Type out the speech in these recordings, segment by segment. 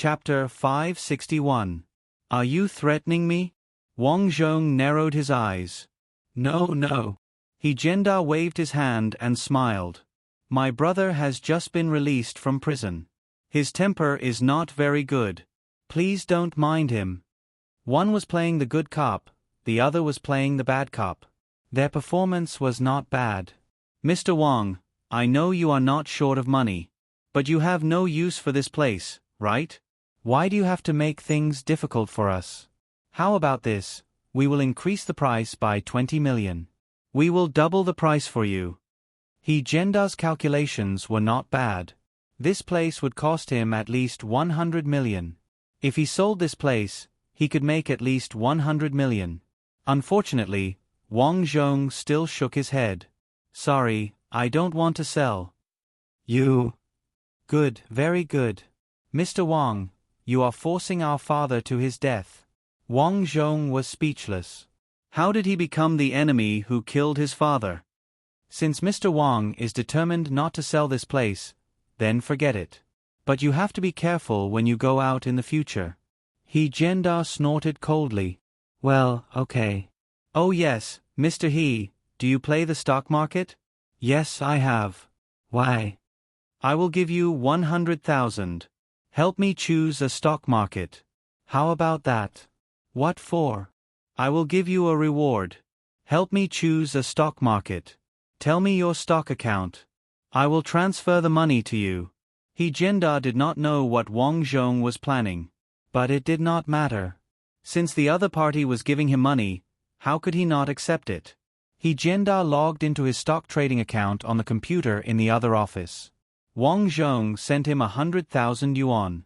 Chapter 561. Are you threatening me? Wang Zhong narrowed his eyes. No, no. He Jenda waved his hand and smiled. My brother has just been released from prison. His temper is not very good. Please don't mind him. One was playing the good cop, the other was playing the bad cop. Their performance was not bad. Mr. Wang, I know you are not short of money. But you have no use for this place, right? Why do you have to make things difficult for us? How about this? We will increase the price by 20 million. We will double the price for you. He Jenda's calculations were not bad. This place would cost him at least 100 million. If he sold this place, he could make at least 100 million. Unfortunately, Wang Zhong still shook his head. Sorry, I don't want to sell. You. Good, very good. Mr. Wang, you are forcing our father to his death. Wang Zhong was speechless. How did he become the enemy who killed his father? Since Mr. Wang is determined not to sell this place, then forget it. But you have to be careful when you go out in the future. He Jenda snorted coldly. Well, okay. Oh yes, Mr. He, do you play the stock market? Yes, I have. Why? I will give you 100,000. Help me choose a stock market. How about that? What for? I will give you a reward. Help me choose a stock market. Tell me your stock account. I will transfer the money to you. He Jenda did not know what Wang Zhong was planning. But it did not matter. Since the other party was giving him money, how could he not accept it? He Jenda logged into his stock trading account on the computer in the other office. Wang Zhong sent him 100,000 yuan.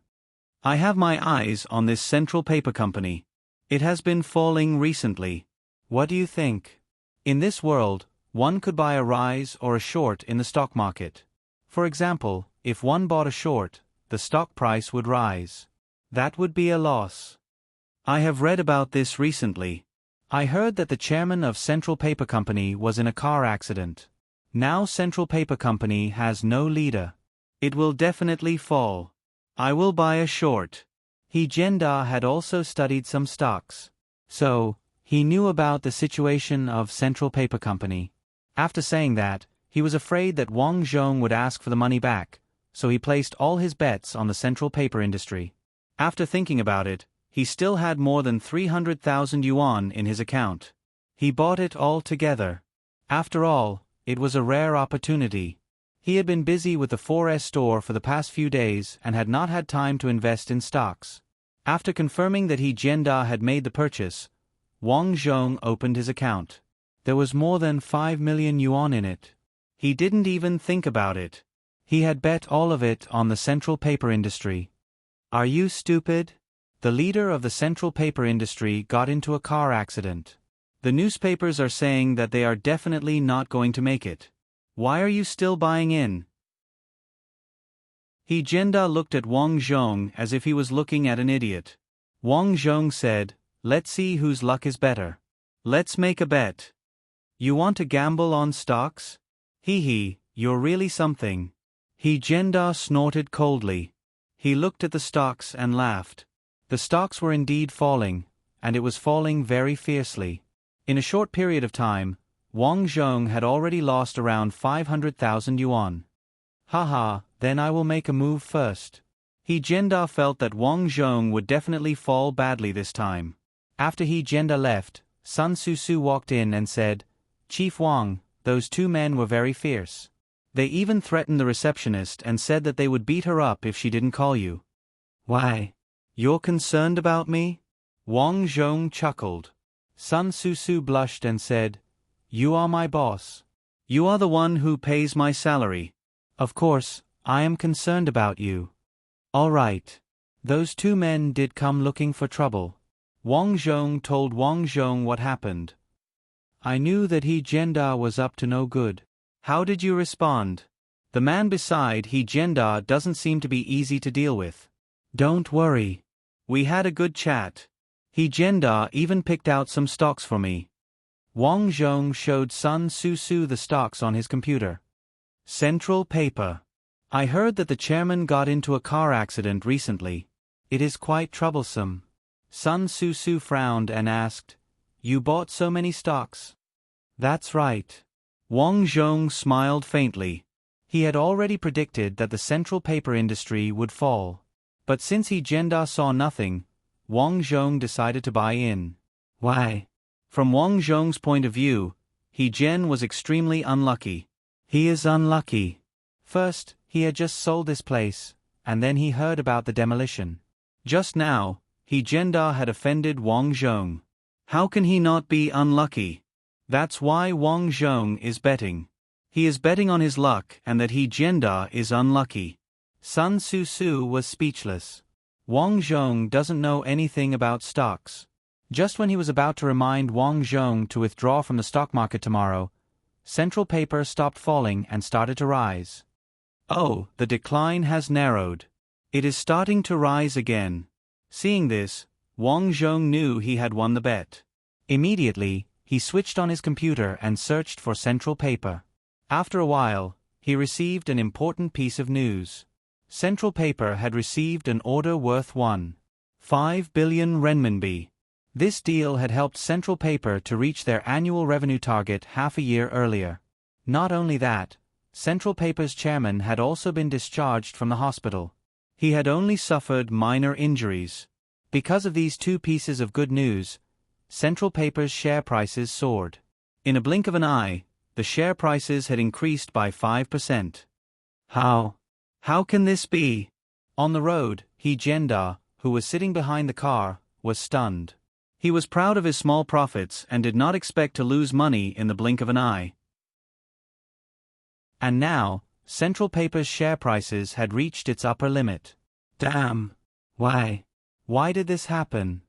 I have my eyes on this Central Paper Company. It has been falling recently. What do you think? In this world, one could buy a rise or a short in the stock market. For example, if one bought a short, the stock price would rise. That would be a loss. I have read about this recently. I heard that the chairman of Central Paper Company was in a car accident. Now Central Paper Company has no leader. It will definitely fall. I will buy a short. He Jenda had also studied some stocks. So, he knew about the situation of Central Paper Company. After saying that, he was afraid that Wang Zhong would ask for the money back, so he placed all his bets on the Central Paper industry. After thinking about it, he still had more than 300,000 yuan in his account. He bought it all together. After all, it was a rare opportunity. He had been busy with the 4S store for the past few days and had not had time to invest in stocks. After confirming that he Jenda had made the purchase, Wang Zhong opened his account. There was more than 5 million yuan in it. He didn't even think about it. He had bet all of it on the Central Paper industry. Are you stupid? The leader of the Central Paper industry got into a car accident. The newspapers are saying that they are definitely not going to make it. Why are you still buying in? He Jenda looked at Wang Zhong as if he was looking at an idiot. Wang Zhong said, let's see whose luck is better. Let's make a bet. You want to gamble on stocks? Hee, you're really something. He Jenda snorted coldly. He looked at the stocks and laughed. The stocks were indeed falling, and it was falling very fiercely. In a short period of time, Wang Zhong had already lost around 500,000 yuan. Haha, then I will make a move first. He Jenda felt that Wang Zhong would definitely fall badly this time. After He Jenda left, Sun Susu walked in and said, Chief Wang, those two men were very fierce. They even threatened the receptionist and said that they would beat her up if she didn't call you. Why? You're concerned about me? Wang Zhong chuckled. Sun Susu blushed and said, You are my boss. You are the one who pays my salary. Of course, I am concerned about you. All right. Those two men did come looking for trouble. Wang Zhong told Wang Zhong what happened. I knew that He Jenda was up to no good. How did you respond? The man beside He Jenda doesn't seem to be easy to deal with. Don't worry. We had a good chat. He Jenda even picked out some stocks for me. Wang Zhong showed Sun Susu the stocks on his computer. Central Paper. I heard that the chairman got into a car accident recently. It is quite troublesome. Sun Su frowned and asked, You bought so many stocks? That's right. Wang Zhong smiled faintly. He had already predicted that the central paper industry would fall. But since He Zhenda saw nothing, Wang Zhong decided to buy in. Why? From Wang Zhong's point of view, He Zhen was extremely unlucky. He is unlucky. First, he had just sold this place, and then he heard about the demolition. Just now, He Zhenda had offended Wang Zhong. How can he not be unlucky? That's why Wang Zhong is betting. He is betting on his luck and that He Zhenda is unlucky. Sun Su was speechless. Wang Zhong doesn't know anything about stocks. Just when he was about to remind Wang Zhong to withdraw from the stock market tomorrow, central paper stopped falling and started to rise. Oh, the decline has narrowed. It is starting to rise again. Seeing this, Wang Zhong knew he had won the bet. Immediately, he switched on his computer and searched for central paper. After a while, he received an important piece of news. Central paper had received an order worth 1.5 billion renminbi. This deal had helped central paper to reach their annual revenue target half a year earlier. Not only that, central paper's chairman had also been discharged from the hospital. He had only suffered minor injuries. Because of these two pieces of good news, central paper's share prices soared. In a blink of an eye, the share prices had increased by 5%. How can this be? On the road, He Zhenda, who was sitting behind the car, was stunned. He was proud of his small profits and did not expect to lose money in the blink of an eye. And now, central paper's share prices had reached its upper limit. Damn! Why did this happen?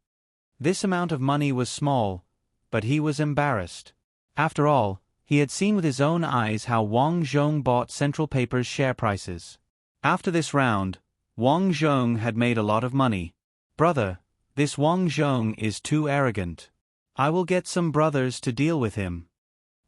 This amount of money was small, but he was embarrassed. After all, he had seen with his own eyes how Wang Zhong bought central paper's share prices. After this round, Wang Zhong had made a lot of money. Brother, this Wang Zhong is too arrogant. I will get some brothers to deal with him.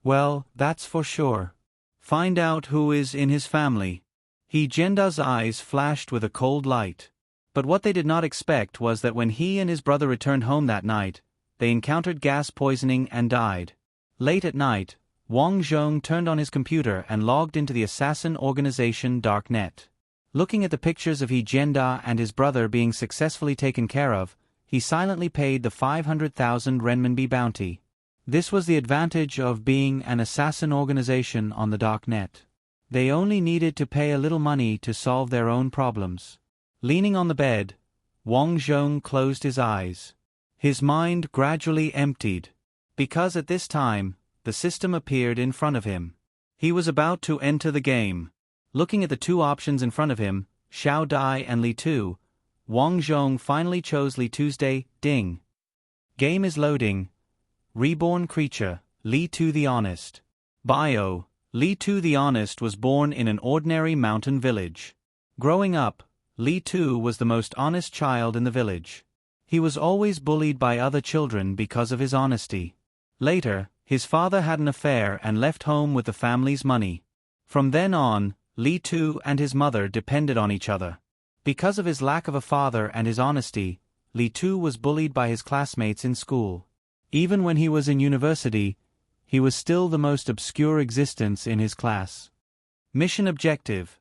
Well, that's for sure. Find out who is in his family. He Zhenda's eyes flashed with a cold light. But what they did not expect was that when he and his brother returned home that night, they encountered gas poisoning and died. Late at night, Wang Zhong turned on his computer and logged into the assassin organization Darknet. Looking at the pictures of He Zhenda and his brother being successfully taken care of, he silently paid the 500,000 renminbi bounty. This was the advantage of being an assassin organization on the Darknet. They only needed to pay a little money to solve their own problems. Leaning on the bed, Wang Zhong closed his eyes. His mind gradually emptied. Because at this time, the system appeared in front of him. He was about to enter the game. Looking at the two options in front of him, Xiao Dai and Li Tu, Wang Zhong finally chose Li Tuesday. Ding. Game is loading. Reborn creature, Li Tu the Honest. Bio: Li Tu the Honest was born in an ordinary mountain village. Growing up, Li Tu was the most honest child in the village. He was always bullied by other children because of his honesty. Later, his father had an affair and left home with the family's money. From then on, Li Tu and his mother depended on each other. Because of his lack of a father and his honesty, Li Tu was bullied by his classmates in school. Even when he was in university, he was still the most obscure existence in his class. Mission objective: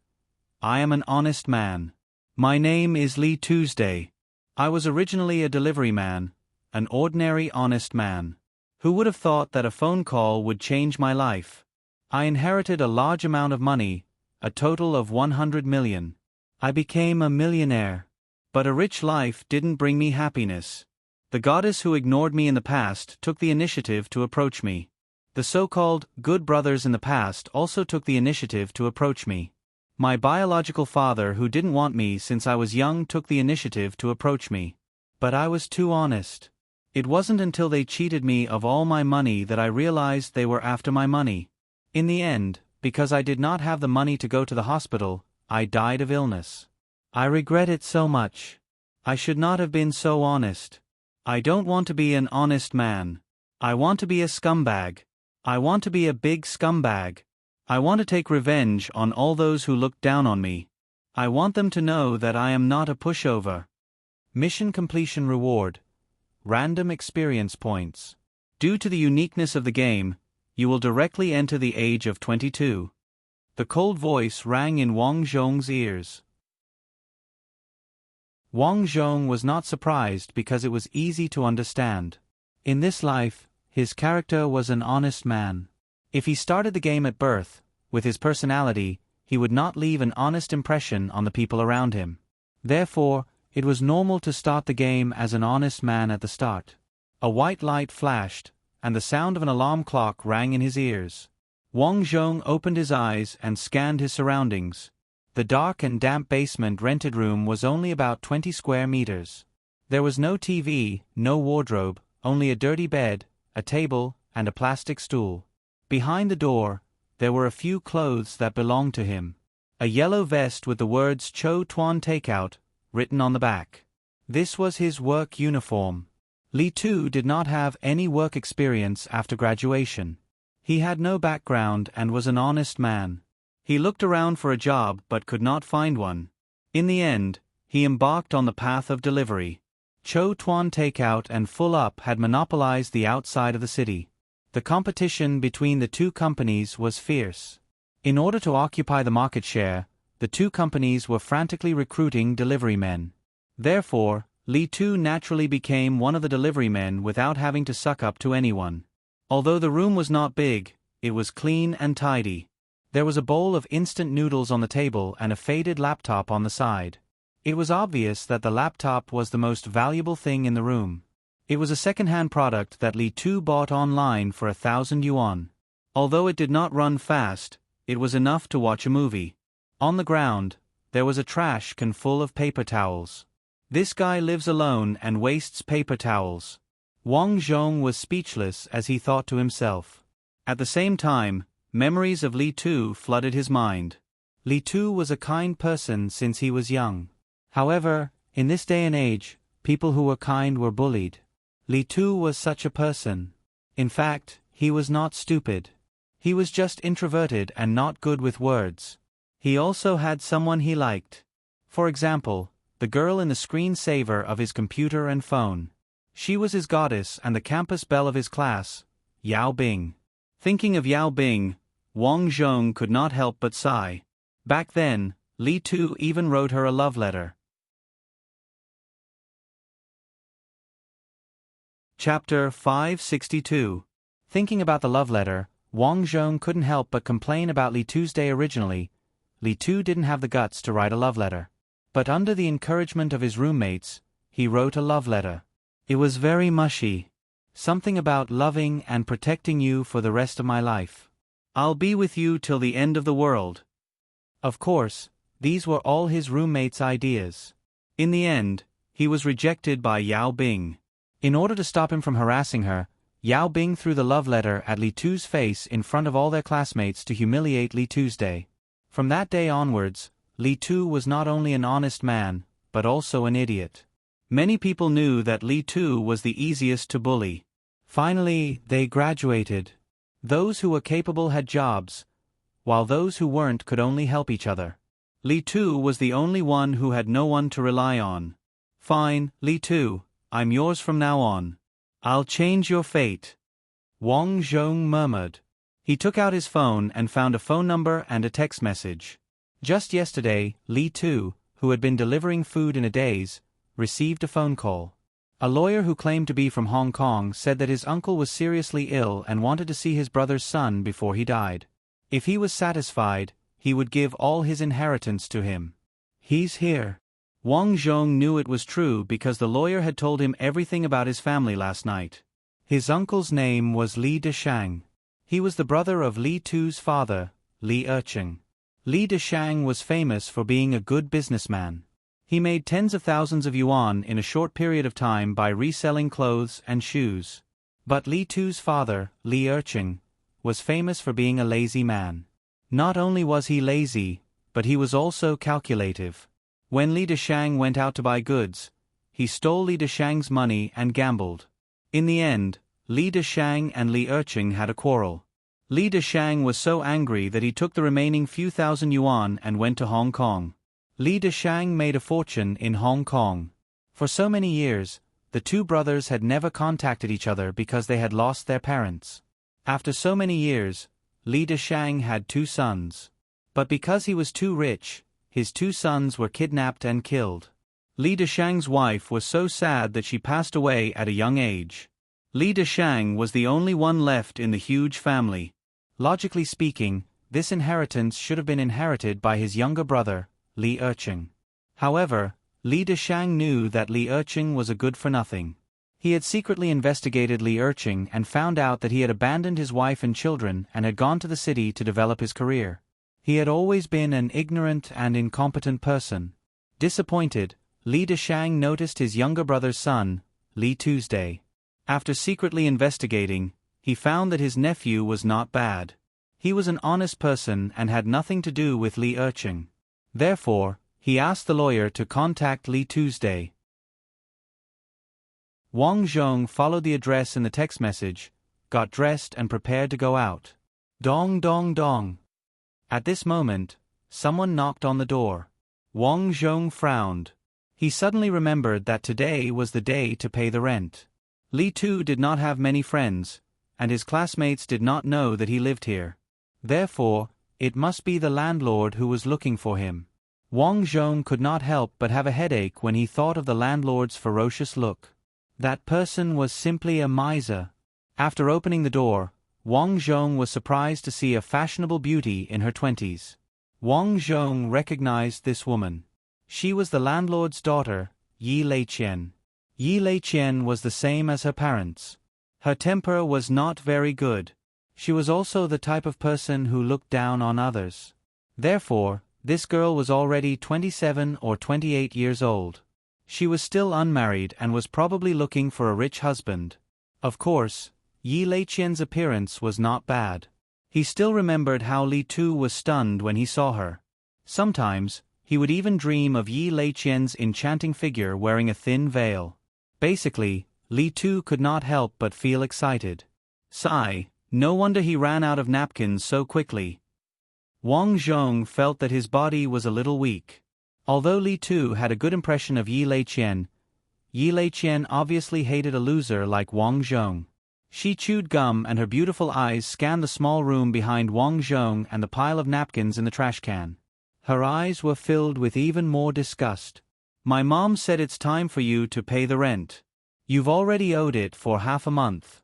I am an honest man. My name is Li Tuesday. I was originally a delivery man, an ordinary honest man. Who would have thought that a phone call would change my life? I inherited a large amount of money, a total of 100 million. I became a millionaire. But a rich life didn't bring me happiness. The goddess who ignored me in the past took the initiative to approach me. The so-called good brothers in the past also took the initiative to approach me. My biological father who didn't want me since I was young took the initiative to approach me. But I was too honest. It wasn't until they cheated me of all my money that I realized they were after my money. In the end, because I did not have the money to go to the hospital, I died of illness. I regret it so much. I should not have been so honest. I don't want to be an honest man. I want to be a scumbag. I want to be a big scumbag. I want to take revenge on all those who looked down on me. I want them to know that I am not a pushover. Mission completion reward. Random experience points. Due to the uniqueness of the game, you will directly enter the age of 22. The cold voice rang in Wang Zhong's ears. Wang Zhong was not surprised because it was easy to understand. In this life, his character was an honest man. If he started the game at birth, with his personality, he would not leave an honest impression on the people around him. Therefore, it was normal to start the game as an honest man at the start. A white light flashed, and the sound of an alarm clock rang in his ears. Wang Zhong opened his eyes and scanned his surroundings. The dark and damp basement rented room was only about 20 square meters. There was no TV, no wardrobe, only a dirty bed, a table, and a plastic stool. Behind the door, there were a few clothes that belonged to him. A yellow vest with the words Cho Tuan Takeout written on the back. This was his work uniform. Li Tu did not have any work experience after graduation. He had no background and was an honest man. He looked around for a job but could not find one. In the end, he embarked on the path of delivery. Cho Tuan Takeout and Full Up had monopolized the outside of the city. The competition between the two companies was fierce. In order to occupy the market share, the two companies were frantically recruiting delivery men. Therefore, Li Tu naturally became one of the delivery men without having to suck up to anyone. Although the room was not big, it was clean and tidy. There was a bowl of instant noodles on the table and a faded laptop on the side. It was obvious that the laptop was the most valuable thing in the room. It was a second-hand product that Li Tu bought online for 1,000 yuan. Although it did not run fast, it was enough to watch a movie. On the ground, there was a trash can full of paper towels. This guy lives alone and wastes paper towels. Wang Zhong was speechless as he thought to himself. At the same time, memories of Li Tu flooded his mind. Li Tu was a kind person since he was young. However, in this day and age, people who were kind were bullied. Li Tu was such a person. In fact, he was not stupid. He was just introverted and not good with words. He also had someone he liked. For example, the girl in the screensaver of his computer and phone. She was his goddess and the campus belle of his class, Yao Bing. Thinking of Yao Bing, Wang Zhong could not help but sigh. Back then, Li Tu even wrote her a love letter. Chapter 562. Thinking about the love letter, Wang Zhong couldn't help but complain about Li Tu's day originally. Li Tu didn't have the guts to write a love letter. But under the encouragement of his roommates, he wrote a love letter. It was very mushy. Something about loving and protecting you for the rest of my life. I'll be with you till the end of the world. Of course, these were all his roommates' ideas. In the end, he was rejected by Yao Bing. In order to stop him from harassing her, Yao Bing threw the love letter at Li Tu's face in front of all their classmates to humiliate Li Tu's day. From that day onwards, Li Tu was not only an honest man, but also an idiot. Many people knew that Li Tu was the easiest to bully. Finally, they graduated. Those who were capable had jobs, while those who weren't could only help each other. Li Tu was the only one who had no one to rely on. Fine, Li Tu, I'm yours from now on. I'll change your fate. Wang Zhong murmured. He took out his phone and found a phone number and a text message. Just yesterday, Li Tu, who had been delivering food in a daze, received a phone call. A lawyer who claimed to be from Hong Kong said that his uncle was seriously ill and wanted to see his brother's son before he died. If he was satisfied, he would give all his inheritance to him. He's here. Wang Zhong knew it was true because the lawyer had told him everything about his family last night. His uncle's name was Li Deshang. He was the brother of Li Tu's father, Li Ercheng. Li Deshang was famous for being a good businessman. He made tens of thousands of yuan in a short period of time by reselling clothes and shoes. But Li Tu's father, Li Ercheng, was famous for being a lazy man. Not only was he lazy, but he was also calculative. When Li Deshang went out to buy goods, he stole Li Deshang's money and gambled. In the end, Li Deshang and Li Ercheng had a quarrel. Li Deshang was so angry that he took the remaining few thousand yuan and went to Hong Kong. Li Deshang made a fortune in Hong Kong. For so many years, the two brothers had never contacted each other because they had lost their parents. After so many years, Li Deshang had two sons. But because he was too rich, his two sons were kidnapped and killed. Li Deshang's wife was so sad that she passed away at a young age. Li Deshang was the only one left in the huge family. Logically speaking, this inheritance should have been inherited by his younger brother, Li Ercheng. However, Li Deshang knew that Li Ercheng was a good-for-nothing. He had secretly investigated Li Ercheng and found out that he had abandoned his wife and children and had gone to the city to develop his career. He had always been an ignorant and incompetent person. Disappointed, Li Deshang noticed his younger brother's son, Li Tuesday. After secretly investigating, he found that his nephew was not bad. He was an honest person and had nothing to do with Li Ercheng. Therefore, he asked the lawyer to contact Li Tuesday. Wang Zhong followed the address in the text message, got dressed and prepared to go out. Dong dong dong. At this moment, someone knocked on the door. Wang Zhong frowned. He suddenly remembered that today was the day to pay the rent. Li Tu did not have many friends, and his classmates did not know that he lived here. Therefore, it must be the landlord who was looking for him. Wang Zhong could not help but have a headache when he thought of the landlord's ferocious look. That person was simply a miser. After opening the door, Wang Zhong was surprised to see a fashionable beauty in her 20s. Wang Zhong recognized this woman. She was the landlord's daughter, Yi Leiqian. Yi Leiqian was the same as her parents. Her temper was not very good. She was also the type of person who looked down on others. Therefore, this girl was already 27 or 28 years old. She was still unmarried and was probably looking for a rich husband. Of course, Yi Leiqian's appearance was not bad. He still remembered how Li Tu was stunned when he saw her. Sometimes, he would even dream of Yi Leiqian's enchanting figure wearing a thin veil. Basically, Li Tu could not help but feel excited. Sigh, no wonder he ran out of napkins so quickly. Wang Zhong felt that his body was a little weak. Although Li Tu had a good impression of Yi Leiqian obviously hated a loser like Wang Zhong. She chewed gum and her beautiful eyes scanned the small room behind Wang Zhong and the pile of napkins in the trash can. Her eyes were filled with even more disgust. My mom said it's time for you to pay the rent. You've already owed it for half a month.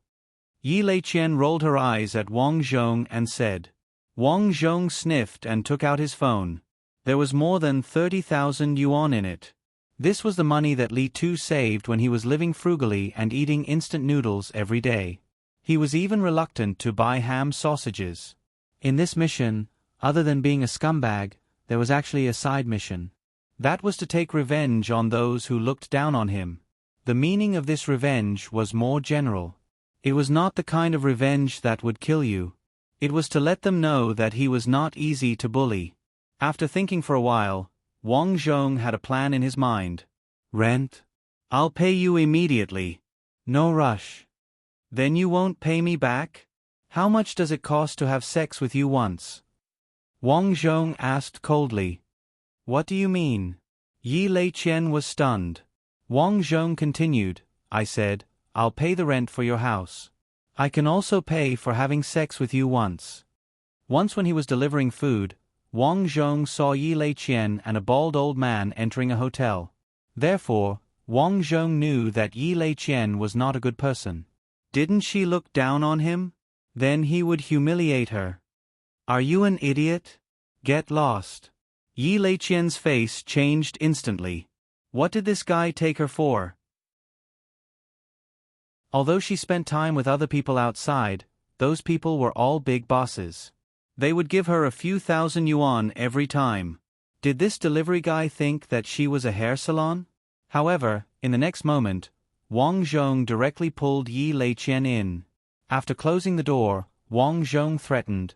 Yi Leiqian rolled her eyes at Wang Zhong and said. Wang Zhong sniffed and took out his phone. There was more than 30,000 yuan in it. This was the money that Li Tu saved when he was living frugally and eating instant noodles every day. He was even reluctant to buy ham sausages. In this mission, other than being a scumbag, there was actually a side mission. That was to take revenge on those who looked down on him. The meaning of this revenge was more general. It was not the kind of revenge that would kill you. It was to let them know that he was not easy to bully. After thinking for a while, Wang Zhong had a plan in his mind. Rent? I'll pay you immediately. No rush. Then you won't pay me back? How much does it cost to have sex with you once? Wang Zhong asked coldly. What do you mean? Yi Leiqian was stunned. Wang Zhong continued, I said, I'll pay the rent for your house. I can also pay for having sex with you once. Once when he was delivering food, Wang Zhong saw Yi Leiqian and a bald old man entering a hotel. Therefore, Wang Zhong knew that Yi Leiqian was not a good person. Didn't she look down on him? Then he would humiliate her. Are you an idiot? Get lost. Yi Leiqian's face changed instantly. What did this guy take her for? Although she spent time with other people outside, those people were all big bosses. They would give her a few thousand yuan every time. Did this delivery guy think that she was a hair salon? However, in the next moment, Wang Zhong directly pulled Yi Leiqian in. After closing the door, Wang Zhong threatened,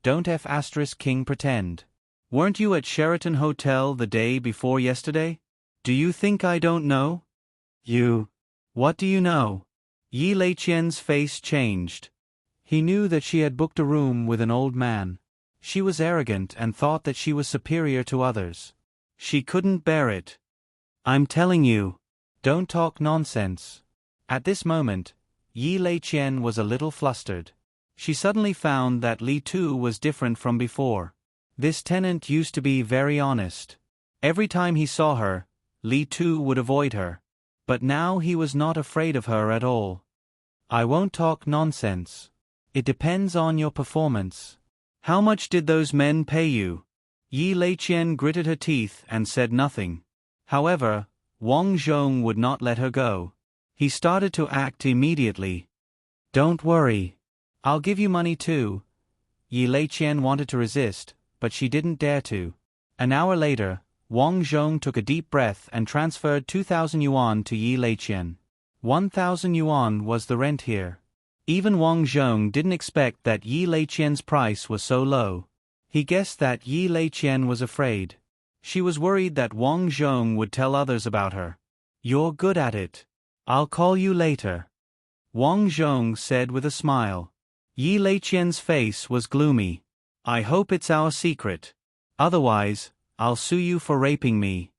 Don't F***king pretend. Weren't you at Sheraton Hotel the day before yesterday? Do you think I don't know? You. What do you know? Yi Leiqian's face changed. He knew that she had booked a room with an old man. She was arrogant and thought that she was superior to others. She couldn't bear it. I'm telling you. Don't talk nonsense. At this moment, Yi Leiqian was a little flustered. She suddenly found that Li Tu was different from before. This tenant used to be very honest. Every time he saw her, Li Tu would avoid her. But now he was not afraid of her at all. I won't talk nonsense. It depends on your performance. How much did those men pay you? Yi Leiqian gritted her teeth and said nothing. However, Wang Zhong would not let her go. He started to act immediately. Don't worry. I'll give you money too. Yi Leiqian wanted to resist, but she didn't dare to. An hour later, Wang Zhong took a deep breath and transferred 2,000 yuan to Yi Leiqian. 1,000 yuan was the rent here. Even Wang Zhong didn't expect that Yi Leiqian's price was so low. He guessed that Yi Leiqian was afraid. She was worried that Wang Zhong would tell others about her. You're good at it. I'll call you later. Wang Zhong said with a smile. Yi Leiqian's face was gloomy. I hope it's our secret. Otherwise, I'll sue you for raping me.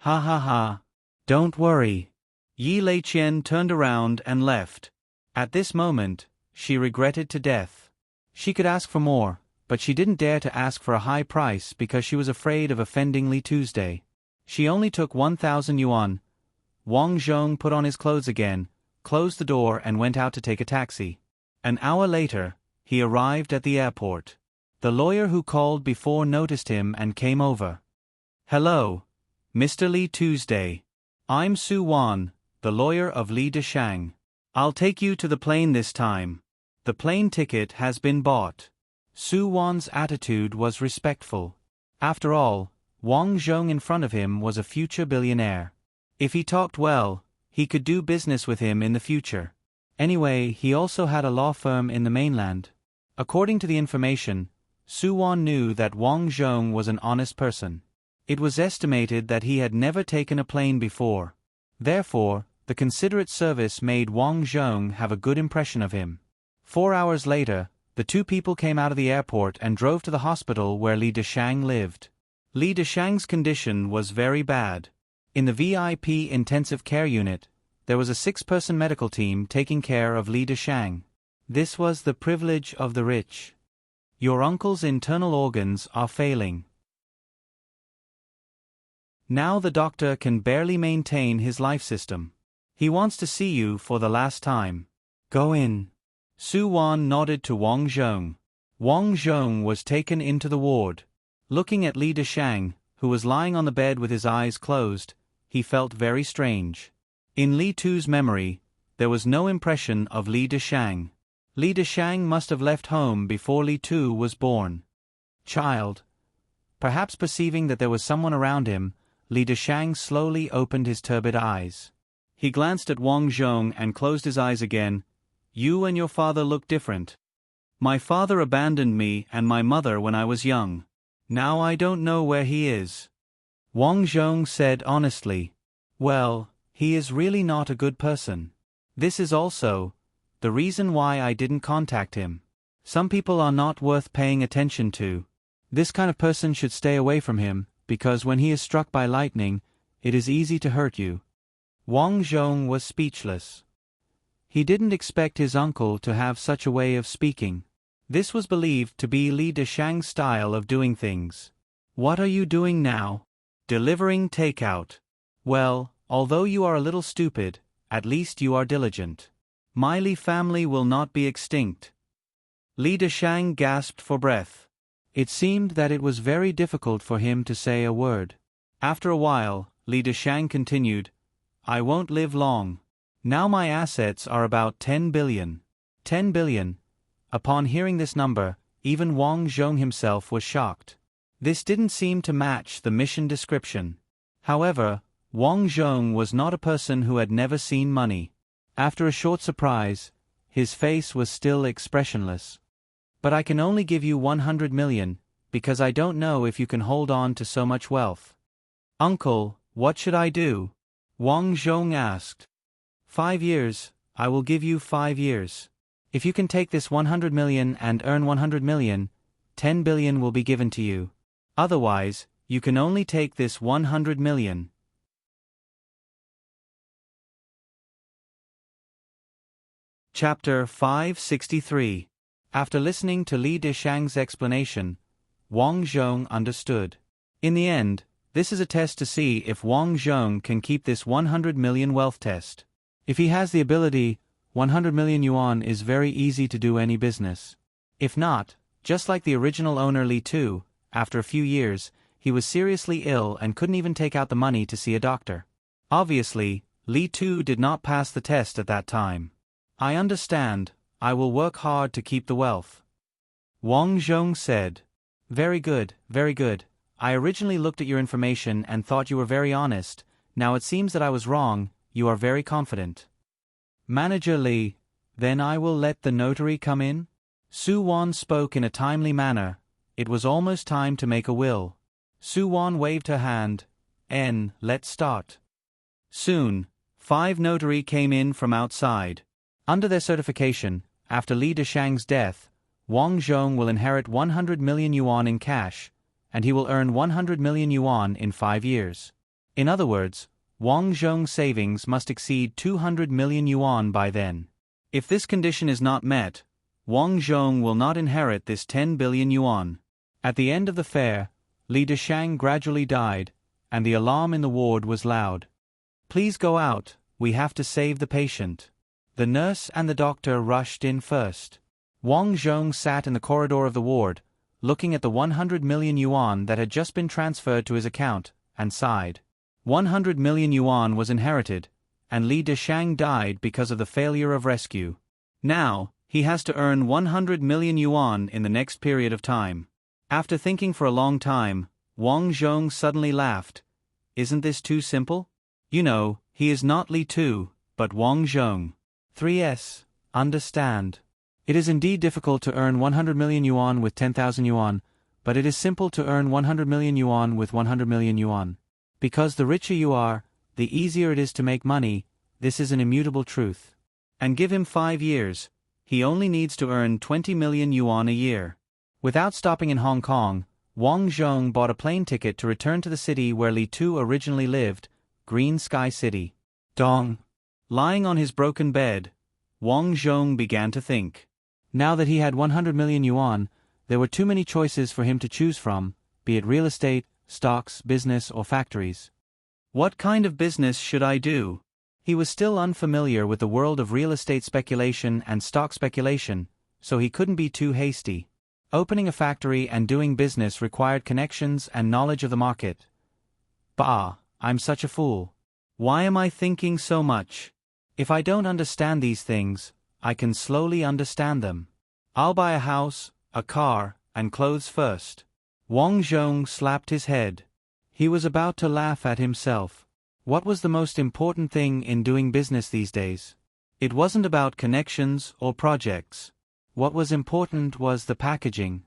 Ha ha ha. Don't worry. Yi Leiqian turned around and left. At this moment, she regretted to death. She could ask for more, but she didn't dare to ask for a high price because she was afraid of offending Li Tuesday. She only took 1,000 yuan. Wang Zhong put on his clothes again, closed the door and went out to take a taxi. An hour later, he arrived at the airport. The lawyer who called before noticed him and came over. Hello, Mr. Li Tuesday. I'm Su Wan, the lawyer of Li Deshang. I'll take you to the plane this time. The plane ticket has been bought. Su Wan's attitude was respectful. After all, Wang Zhong in front of him was a future billionaire. If he talked well, he could do business with him in the future. Anyway, he also had a law firm in the mainland. According to the information, Su Wan knew that Wang Zhong was an honest person. It was estimated that he had never taken a plane before. Therefore, the considerate service made Wang Zhong have a good impression of him. 4 hours later, the two people came out of the airport and drove to the hospital where Li Deshang lived. Li Deshang's condition was very bad. In the VIP intensive care unit, there was a 6-person medical team taking care of Li Deshang. This was the privilege of the rich. Your uncle's internal organs are failing. Now the doctor can barely maintain his life system. He wants to see you for the last time. Go in. Su Wan nodded to Wang Zhong. Wang Zhong was taken into the ward. Looking at Li Deshang, who was lying on the bed with his eyes closed, he felt very strange. In Li Tu's memory, there was no impression of Li Deshang. Li Deshang must have left home before Li Tu was born. Child. Perhaps perceiving that there was someone around him, Li Deshang slowly opened his turbid eyes. He glanced at Wang Zhong and closed his eyes again. You and your father look different. My father abandoned me and my mother when I was young. Now I don't know where he is. Wang Zhong said honestly. Well, he is really not a good person. This is also the reason why I didn't contact him. Some people are not worth paying attention to. This kind of person should stay away from him, because when he is struck by lightning, it is easy to hurt you. Wang Zhong was speechless. He didn't expect his uncle to have such a way of speaking. This was believed to be Li Deshang's style of doing things. What are you doing now? Delivering takeout. Well, although you are a little stupid, at least you are diligent. My Li family will not be extinct. Li Deshang gasped for breath. It seemed that it was very difficult for him to say a word. After a while, Li Deshang continued, I won't live long. Now my assets are about 10 billion. 10 billion. Upon hearing this number, even Wang Zhong himself was shocked. This didn't seem to match the mission description. However, Wang Zhong was not a person who had never seen money. After a short surprise, his face was still expressionless. But I can only give you 100 million, because I don't know if you can hold on to so much wealth. Uncle, what should I do? Wang Zhong asked. 5 years, I will give you 5 years. If you can take this 100 million and earn 100 million, 10 billion will be given to you. Otherwise, you can only take this 100 million. Chapter 563. After listening to Li Dishang's explanation, Wang Zhong understood. In the end, this is a test to see if Wang Zhong can keep this 100 million wealth test. If he has the ability, 100 million yuan is very easy to do any business. If not, just like the original owner Li Tu, after a few years, he was seriously ill and couldn't even take out the money to see a doctor. Obviously, Li Tu did not pass the test at that time. I understand, I will work hard to keep the wealth. Wang Zhong said. Very good, very good. I originally looked at your information and thought you were very honest. Now it seems that I was wrong. You are very confident. Manager Li, then I will let the notary come in? Su Wan spoke in a timely manner. It was almost time to make a will. Su Wan waved her hand. Let's start. Soon, 5 notary came in from outside. Under their certification, after Li Dishang's death, Wang Zhong will inherit 100 million yuan in cash, and he will earn 100 million yuan in 5 years. In other words, Wang Zhong's savings must exceed 200 million yuan by then. If this condition is not met, Wang Zhong will not inherit this 10 billion yuan. At the end of the fair, Li Dishang gradually died, and the alarm in the ward was loud. Please go out, we have to save the patient. The nurse and the doctor rushed in first. Wang Zhong sat in the corridor of the ward, looking at the 100 million yuan that had just been transferred to his account, and sighed. 100 million yuan was inherited, and Li Dishang died because of the failure of rescue. Now, he has to earn 100 million yuan in the next period of time. After thinking for a long time, Wang Zhong suddenly laughed. Isn't this too simple? You know, he is not Li Tu, but Wang Zhong. 3S. Understand. It is indeed difficult to earn 100 million yuan with 10,000 yuan, but it is simple to earn 100 million yuan with 100 million yuan. Because the richer you are, the easier it is to make money. This is an immutable truth. And give him 5 years, he only needs to earn 20 million yuan a year. Without stopping in Hong Kong, Wang Zhong bought a plane ticket to return to the city where Li Tu originally lived, Green Sky City. Dong. Lying on his broken bed, Wang Zhong began to think. Now that he had 100 million yuan, there were too many choices for him to choose from, be it real estate, stocks, business, or factories. What kind of business should I do? He was still unfamiliar with the world of real estate speculation and stock speculation, so he couldn't be too hasty. Opening a factory and doing business required connections and knowledge of the market. Bah, I'm such a fool. Why am I thinking so much? If I don't understand these things, I can slowly understand them. I'll buy a house, a car, and clothes first. Wang Zhong slapped his head. He was about to laugh at himself. What was the most important thing in doing business these days? It wasn't about connections or projects. What was important was the packaging.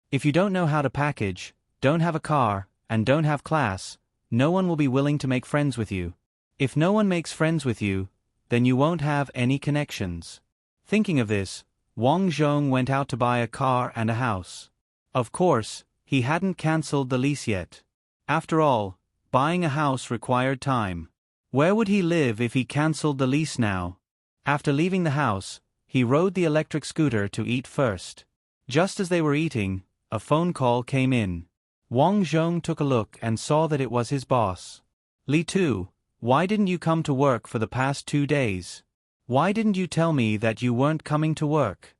If you don't know how to package, don't have a car, and don't have class, no one will be willing to make friends with you. If no one makes friends with you, then you won't have any connections. Thinking of this, Wang Zhong went out to buy a car and a house. Of course, he hadn't cancelled the lease yet. After all, buying a house required time. Where would he live if he cancelled the lease now? After leaving the house, he rode the electric scooter to eat first. Just as they were eating, a phone call came in. Wang Zhong took a look and saw that it was his boss. Li Tu, why didn't you come to work for the past 2 days? Why didn't you tell me that you weren't coming to work?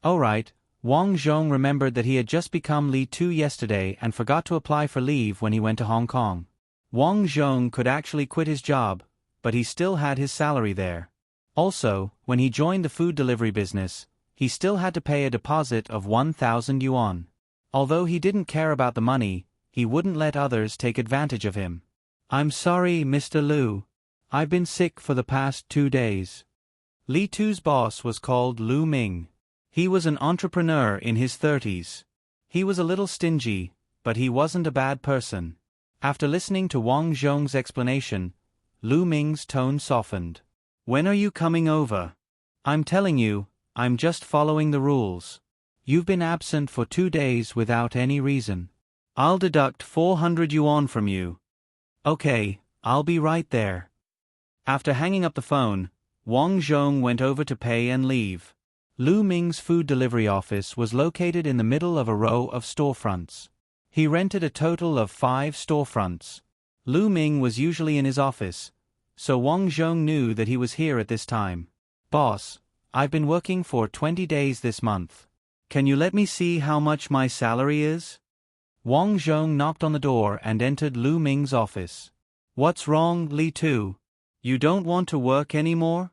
Oh right, Wang Zhong remembered that he had just become Li Tu yesterday and forgot to apply for leave when he went to Hong Kong. Wang Zhong could actually quit his job, but he still had his salary there. Also, when he joined the food delivery business, he still had to pay a deposit of 1,000 yuan. Although he didn't care about the money, he wouldn't let others take advantage of him. I'm sorry, Mr. Lu. I've been sick for the past 2 days. Li Tu's boss was called Lu Ming. He was an entrepreneur in his 30s. He was a little stingy, but he wasn't a bad person. After listening to Wang Zhong's explanation, Lu Ming's tone softened. When are you coming over? I'm telling you, I'm just following the rules. You've been absent for 2 days without any reason. I'll deduct 400 yuan from you. Okay, I'll be right there. After hanging up the phone, Wang Zhong went over to pay and leave. Lu Ming's food delivery office was located in the middle of a row of storefronts. He rented a total of 5 storefronts. Lu Ming was usually in his office, so Wang Zhong knew that he was here at this time. "Boss, I've been working for 20 days this month. Can you let me see how much my salary is?" Wang Zhong knocked on the door and entered Lu Ming's office. "What's wrong, Li Tu? You don't want to work anymore?"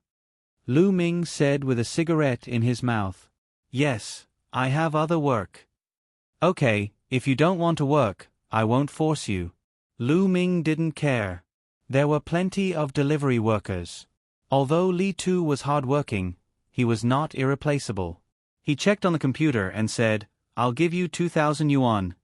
Lu Ming said with a cigarette in his mouth. "Yes, I have other work." "Okay, if you don't want to work, I won't force you." Lu Ming didn't care. There were plenty of delivery workers. Although Li Tu was hard-working, he was not irreplaceable. He checked on the computer and said, "I'll give you 2,000 yuan.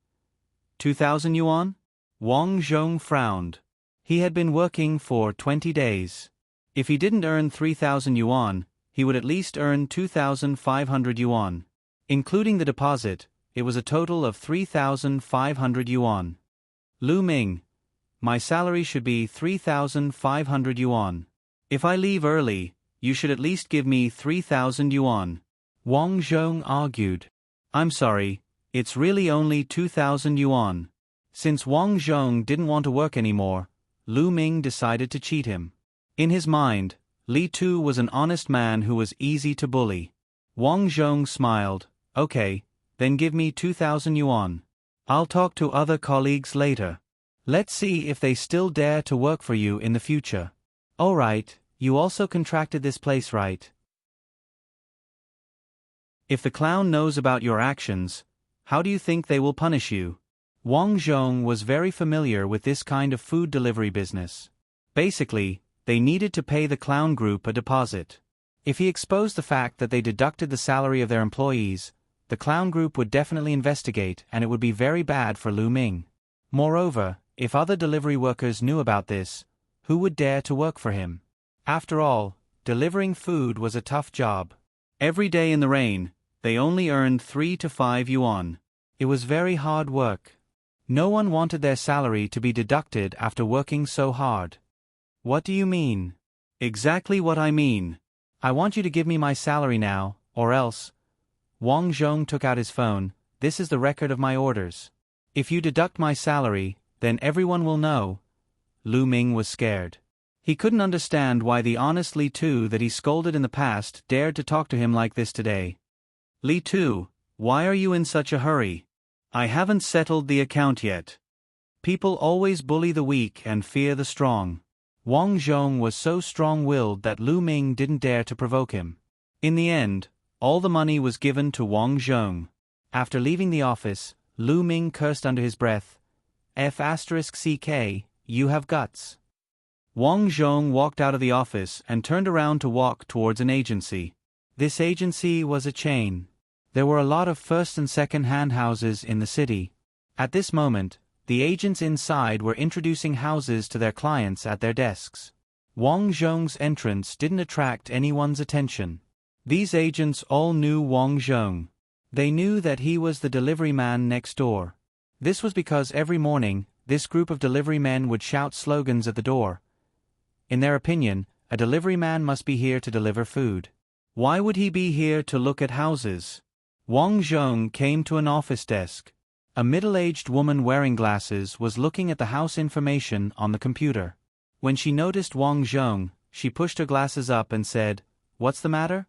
2,000 yuan? Wang Zhong frowned. He had been working for 20 days. If he didn't earn 3,000 yuan, he would at least earn 2,500 yuan. Including the deposit, it was a total of 3,500 yuan. "Lu Ming, my salary should be 3,500 yuan. If I leave early, you should at least give me 3,000 yuan. Wang Zhong argued. "I'm sorry, it's really only 2,000 yuan. Since Wang Zhong didn't want to work anymore, Lu Ming decided to cheat him. In his mind, Li Tu was an honest man who was easy to bully. Wang Zhong smiled. "Okay, then give me 2,000 yuan. I'll talk to other colleagues later. Let's see if they still dare to work for you in the future." "Alright, you also contracted this place, right? If the clown knows about your actions, how do you think they will punish you?" Wang Zhong was very familiar with this kind of food delivery business. Basically, they needed to pay the clown group a deposit. If he exposed the fact that they deducted the salary of their employees, the clown group would definitely investigate and it would be very bad for Lu Ming. Moreover, if other delivery workers knew about this, who would dare to work for him? After all, delivering food was a tough job. Every day in the rain, they only earned 3 to 5 yuan. It was very hard work. No one wanted their salary to be deducted after working so hard. "What do you mean?" "Exactly what I mean. I want you to give me my salary now, or else." Wang Zhong took out his phone. "This is the record of my orders. If you deduct my salary, then everyone will know." Lu Ming was scared. He couldn't understand why the honest Li Tu that he scolded in the past dared to talk to him like this today. "Li Tu, why are you in such a hurry? I haven't settled the account yet." People always bully the weak and fear the strong. Wang Zhong was so strong-willed that Lu Ming didn't dare to provoke him. In the end, all the money was given to Wang Zhong. After leaving the office, Lu Ming cursed under his breath, "F***ck, you have guts." Wang Zhong walked out of the office and turned around to walk towards an agency. This agency was a chain. There were a lot of first and second-hand houses in the city. At this moment, the agents inside were introducing houses to their clients at their desks. Wang Zhong's entrance didn't attract anyone's attention. These agents all knew Wang Zhong. They knew that he was the delivery man next door. This was because every morning, this group of delivery men would shout slogans at the door. In their opinion, a delivery man must be here to deliver food. Why would he be here to look at houses? Wang Zhong came to an office desk. A middle-aged woman wearing glasses was looking at the house information on the computer. When she noticed Wang Zhong, she pushed her glasses up and said, "What's the matter?"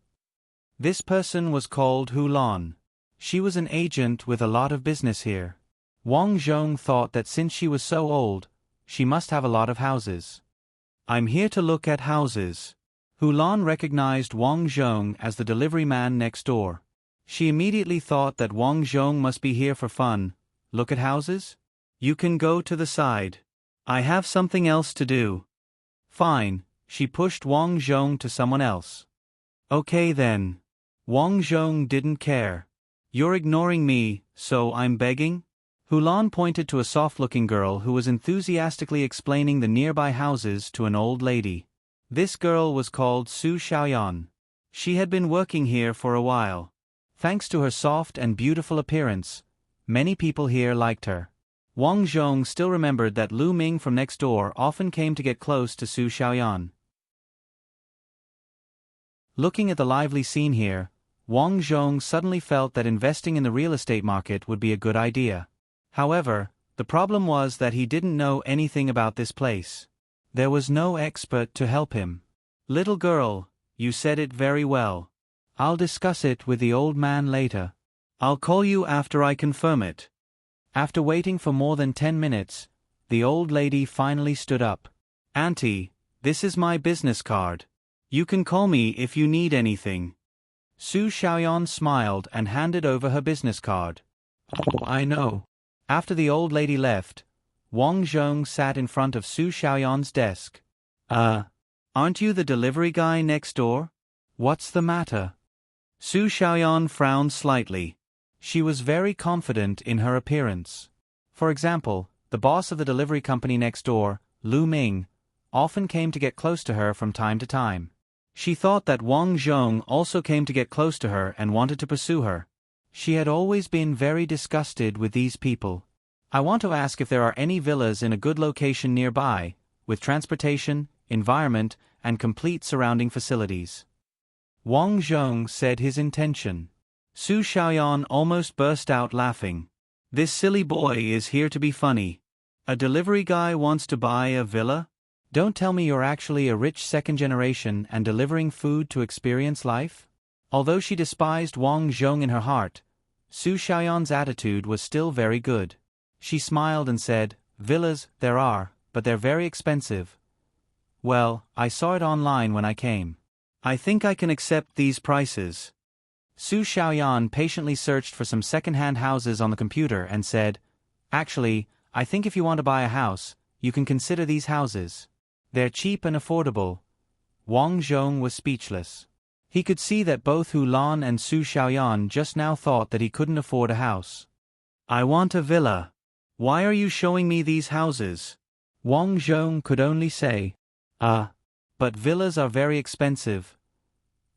This person was called Hulan. She was an agent with a lot of business here. Wang Zhong thought that since she was so old, she must have a lot of houses. "I'm here to look at houses." Hulan recognized Wang Zhong as the delivery man next door. She immediately thought that Wang Zhong must be here for fun. "Look at houses? You can go to the side. I have something else to do." "Fine," she pushed Wang Zhong to someone else. "Okay then." Wang Zhong didn't care. "You're ignoring me, so I'm begging?" Hulan pointed to a soft-looking girl who was enthusiastically explaining the nearby houses to an old lady. This girl was called Su Xiaoyan. She had been working here for a while. Thanks to her soft and beautiful appearance, many people here liked her. Wang Zhong still remembered that Lu Ming from next door often came to get close to Su Xiaoyan. Looking at the lively scene here, Wang Zhong suddenly felt that investing in the real estate market would be a good idea. However, the problem was that he didn't know anything about this place. There was no expert to help him. Little girl, you said it very well. I'll discuss it with the old man later. I'll call you after I confirm it. After waiting for more than 10 minutes, the old lady finally stood up. Auntie, this is my business card. You can call me if you need anything. Su Xiaoyan smiled and handed over her business card. Oh, I know. After the old lady left, Wang Zhong sat in front of Su Xiaoyan's desk. Aren't you the delivery guy next door? What's the matter? Su Xiaoyan frowned slightly. She was very confident in her appearance. For example, the boss of the delivery company next door, Lu Ming, often came to get close to her from time to time. She thought that Wang Zhong also came to get close to her and wanted to pursue her. She had always been very disgusted with these people. I want to ask if there are any villas in a good location nearby, with transportation, environment, and complete surrounding facilities. Wang Zhong said his intention. Su Xiaoyan almost burst out laughing. This silly boy is here to be funny. A delivery guy wants to buy a villa? Don't tell me you're actually a rich second generation and delivering food to experience life? Although she despised Wang Zhong in her heart, Su Xiaoyan's attitude was still very good. She smiled and said, villas, there are, but they're very expensive. Well, I saw it online when I came. I think I can accept these prices. Su Xiaoyan patiently searched for some second-hand houses on the computer and said, actually, I think if you want to buy a house, you can consider these houses. They're cheap and affordable. Wang Zhong was speechless. He could see that both Hu Lan and Su Xiaoyan just now thought that he couldn't afford a house. I want a villa. Why are you showing me these houses? Wang Zhong could only say, but villas are very expensive.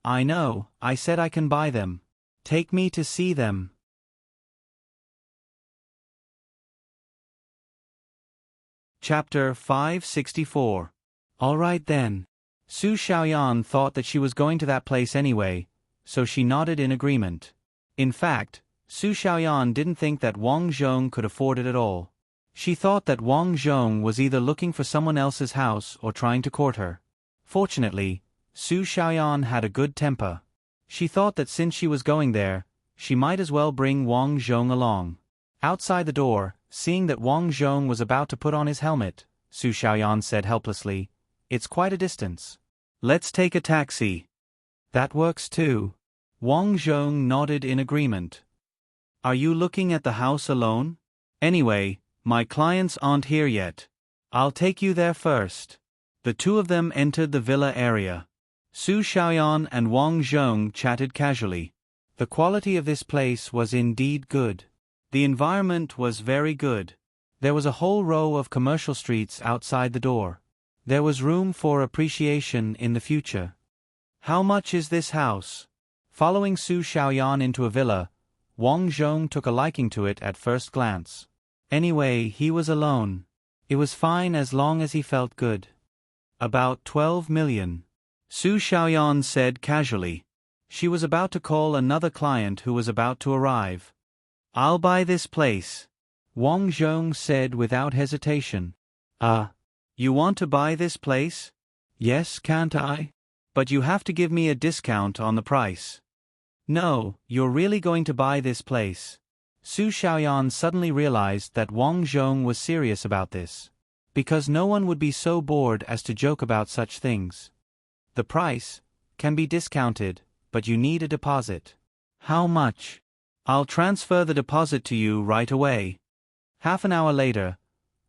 I know, I said I can buy them. Take me to see them. Chapter 564. All right then. Su Xiaoyan thought that she was going to that place anyway, so she nodded in agreement. In fact, Su Xiaoyan didn't think that Wang Zhong could afford it at all. She thought that Wang Zhong was either looking for someone else's house or trying to court her. Fortunately, Su Xiaoyan had a good temper. She thought that since she was going there, she might as well bring Wang Zhong along. Outside the door, seeing that Wang Zhong was about to put on his helmet, Su Xiaoyan said helplessly, it's quite a distance. Let's take a taxi. That works too. Wang Zhong nodded in agreement. Are you looking at the house alone? Anyway, my clients aren't here yet. I'll take you there first. The two of them entered the villa area. Su Xiaoyan and Wang Zhong chatted casually. The quality of this place was indeed good. The environment was very good. There was a whole row of commercial streets outside the door. There was room for appreciation in the future. How much is this house? Following Su Xiaoyan into a villa, Wang Zhong took a liking to it at first glance. Anyway, he was alone. It was fine as long as he felt good. About 12 million. Su Xiaoyan said casually. She was about to call another client who was about to arrive. I'll buy this place. Wang Zhong said without hesitation. You want to buy this place? Yes, can't I? But you have to give me a discount on the price. No, you're really going to buy this place. Su Xiaoyan suddenly realized that Wang Zhong was serious about this. Because no one would be so bored as to joke about such things. The price can be discounted, but you need a deposit. How much? I'll transfer the deposit to you right away. Half an hour later,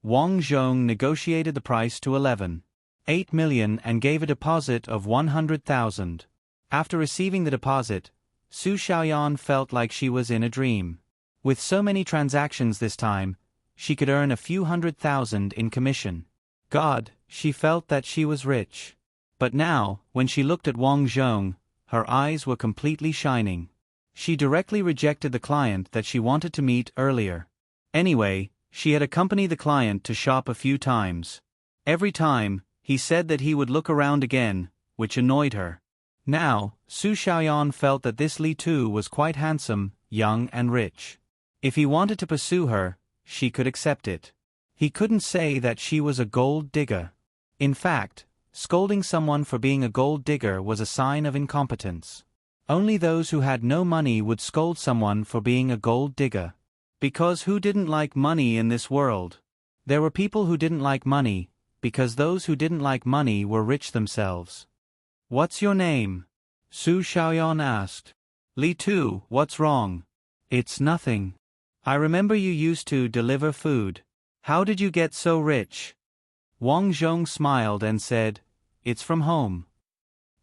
Wang Zhong negotiated the price to 11.8 million and gave a deposit of 100,000. After receiving the deposit, Su Xiaoyan felt like she was in a dream. With so many transactions this time, she could earn a few 100,000 in commission. God, she felt that she was rich. But now, when she looked at Wang Zhong, her eyes were completely shining. She directly rejected the client that she wanted to meet earlier. Anyway, she had accompanied the client to shop a few times. Every time, he said that he would look around again, which annoyed her. Now, Su Xiaoyan felt that this Li Tu was quite handsome, young and rich. If he wanted to pursue her, she could accept it. He couldn't say that she was a gold digger. In fact, scolding someone for being a gold digger was a sign of incompetence. Only those who had no money would scold someone for being a gold digger. Because who didn't like money in this world? There were people who didn't like money, because those who didn't like money were rich themselves. "What's your name?" Su Xiaoyan asked. "Li Tu, what's wrong?" "It's nothing. I remember you used to deliver food. How did you get so rich?" Wang Zhong smiled and said, "It's from home."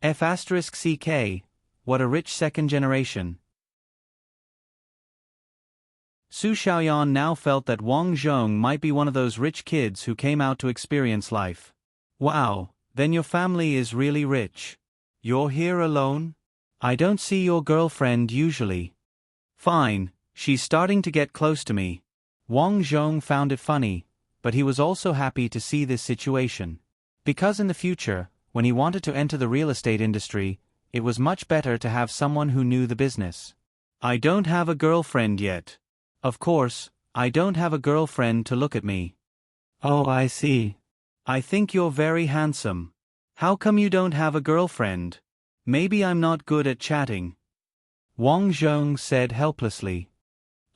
F***ck, what a rich second generation. Su Xiaoyan now felt that Wang Zhong might be one of those rich kids who came out to experience life. "Wow, then your family is really rich. You're here alone? I don't see your girlfriend usually." "Fine, she's starting to get close to me." Wang Zhong found it funny, but he was also happy to see this situation. Because in the future, when he wanted to enter the real estate industry, it was much better to have someone who knew the business. "I don't have a girlfriend yet." "Of course, I don't have a girlfriend to look at me." "Oh, I see. I think you're very handsome. How come you don't have a girlfriend?" "Maybe I'm not good at chatting," Wang Zhong said helplessly.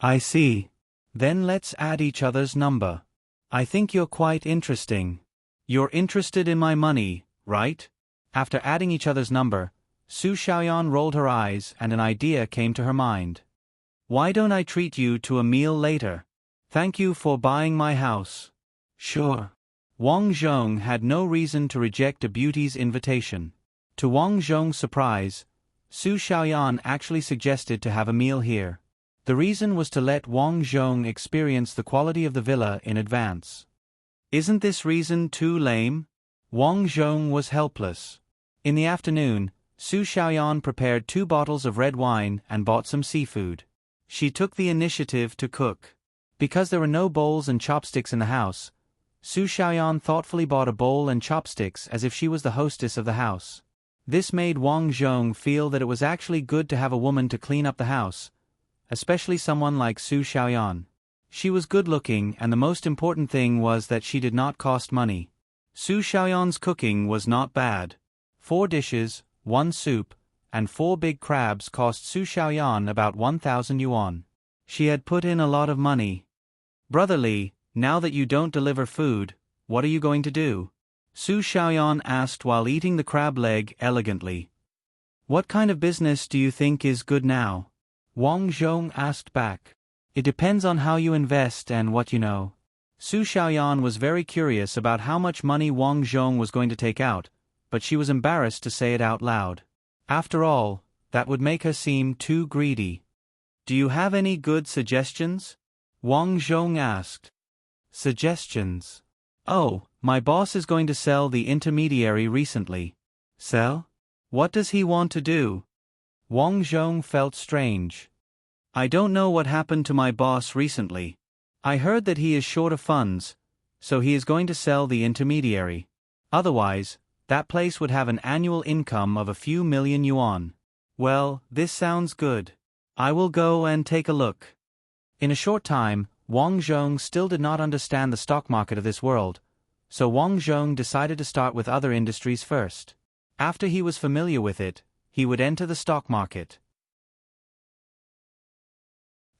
"I see. Then let's add each other's number. I think you're quite interesting. You're interested in my money, right?" After adding each other's number, Su Xiaoyan rolled her eyes and an idea came to her mind. "Why don't I treat you to a meal later? Thank you for buying my house." "Sure." Wang Zhong had no reason to reject a beauty's invitation. To Wang Zhong's surprise, Su Xiaoyan actually suggested to have a meal here. The reason was to let Wang Zhong experience the quality of the villa in advance. Isn't this reason too lame? Wang Zhong was helpless. In the afternoon, Su Xiaoyan prepared 2 bottles of red wine and bought some seafood. She took the initiative to cook. Because there were no bowls and chopsticks in the house, Su Xiaoyan thoughtfully bought a bowl and chopsticks as if she was the hostess of the house. This made Wang Zhong feel that it was actually good to have a woman to clean up the house, especially someone like Su Xiaoyan. She was good-looking and the most important thing was that she did not cost money. Su Xiaoyan's cooking was not bad. 4 dishes, 1 soup, and 4 big crabs cost Su Xiaoyan about 1,000 yuan. She had put in a lot of money. "Brother Li, now that you don't deliver food, what are you going to do?" Su Xiaoyan asked while eating the crab leg elegantly. "What kind of business do you think is good now?" Wang Zhong asked back. "It depends on how you invest and what you know." Su Xiaoyan was very curious about how much money Wang Zhong was going to take out, but she was embarrassed to say it out loud. After all, that would make her seem too greedy. "Do you have any good suggestions?" Wang Zhong asked. "Suggestions? Oh, my boss is going to sell the intermediary recently." "Sell? What does he want to do?" Wang Zhong felt strange. "I don't know what happened to my boss recently. I heard that he is short of funds, so he is going to sell the intermediary. Otherwise, that place would have an annual income of a few million yuan. Well, this sounds good. I will go and take a look." In a short time, Wang Zhong still did not understand the stock market of this world, so Wang Zhong decided to start with other industries first. After he was familiar with it, he would enter the stock market.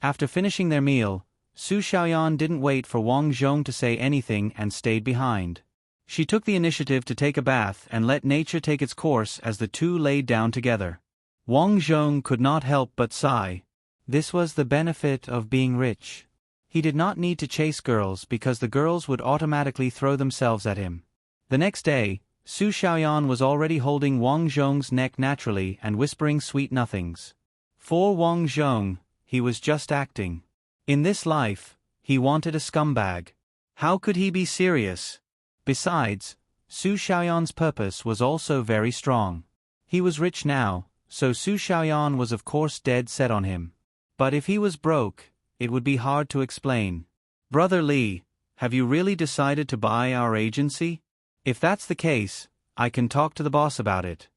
After finishing their meal, Su Xiaoyan didn't wait for Wang Zhong to say anything and stayed behind. She took the initiative to take a bath and let nature take its course as the two laid down together. Wang Zhong could not help but sigh. This was the benefit of being rich. He did not need to chase girls because the girls would automatically throw themselves at him. The next day, Su Xiaoyan was already holding Wang Zhong's neck naturally and whispering sweet nothings. For Wang Zhong, he was just acting. In this life, he wanted a scumbag. How could he be serious? Besides, Su Xiaoyan's purpose was also very strong. He was rich now, so Su Xiaoyan was of course dead set on him. But if he was broke, it would be hard to explain. "Brother Li, have you really decided to buy our agency? If that's the case, I can talk to the boss about it."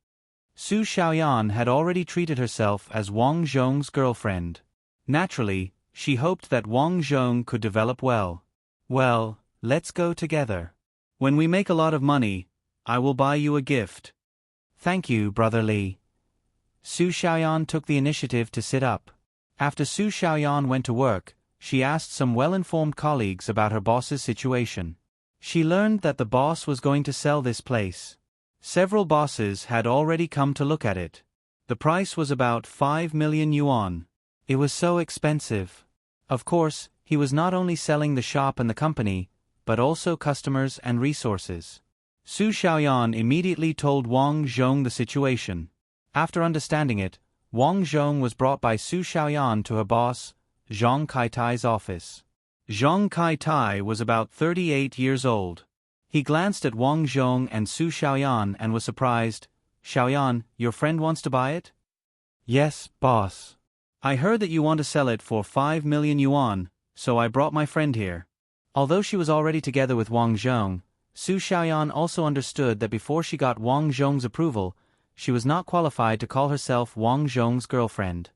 Su Xiaoyan had already treated herself as Wang Zhong's girlfriend. Naturally, she hoped that Wang Zhong could develop well. Well, let's go together. When we make a lot of money, I will buy you a gift. Thank you, Brother Li. Su Xiaoyan took the initiative to sit up. After Su Xiaoyan went to work, she asked some well-informed colleagues about her boss's situation. She learned that the boss was going to sell this place. Several bosses had already come to look at it. The price was about 5 million yuan. It was so expensive. Of course, he was not only selling the shop and the company, but also customers and resources. Su Xiaoyan immediately told Wang Zhong the situation. After understanding it, Wang Zhong was brought by Su Xiaoyan to her boss, Zhang Kaitai's office. Zhang Kaitai was about 38 years old. He glanced at Wang Zhong and Su Xiaoyan and was surprised. Xiaoyan, your friend wants to buy it? Yes, boss. I heard that you want to sell it for 5 million yuan, so I brought my friend here. Although she was already together with Wang Zhong, Su Xiaoyan also understood that before she got Wang Zhong's approval, she was not qualified to call herself Wang Zhong's girlfriend.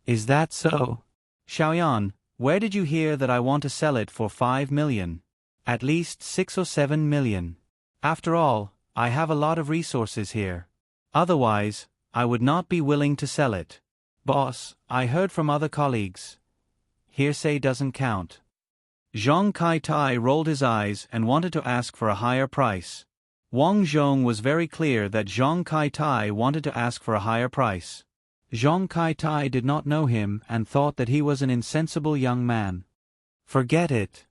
Is that so? Xiaoyan, where did you hear that I want to sell it for 5 million? At least 6 or 7 million. After all, I have a lot of resources here. Otherwise, I would not be willing to sell it. Boss, I heard from other colleagues. Hearsay doesn't count. Zhang Kaitai rolled his eyes and wanted to ask for a higher price. Wang Zhong was very clear that Zhang Kaitai wanted to ask for a higher price. Zhang Kaitai did not know him and thought that he was an insensible young man. Forget it.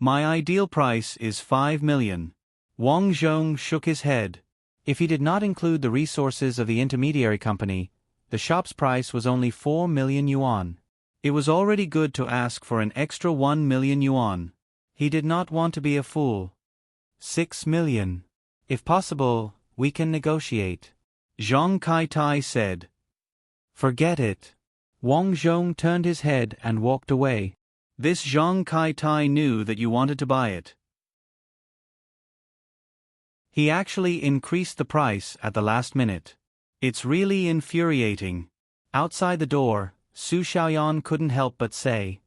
My ideal price is 5 million. Wang Zhong shook his head. If he did not include the resources of the intermediary company, the shop's price was only 4 million yuan. It was already good to ask for an extra 1 million yuan. He did not want to be a fool. 6 million. If possible, we can negotiate. Zhang Kaitai said. Forget it. Wang Zhong turned his head and walked away. This Zhang Kaitai knew that you wanted to buy it. He actually increased the price at the last minute. It's really infuriating. Outside the door, Su Xiaoyan couldn't help but say.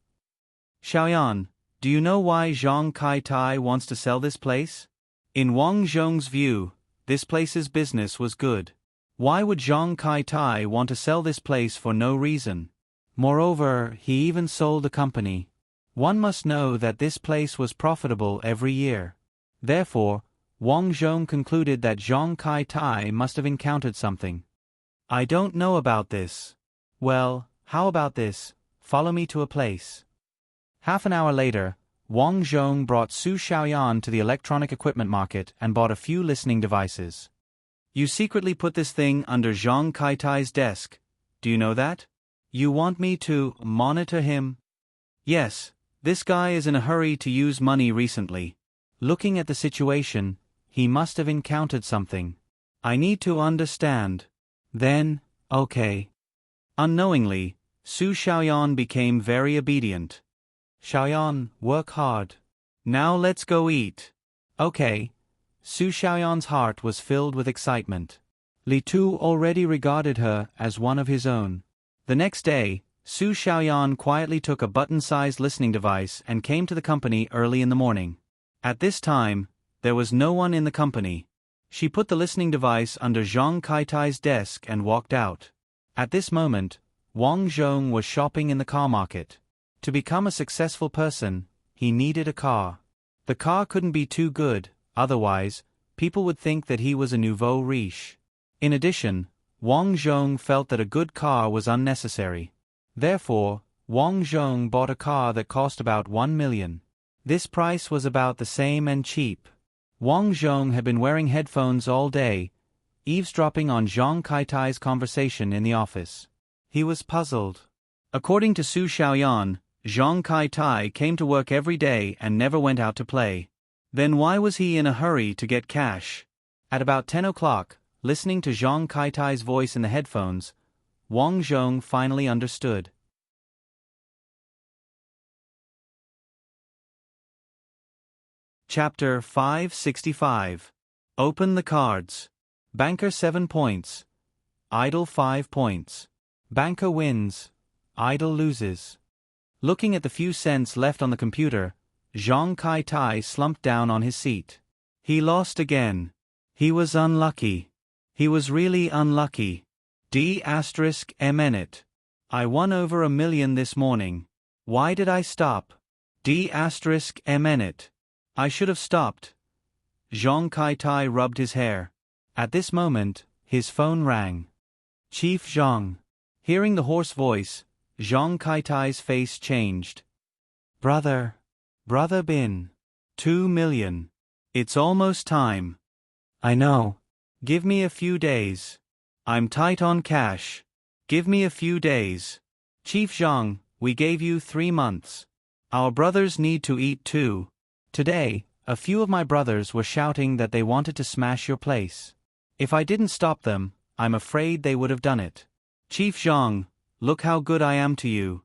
Xiaoyan, do you know why Zhang Kaitai wants to sell this place? In Wang Zhong's view, this place's business was good. Why would Zhang Kaitai want to sell this place for no reason? Moreover, he even sold the company. One must know that this place was profitable every year. Therefore, Wang Zhong concluded that Zhang Kaitai must have encountered something. I don't know about this. Well, how about this? Follow me to a place. Half an hour later, Wang Zhong brought Su Xiaoyan to the electronic equipment market and bought a few listening devices. You secretly put this thing under Zhang Kaitai's desk. Do you know that? You want me to monitor him? Yes, this guy is in a hurry to use money recently. Looking at the situation, he must have encountered something. I need to understand. Then, okay. Unknowingly, Su Xiaoyan became very obedient. Xiaoyan, work hard. Now let's go eat. Okay. Su Xiaoyan's heart was filled with excitement. Li Tu already regarded her as one of his own. The next day, Su Xiaoyan quietly took a button-sized listening device and came to the company early in the morning. At this time, there was no one in the company. She put the listening device under Zhang Kaitai's desk and walked out. At this moment, Wang Zhong was shopping in the car market. To become a successful person, he needed a car. The car couldn't be too good, otherwise, people would think that he was a nouveau riche. In addition, Wang Zhong felt that a good car was unnecessary. Therefore, Wang Zhong bought a car that cost about 1 million. This price was about the same and cheap. Wang Zhong had been wearing headphones all day, eavesdropping on Zhang Kaitai's conversation in the office. He was puzzled. According to Su Xiaoyan, Zhang Kaitai came to work every day and never went out to play. Then why was he in a hurry to get cash? At about 10 o'clock, listening to Zhang Kaitai's voice in the headphones, Wang Zhong finally understood. Chapter 565. Open the cards. Banker 7 points. idle 5 points. Banker wins, idle loses. Looking at the few cents left on the computer, Zhang Kai-tai slumped down on his seat. He lost again. He was unlucky. He was really unlucky. D***MN. I won over 1 million this morning. Why did I stop? D***MN. I should have stopped. Zhang Kai-tai rubbed his hair. At this moment, his phone rang. Chief Zhang. Hearing the hoarse voice, Zhang Kai-tai's face changed. Brother Bin. 2 million. It's almost time. I know. Give me a few days. I'm tight on cash. Give me a few days. Chief Zhang, we gave you 3 months. Our brothers need to eat too. Today, a few of my brothers were shouting that they wanted to smash your place. If I didn't stop them, I'm afraid they would have done it. Chief Zhang, look how good I am to you.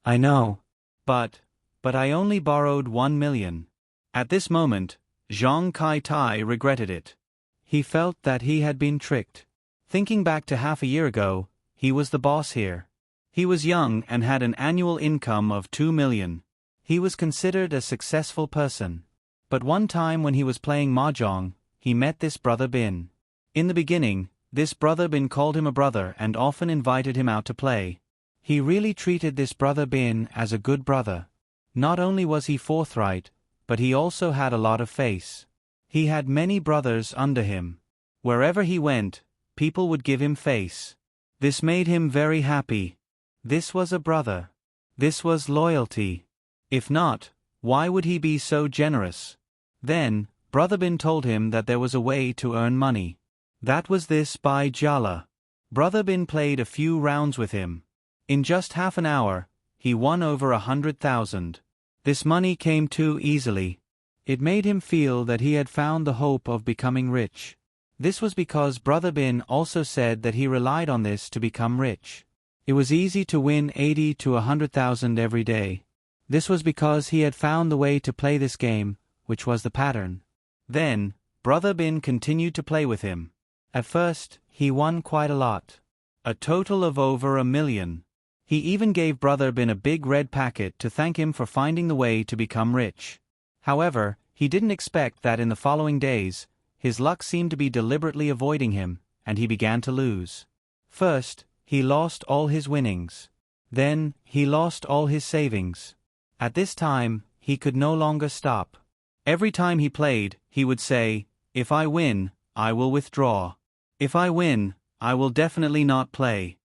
I know. But I only borrowed 1 million. At this moment, Zhang Kai-tai regretted it. He felt that he had been tricked. Thinking back to half a year ago, he was the boss here. He was young and had an annual income of 2 million. He was considered a successful person. But one time when he was playing mahjong, he met this brother Bin. In the beginning, this brother Bin called him a brother and often invited him out to play. He really treated this brother Bin as a good brother. Not only was he forthright, but he also had a lot of face. He had many brothers under him. Wherever he went, people would give him face. This made him very happy. This was a brother. This was loyalty. If not, why would he be so generous? Then, Brother Bin told him that there was a way to earn money. That was this by Jala. Brother Bin played a few rounds with him. In just half an hour, he won over 100,000. This money came too easily. It made him feel that he had found the hope of becoming rich. This was because Brother Bin also said that he relied on this to become rich. It was easy to win 80 to 100,000 every day. This was because he had found the way to play this game, which was the pattern. Then, Brother Bin continued to play with him. At first, he won quite a lot. A total of over 1 million. He even gave Brother Bin a big red packet to thank him for finding the way to become rich. However, he didn't expect that in the following days, his luck seemed to be deliberately avoiding him, and he began to lose. First, he lost all his winnings. Then, he lost all his savings. At this time, he could no longer stop. Every time he played, he would say, "If I win, I will withdraw. If I win, I will definitely not play."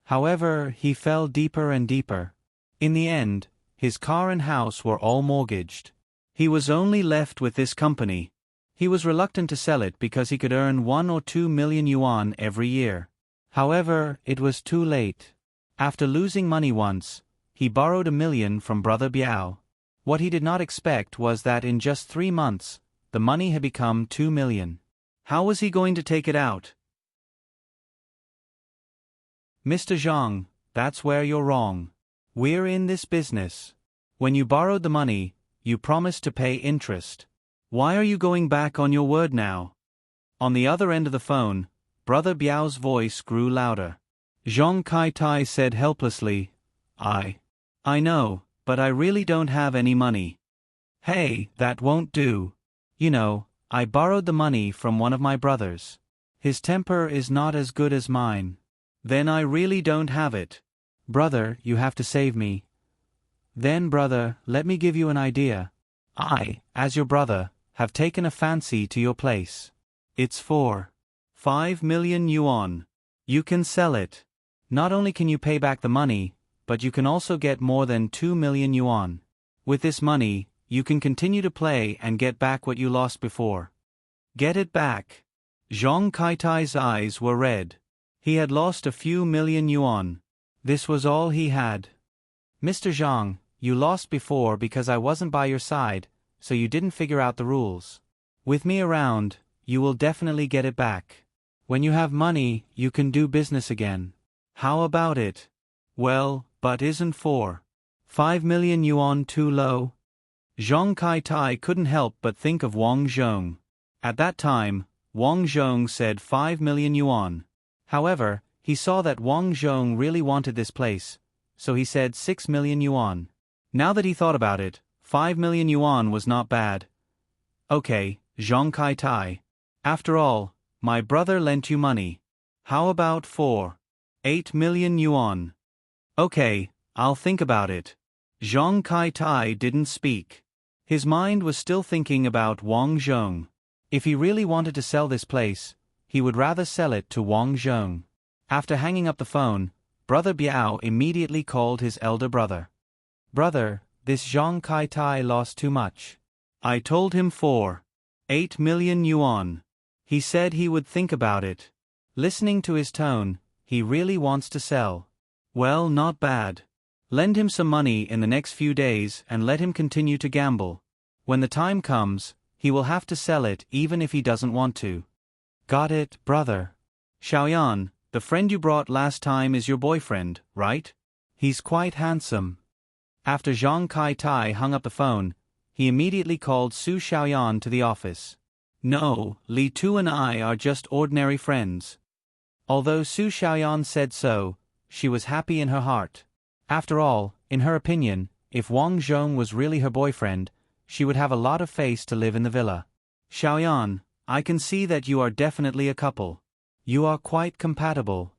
However, he fell deeper and deeper. In the end, his car and house were all mortgaged. He was only left with this company. He was reluctant to sell it because he could earn 1 or 2 million yuan every year. However, it was too late. After losing money once, he borrowed 1 million from Brother Biao. What he did not expect was that in just 3 months, the money had become 2 million. How was he going to take it out? Mr. Zhang, that's where you're wrong. We're in this business. When you borrowed the money, you promised to pay interest. Why are you going back on your word now? On the other end of the phone, Brother Biao's voice grew louder. Zhang Kai-tai said helplessly, I know, but I really don't have any money. Hey, that won't do. You know, I borrowed the money from one of my brothers. His temper is not as good as mine. Then I really don't have it. Brother, you have to save me. Then brother, let me give you an idea. I, as your brother, have taken a fancy to your place. It's for 5 million yuan. You can sell it. Not only can you pay back the money, but you can also get more than 2 million yuan. With this money, you can continue to play and get back what you lost before. Get it back. Zhang Kai-tai's eyes were red. He had lost a few million yuan. This was all he had. Mr. Zhang, you lost before because I wasn't by your side, so you didn't figure out the rules. With me around, you will definitely get it back. When you have money, you can do business again. How about it? Well, but isn't 5 million yuan too low? Zhang Kai-tai couldn't help but think of Wang Zhong. At that time, Wang Zhong said 5 million yuan. However, He saw that Wang Zhong really wanted this place, so he said 6 million yuan. Now that he thought about it, 5 million yuan was not bad. Okay, Zhang Kai-tai. After all, my brother lent you money. How about 8 million yuan? Okay, I'll think about it. Zhang Kai-tai didn't speak. His mind was still thinking about Wang Zhong. If he really wanted to sell this place, he would rather sell it to Wang Zhong. After hanging up the phone, Brother Biao immediately called his elder brother. Brother, this Zhang Kai-tai lost too much. I told him 8 million yuan. He said he would think about it. Listening to his tone, he really wants to sell. Well, not bad. Lend him some money in the next few days and let him continue to gamble. When the time comes, he will have to sell it even if he doesn't want to. Got it, brother. Xiaoyan, the friend you brought last time is your boyfriend, right? He's quite handsome. After Zhang Kai-tai hung up the phone, he immediately called Su Xiaoyan to the office. No, Li Tu and I are just ordinary friends. Although Su Xiaoyan said so, she was happy in her heart. After all, in her opinion, if Wang Zhong was really her boyfriend, she would have a lot of face to live in the villa. Xiaoyan, I can see that you are definitely a couple. You are quite compatible.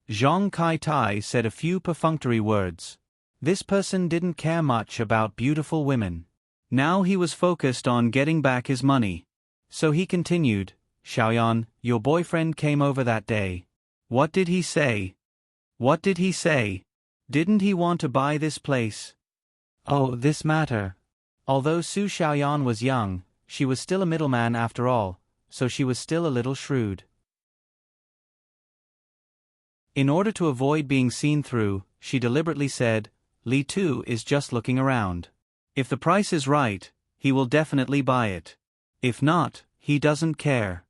Zhang Kai-tai said a few perfunctory words. This person didn't care much about beautiful women. Now he was focused on getting back his money. So he continued, Xiaoyan, your boyfriend came over that day. What did he say? What did he say? Didn't he want to buy this place? Oh, this matter. Although Su Xiaoyan was young, she was still a middleman after all, so she was still a little shrewd. In order to avoid being seen through, she deliberately said, Li Tu is just looking around. If the price is right, he will definitely buy it. If not, he doesn't care.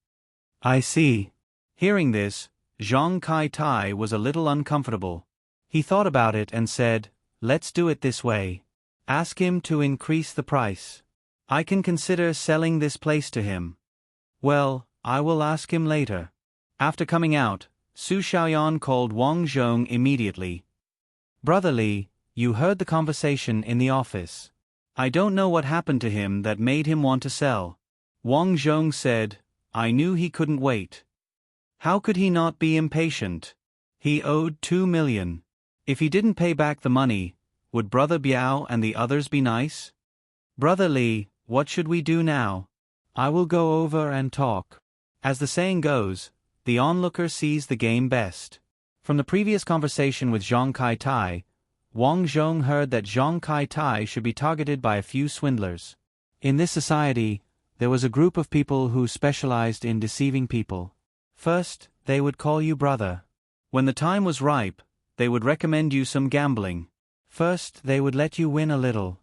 I see. Hearing this, Zhang Kai-tai was a little uncomfortable. He thought about it and said, let's do it this way. Ask him to increase the price. I can consider selling this place to him. Well, I will ask him later. After coming out, Su Xiaoyan called Wang Zhong immediately. Brother Li, you heard the conversation in the office. I don't know what happened to him that made him want to sell. Wang Zhong said, I knew he couldn't wait. How could he not be impatient? He owed 2 million. If he didn't pay back the money, would Brother Biao and the others be nice? Brother Li, what should we do now? I will go over and talk. As the saying goes, the onlooker sees the game best. From the previous conversation with Zhang Kai-tai, Wang Zhong heard that Zhang Kai-tai should be targeted by a few swindlers. In this society, there was a group of people who specialized in deceiving people. First, they would call you brother. When the time was ripe, they would recommend you some gambling. First, they would let you win a little.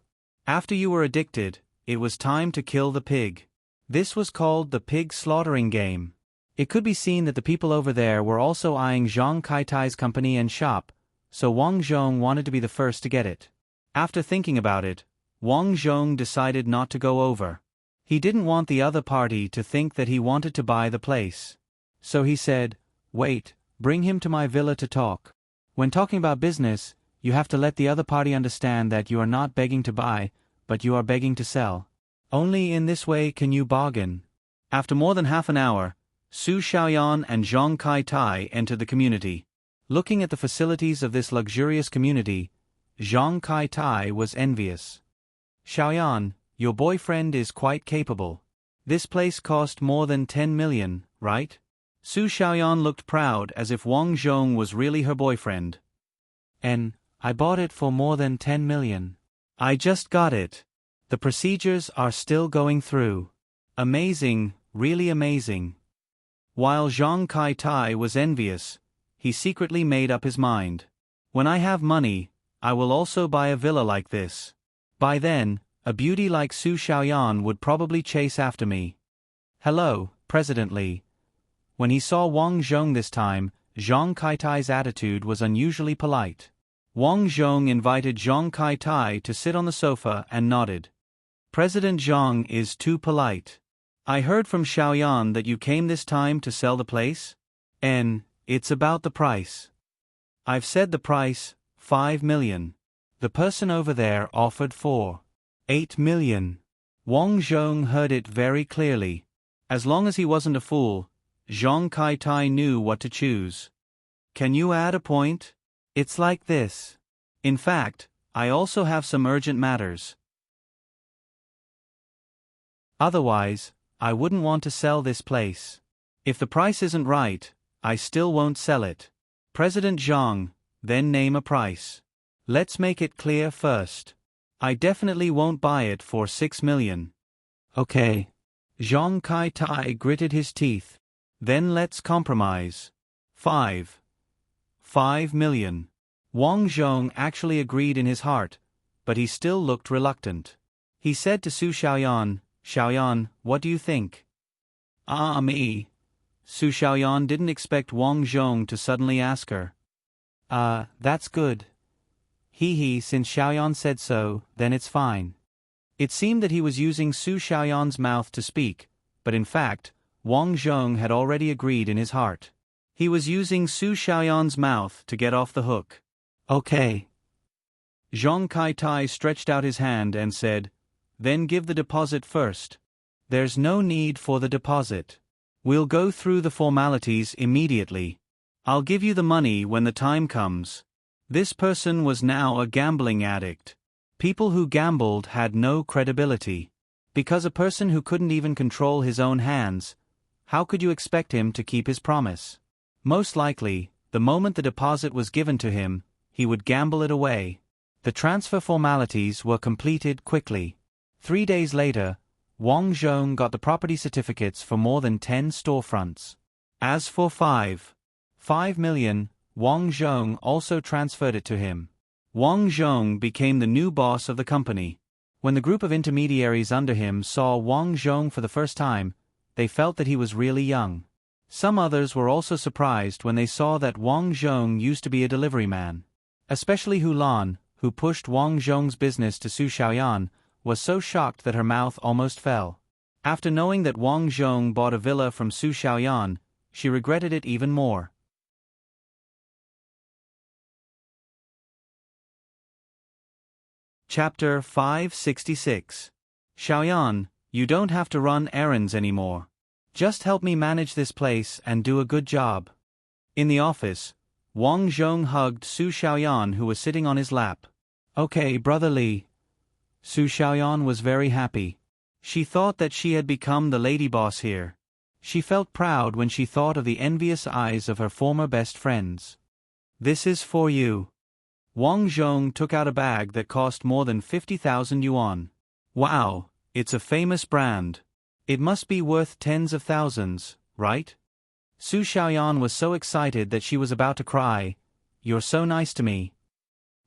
After you were addicted, it was time to kill the pig. This was called the pig slaughtering game. It could be seen that the people over there were also eyeing Zhang Kai-tai's company and shop, so Wang Zhong wanted to be the first to get it. After thinking about it, Wang Zhong decided not to go over. He didn't want the other party to think that he wanted to buy the place. So he said, wait, bring him to my villa to talk. When talking about business, you have to let the other party understand that you are not begging to buy, but you are begging to sell. Only in this way can you bargain. After more than half an hour, Su Xiaoyan and Zhang Kai-tai entered the community. Looking at the facilities of this luxurious community, Zhang Kai-tai was envious. Xiaoyan, your boyfriend is quite capable. This place cost more than 10 million, right? Su Xiaoyan looked proud as if Wang Zhong was really her boyfriend. I bought it for more than 10 million. I just got it. The procedures are still going through. Amazing, really amazing. While Zhang Kai-tai was envious, he secretly made up his mind. When I have money, I will also buy a villa like this. By then, a beauty like Su Xiaoyan would probably chase after me. Hello, President Li. When he saw Wang Zhong this time, Zhang Kai-tai's attitude was unusually polite. Wang Zhong invited Zhang Kai-tai to sit on the sofa and nodded. President Zhang is too polite. I heard from Xiaoyan that you came this time to sell the place? it's about the price. I've said the price, 5 million. The person over there offered 8 million. Wang Zhong heard it very clearly. As long as he wasn't a fool, Zhang Kai-tai knew what to choose. Can you add a point? It's like this. In fact, I also have some urgent matters. Otherwise, I wouldn't want to sell this place. If the price isn't right, I still won't sell it. President Zhang, then name a price. Let's make it clear first. I definitely won't buy it for 6 million. Okay. Zhang Kai-tai gritted his teeth. Then let's compromise. 5 million. Wang Zhong actually agreed in his heart, but he still looked reluctant. He said to Su Xiaoyan, Xiaoyan, what do you think? Me. Su Xiaoyan didn't expect Wang Zhong to suddenly ask her. That's good. Since Xiaoyan said so, then it's fine. It seemed that he was using Su Xiaoyan's mouth to speak, but in fact, Wang Zhong had already agreed in his heart. He was using Su Xiaoyan's mouth to get off the hook. Okay. Zhang Kai-tai stretched out his hand and said, then give the deposit first. There's no need for the deposit. We'll go through the formalities immediately. I'll give you the money when the time comes. This person was now a gambling addict. People who gambled had no credibility. Because a person who couldn't even control his own hands, how could you expect him to keep his promise? Most likely, the moment the deposit was given to him, he would gamble it away. The transfer formalities were completed quickly. 3 days later, Wang Zhong got the property certificates for more than 10 storefronts. As for 5 million, Wang Zhong also transferred it to him. Wang Zhong became the new boss of the company. When the group of intermediaries under him saw Wang Zhong for the first time, they felt that he was really young. Some others were also surprised when they saw that Wang Zhong used to be a delivery man. Especially Hu Lan, who pushed Wang Zhong's business to Su Xiaoyan, was so shocked that her mouth almost fell. After knowing that Wang Zhong bought a villa from Su Xiaoyan, she regretted it even more. Chapter 566. Xiaoyan, you don't have to run errands anymore. Just help me manage this place and do a good job. In the office, Wang Zhong hugged Su Xiaoyan, who was sitting on his lap. Okay, Brother Li. Su Xiaoyan was very happy. She thought that she had become the lady boss here. She felt proud when she thought of the envious eyes of her former best friends. This is for you. Wang Zhong took out a bag that cost more than 50,000 yuan. Wow, it's a famous brand. It must be worth tens of thousands, right? Su Xiaoyan was so excited that she was about to cry. You're so nice to me.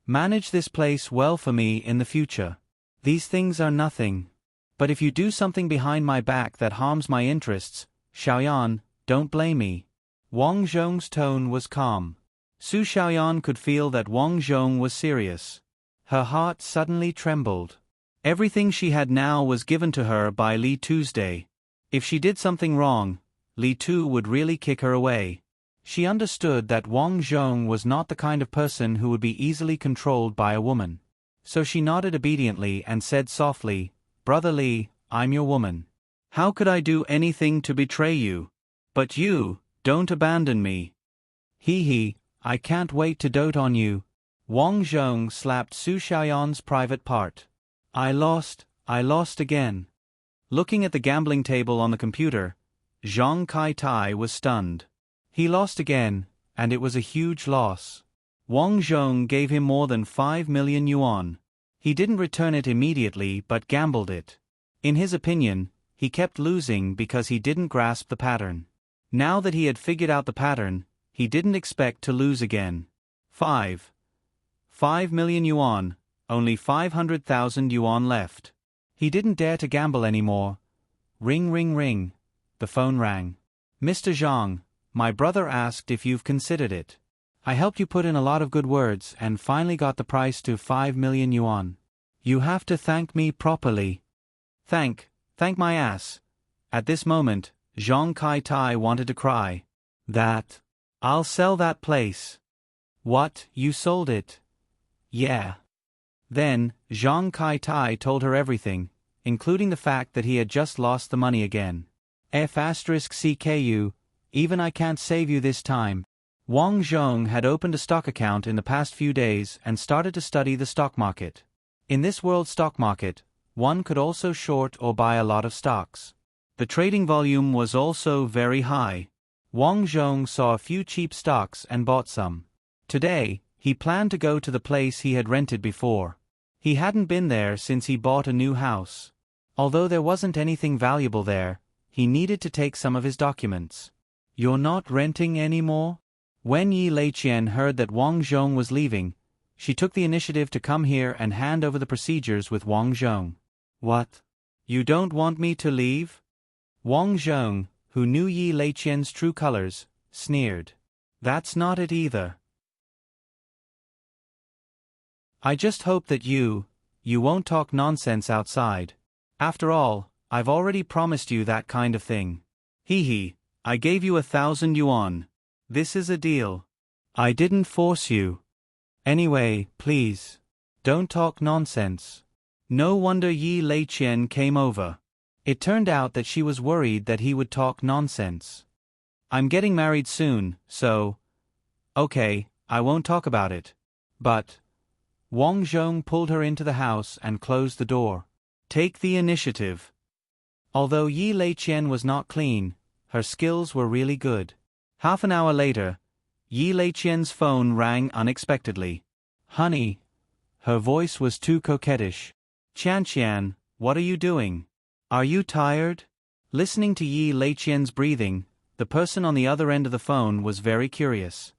Manage this place well for me in the future. These things are nothing. But if you do something behind my back that harms my interests, Xiaoyan, don't blame me. Wang Zhong's tone was calm. Su Xiaoyan could feel that Wang Zhong was serious. Her heart suddenly trembled. Everything she had now was given to her by Li Tuesday. If she did something wrong, Li Tu would really kick her away. She understood that Wang Zhong was not the kind of person who would be easily controlled by a woman. So she nodded obediently and said softly, Brother Li, I'm your woman. How could I do anything to betray you? But you, don't abandon me. I can't wait to dote on you. Wang Zhong slapped Su Xiaoyan's private part. I lost again. Looking at the gambling table on the computer, Zhang Kai-tai was stunned. He lost again, and it was a huge loss. Wang Zhong gave him more than 5 million yuan. He didn't return it immediately but gambled it. In his opinion, he kept losing because he didn't grasp the pattern. Now that he had figured out the pattern, he didn't expect to lose again. 5 million yuan, only 500,000 yuan left. He didn't dare to gamble anymore. Ring ring ring. The phone rang. Mr. Zhang, my brother asked if you've considered it. I helped you put in a lot of good words and finally got the price to 5 million yuan. You have to thank me properly. Thank my ass. At this moment, Zhang Kai-tai wanted to cry. That I'll sell that place. What, you sold it? Yeah. Then, Zhang Kai-tai told her everything, including the fact that he had just lost the money again. F***CKU, even I can't save you this time. Wang Zhong had opened a stock account in the past few days and started to study the stock market. In this world stock market, one could also short or buy a lot of stocks. The trading volume was also very high. Wang Zhong saw a few cheap stocks and bought some. Today, he planned to go to the place he had rented before. He hadn't been there since he bought a new house. Although there wasn't anything valuable there, he needed to take some of his documents. You're not renting anymore? When Yi Leiqian heard that Wang Zhong was leaving, she took the initiative to come here and hand over the procedures with Wang Zhong. What? You don't want me to leave? Wang Zhong, who knew Yi Leiqian's true colors, sneered. That's not it either. I just hope that you won't talk nonsense outside. After all, I've already promised you that kind of thing. Hee, I gave you 1,000 yuan. This is a deal. I didn't force you. Anyway, please, don't talk nonsense. No wonder Yi Leiqian came over. It turned out that she was worried that he would talk nonsense. I'm getting married soon, so... Okay, I won't talk about it. But... Wang Zhong pulled her into the house and closed the door. Take the initiative. Although Yi Leiqian was not clean, her skills were really good. Half an hour later, Yi Leiqian's phone rang unexpectedly. Honey. Her voice was too coquettish. Qianqian, what are you doing? Are you tired? Listening to Yi Leiqian's breathing, the person on the other end of the phone was very curious.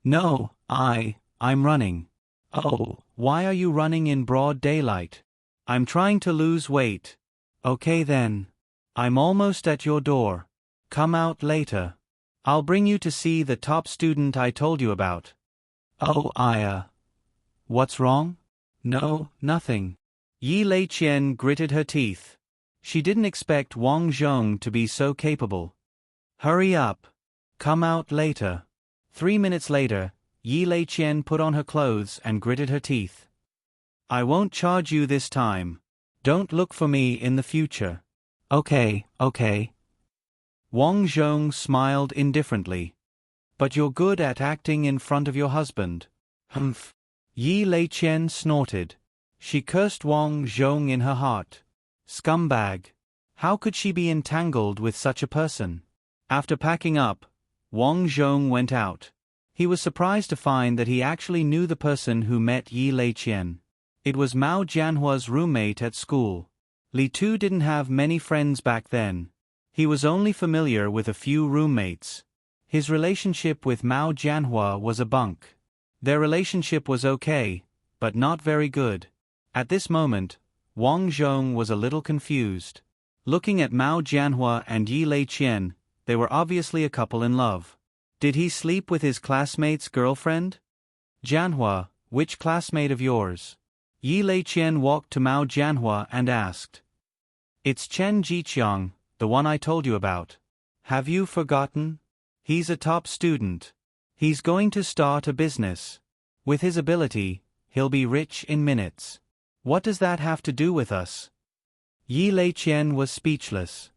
No, I'm running. Oh, why are you running in broad daylight? I'm trying to lose weight. Okay then. I'm almost at your door. Come out later. I'll bring you to see the top student I told you about. Oh, what's wrong? No, nothing. Yi Leiqian gritted her teeth. She didn't expect Wang Zhong to be so capable. Hurry up. Come out later. 3 minutes later, Yi Leiqian put on her clothes and gritted her teeth. I won't charge you this time. Don't look for me in the future. Okay. Wang Zhong smiled indifferently. But you're good at acting in front of your husband. Humph. Yi Leiqian snorted. She cursed Wang Zhong in her heart. Scumbag. How could she be entangled with such a person? After packing up, Wang Zhong went out. He was surprised to find that he actually knew the person who met Yi Leiqian. It was Mao Jianhua's roommate at school. Li Tu didn't have many friends back then. He was only familiar with a few roommates. His relationship with Mao Jianhua was a bunk. Their relationship was okay, but not very good. At this moment, Wang Zhong was a little confused. Looking at Mao Jianhua and Yi Leiqian, they were obviously a couple in love. Did he sleep with his classmate's girlfriend? Jianhua, which classmate of yours? Yi Leiqian walked to Mao Jianhua and asked. It's Chen Jiqiang, the one I told you about. Have you forgotten? He's a top student. He's going to start a business. With his ability, he'll be rich in minutes. What does that have to do with us? Yi Leiqian was speechless.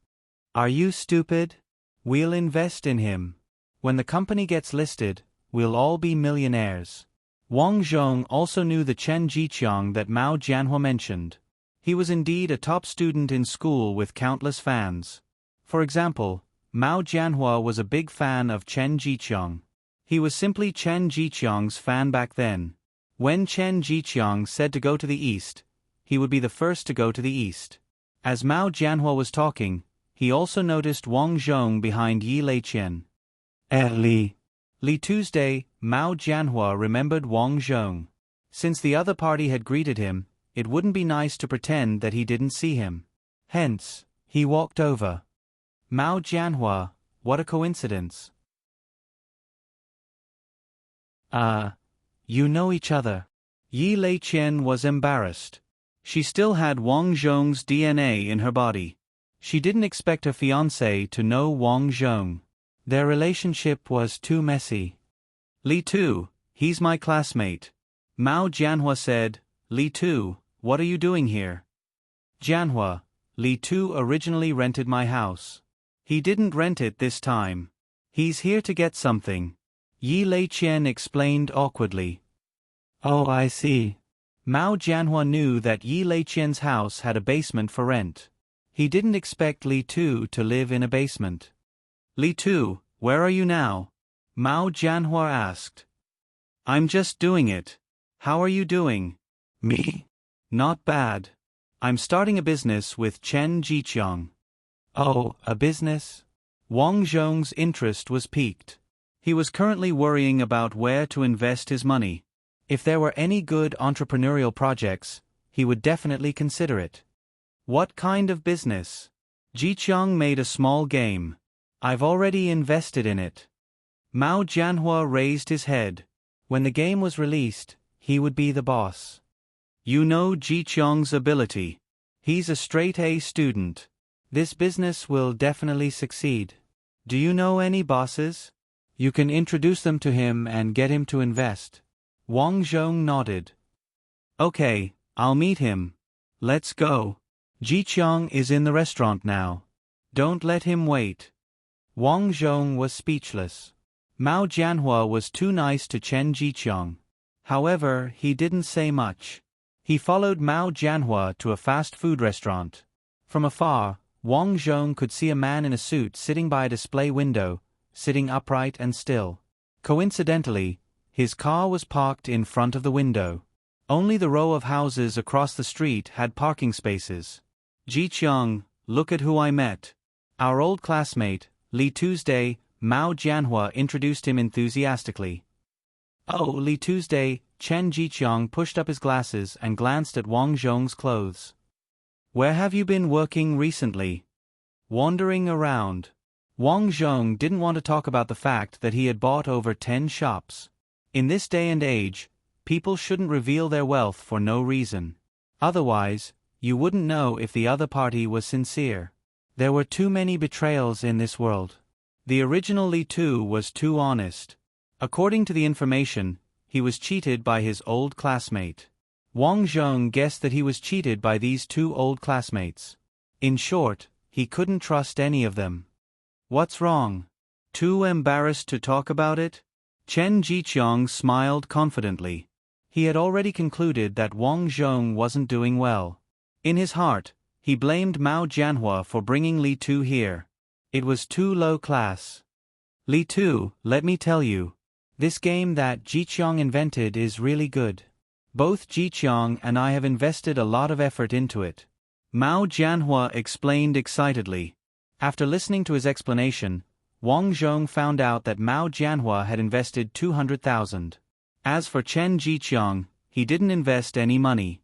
Are you stupid? We'll invest in him. When the company gets listed, we'll all be millionaires. Wang Zhong also knew the Chen Jiqiang that Mao Jianhua mentioned. He was indeed a top student in school with countless fans. For example, Mao Jianhua was a big fan of Chen Jiqiang. He was simply Chen Jiqiang's fan back then. When Chen Jiqiang said to go to the east, he would be the first to go to the east. As Mao Jianhua was talking, he also noticed Wang Zhong behind Yi Leiqian. Li Tuesday, Mao Jianhua remembered Wang Zhong. Since the other party had greeted him, it wouldn't be nice to pretend that he didn't see him. Hence, he walked over. Mao Jianhua, what a coincidence. You know each other. Yi Leiqian was embarrassed. She still had Wang Zhong's DNA in her body. She didn't expect her fiancé to know Wang Zhong. Their relationship was too messy. Li Tu, he's my classmate. Mao Jianhua said. Li Tu, what are you doing here? Jianhua, Li Tu originally rented my house. He didn't rent it this time. He's here to get something. Yi Leiqian explained awkwardly. Oh, I see. Mao Jianhua knew that Yi Leiqian's house had a basement for rent. He didn't expect Li Tu to live in a basement. Li Tu, where are you now? Mao Jianhua asked. I'm just doing it. How are you doing? Me? Not bad. I'm starting a business with Chen Jiqiang. Oh, a business? Wang Zhong's interest was piqued. He was currently worrying about where to invest his money. If there were any good entrepreneurial projects, he would definitely consider it. What kind of business? Jiqiang made a small game. I've already invested in it. Mao Jianhua raised his head. When the game was released, he would be the boss. You know Jiqiang's ability. He's a straight-A student. This business will definitely succeed. Do you know any bosses? You can introduce them to him and get him to invest. Wang Zhong nodded. Okay, I'll meet him. Let's go. Jiqiang is in the restaurant now. Don't let him wait. Wang Zhong was speechless. Mao Jianhua was too nice to Chen Jiqiang. However, he didn't say much. He followed Mao Jianhua to a fast food restaurant. From afar, Wang Zhong could see a man in a suit sitting by a display window, sitting upright and still. Coincidentally, his car was parked in front of the window. Only the row of houses across the street had parking spaces. Jiqiang, look at who I met. Our old classmate, Li Tuesday. Mao Jianhua introduced him enthusiastically. Oh, Li Tuesday. Chen Jiqiang pushed up his glasses and glanced at Wang Zhong's clothes. Where have you been working recently? Wandering around. Wang Zhong didn't want to talk about the fact that he had bought over 10 shops. In this day and age, people shouldn't reveal their wealth for no reason. Otherwise, you wouldn't know if the other party was sincere. There were too many betrayals in this world. The original Li Tu was too honest. According to the information, he was cheated by his old classmate. Wang Zhong guessed that he was cheated by these two old classmates. In short, he couldn't trust any of them. What's wrong? Too embarrassed to talk about it? Chen Jiqiang smiled confidently. He had already concluded that Wang Zhong wasn't doing well. In his heart, he blamed Mao Jianhua for bringing Li Tu here. It was too low class. Li Tu, let me tell you. This game that Jiqiang invented is really good. Both Jiqiang and I have invested a lot of effort into it. Mao Jianhua explained excitedly. After listening to his explanation, Wang Zhong found out that Mao Jianhua had invested 200,000. As for Chen Jiqiang, he didn't invest any money.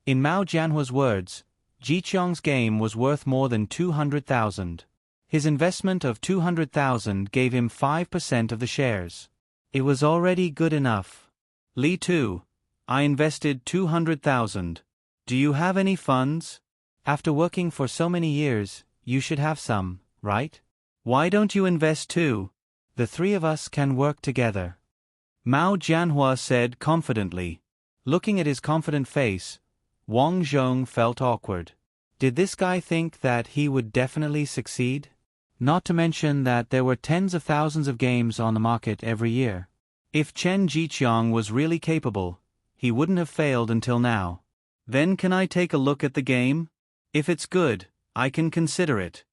In Mao Jianhua's words, Jiqiang's game was worth more than 200,000. His investment of 200,000 gave him 5% of the shares. It was already good enough. Li Tu, I invested 200,000. Do you have any funds? After working for so many years, you should have some, right? Why don't you invest too? The three of us can work together. Mao Jianhua said confidently. Looking at his confident face, Wang Zhong felt awkward. Did this guy think that he would definitely succeed? Not to mention that there were tens of thousands of games on the market every year. If Chen Jiqiang was really capable, he wouldn't have failed until now. Then can I take a look at the game? If it's good, I can consider it.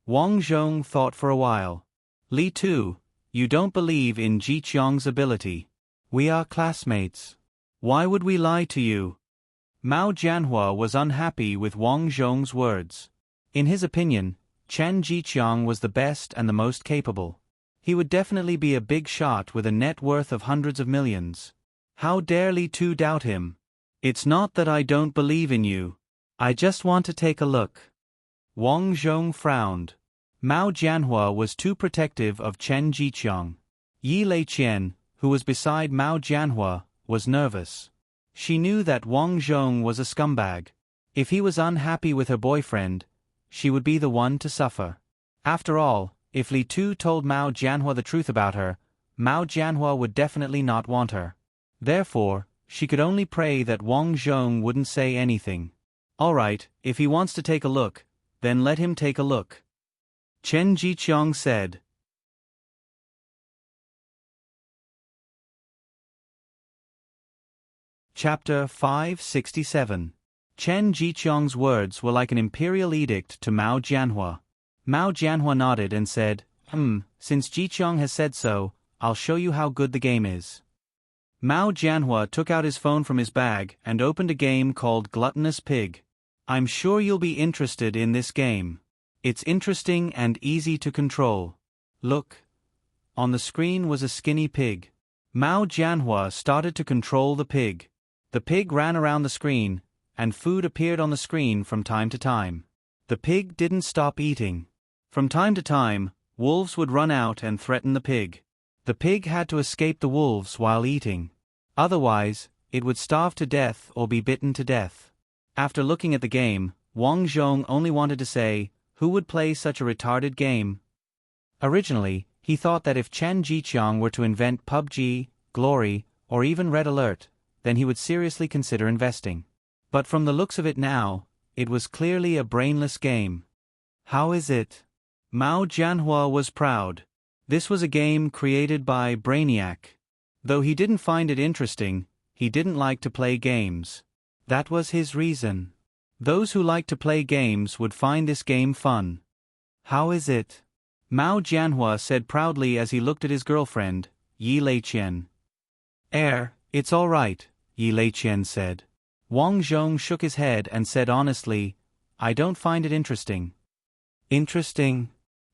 Wang Zhong thought for a while. Li Tu, you don't believe in Jiqiang's ability. We are classmates. Why would we lie to you? Mao Jianhua was unhappy with Wang Zhong's words. In his opinion, Chen Jiqiang was the best and the most capable. He would definitely be a big shot with a net worth of hundreds of millions. How dare Li Tu doubt him? It's not that I don't believe in you. I just want to take a look. Wang Zhong frowned. Mao Jianhua was too protective of Chen Jiqiang. Yi Leiqian, who was beside Mao Jianhua, was nervous. She knew that Wang Zhong was a scumbag. If he was unhappy with her boyfriend, she would be the one to suffer. After all, if Li Tu told Mao Jianhua the truth about her, Mao Jianhua would definitely not want her. Therefore, she could only pray that Wang Zhong wouldn't say anything. Alright, if he wants to take a look, then let him take a look. Chen Jiqiang said. Chapter 567. Chen Jiqiang's words were like an imperial edict to Mao Jianhua. Mao Jianhua nodded and said, since Jiqiang has said so, I'll show you how good the game is. Mao Jianhua took out his phone from his bag and opened a game called Gluttonous Pig. I'm sure you'll be interested in this game. It's interesting and easy to control. Look. On the screen was a skinny pig. Mao Jianhua started to control the pig. The pig ran around the screen, and food appeared on the screen from time to time. The pig didn't stop eating. From time to time, wolves would run out and threaten the pig. The pig had to escape the wolves while eating. Otherwise, it would starve to death or be bitten to death. After looking at the game, Wang Zhong only wanted to say, who would play such a retarded game? Originally, he thought that if Chen Jiqiang were to invent PUBG, Glory, or even Red Alert, then he would seriously consider investing. But from the looks of it now, it was clearly a brainless game. How is it? Mao Jianhua was proud. This was a game created by Brainiac. Though he didn't find it interesting, he didn't like to play games. That was his reason. Those who like to play games would find this game fun. How is it? Mao Jianhua said proudly as he looked at his girlfriend, Yi Leiqian. It's all right, Yi Leiqian said. Wang Zhong shook his head and said honestly, I don't find it interesting. Interesting?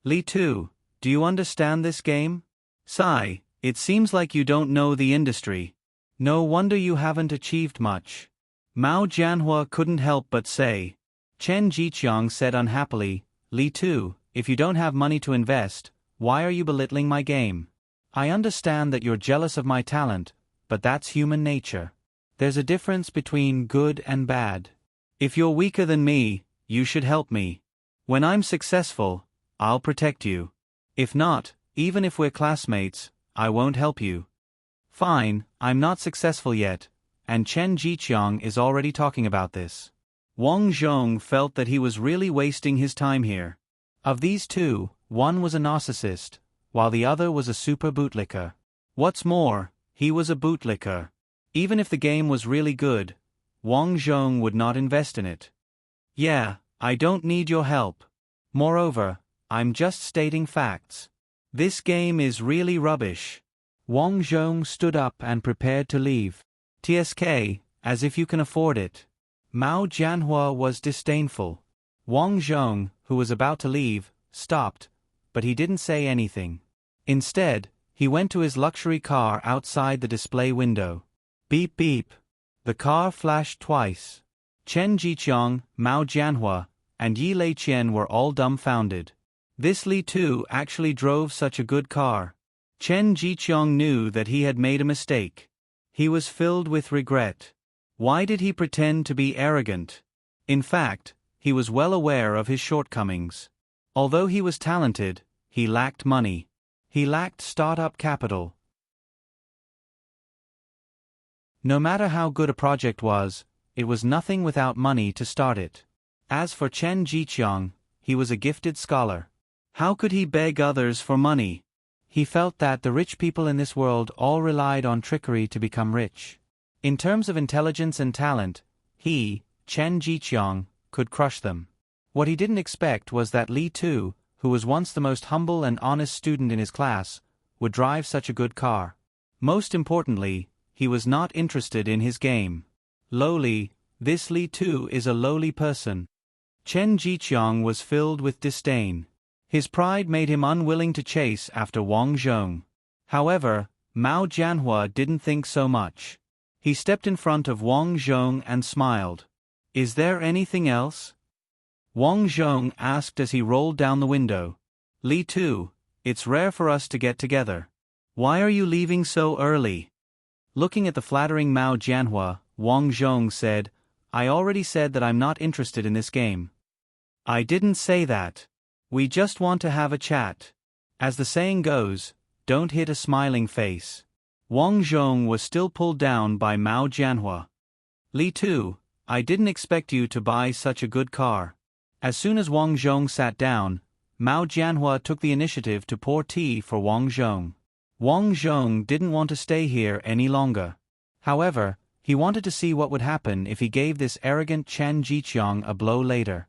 Li Tu, do you understand this game? Sigh, it seems like you don't know the industry. No wonder you haven't achieved much. Mao Jianhua couldn't help but say. Chen Jiqiang said unhappily, Li Tu, if you don't have money to invest, why are you belittling my game? I understand that you're jealous of my talent, but that's human nature. There's a difference between good and bad. If you're weaker than me, you should help me. When I'm successful, I'll protect you. If not, even if we're classmates, I won't help you. Fine, I'm not successful yet, and Chen Jiqiang is already talking about this. Wang Zhong felt that he was really wasting his time here. Of these two, one was a narcissist, while the other was a super bootlicker. What's more, he was a bootlicker. Even if the game was really good, Wang Zhong would not invest in it. Yeah, I don't need your help. Moreover, I'm just stating facts. This game is really rubbish. Wang Zhong stood up and prepared to leave. TSK, as if you can afford it. Mao Jianhua was disdainful. Wang Zhong, who was about to leave, stopped, but he didn't say anything. Instead, he went to his luxury car outside the display window. Beep beep. The car flashed twice. Chen Jiqiang, Mao Jianhua, and Yi Leiqian were all dumbfounded. This Li Tu actually drove such a good car. Chen Jiqiang knew that he had made a mistake. He was filled with regret. Why did he pretend to be arrogant? In fact, he was well aware of his shortcomings. Although he was talented, he lacked money. He lacked startup capital. No matter how good a project was, it was nothing without money to start it. As for Chen Jiqiang, he was a gifted scholar. How could he beg others for money? He felt that the rich people in this world all relied on trickery to become rich. In terms of intelligence and talent, he, Chen Jiqiang, could crush them. What he didn't expect was that Li Tu, who was once the most humble and honest student in his class, would drive such a good car. Most importantly, he was not interested in his game. Lowly, this Li Tu is a lowly person. Chen Jiqiang was filled with disdain. His pride made him unwilling to chase after Wang Zhong. However, Mao Jianhua didn't think so much. He stepped in front of Wang Zhong and smiled. Is there anything else? Wang Zhong asked as he rolled down the window. Li Tu, it's rare for us to get together. Why are you leaving so early? Looking at the flattering Mao Jianhua, Wang Zhong said, I already said that I'm not interested in this game. I didn't say that. We just want to have a chat. As the saying goes, don't hit a smiling face. Wang Zhong was still pulled down by Mao Jianhua. Li Tu, I didn't expect you to buy such a good car. As soon as Wang Zhong sat down, Mao Jianhua took the initiative to pour tea for Wang Zhong. Wang Zhong didn't want to stay here any longer. However, he wanted to see what would happen if he gave this arrogant Chen Jiqiang a blow later.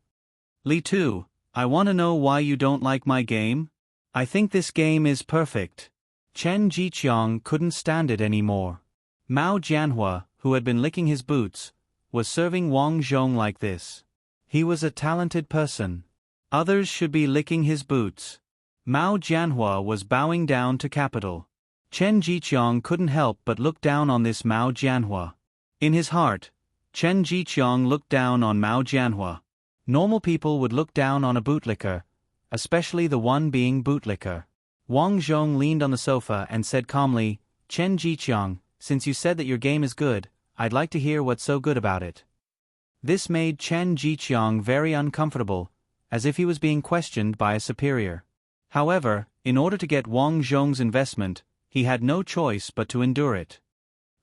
Li Tu, I want to know why you don't like my game? I think this game is perfect. Chen Jiqiang couldn't stand it anymore. Mao Jianhua, who had been licking his boots, was serving Wang Zhong like this. He was a talented person. Others should be licking his boots. Mao Jianhua was bowing down to capital. Chen Jiqiang couldn't help but look down on this Mao Jianhua. In his heart, Chen Jiqiang looked down on Mao Jianhua. Normal people would look down on a bootlicker, especially the one being bootlicker. Wang Zhong leaned on the sofa and said calmly, Chen Jiqiang, since you said that your game is good, I'd like to hear what's so good about it. This made Chen Jiqiang very uncomfortable, as if he was being questioned by a superior. However, in order to get Wang Zhong's investment, he had no choice but to endure it.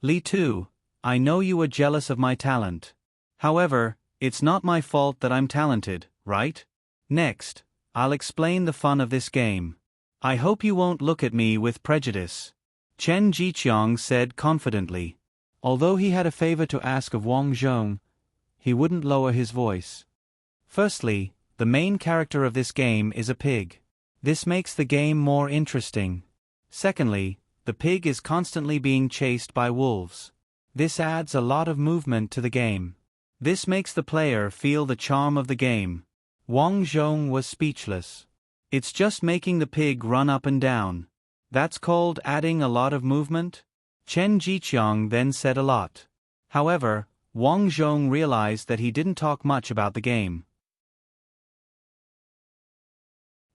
Li Tu, I know you are jealous of my talent. However, it's not my fault that I'm talented, right? Next, I'll explain the fun of this game. I hope you won't look at me with prejudice. Chen Jiqiang said confidently. Although he had a favor to ask of Wang Zhong, he wouldn't lower his voice. Firstly, the main character of this game is a pig. This makes the game more interesting. Secondly, the pig is constantly being chased by wolves. This adds a lot of movement to the game. This makes the player feel the charm of the game. Wang Zhong was speechless. It's just making the pig run up and down. That's called adding a lot of movement? Chen Jiqiang then said a lot. However, Wang Zhong realized that he didn't talk much about the game.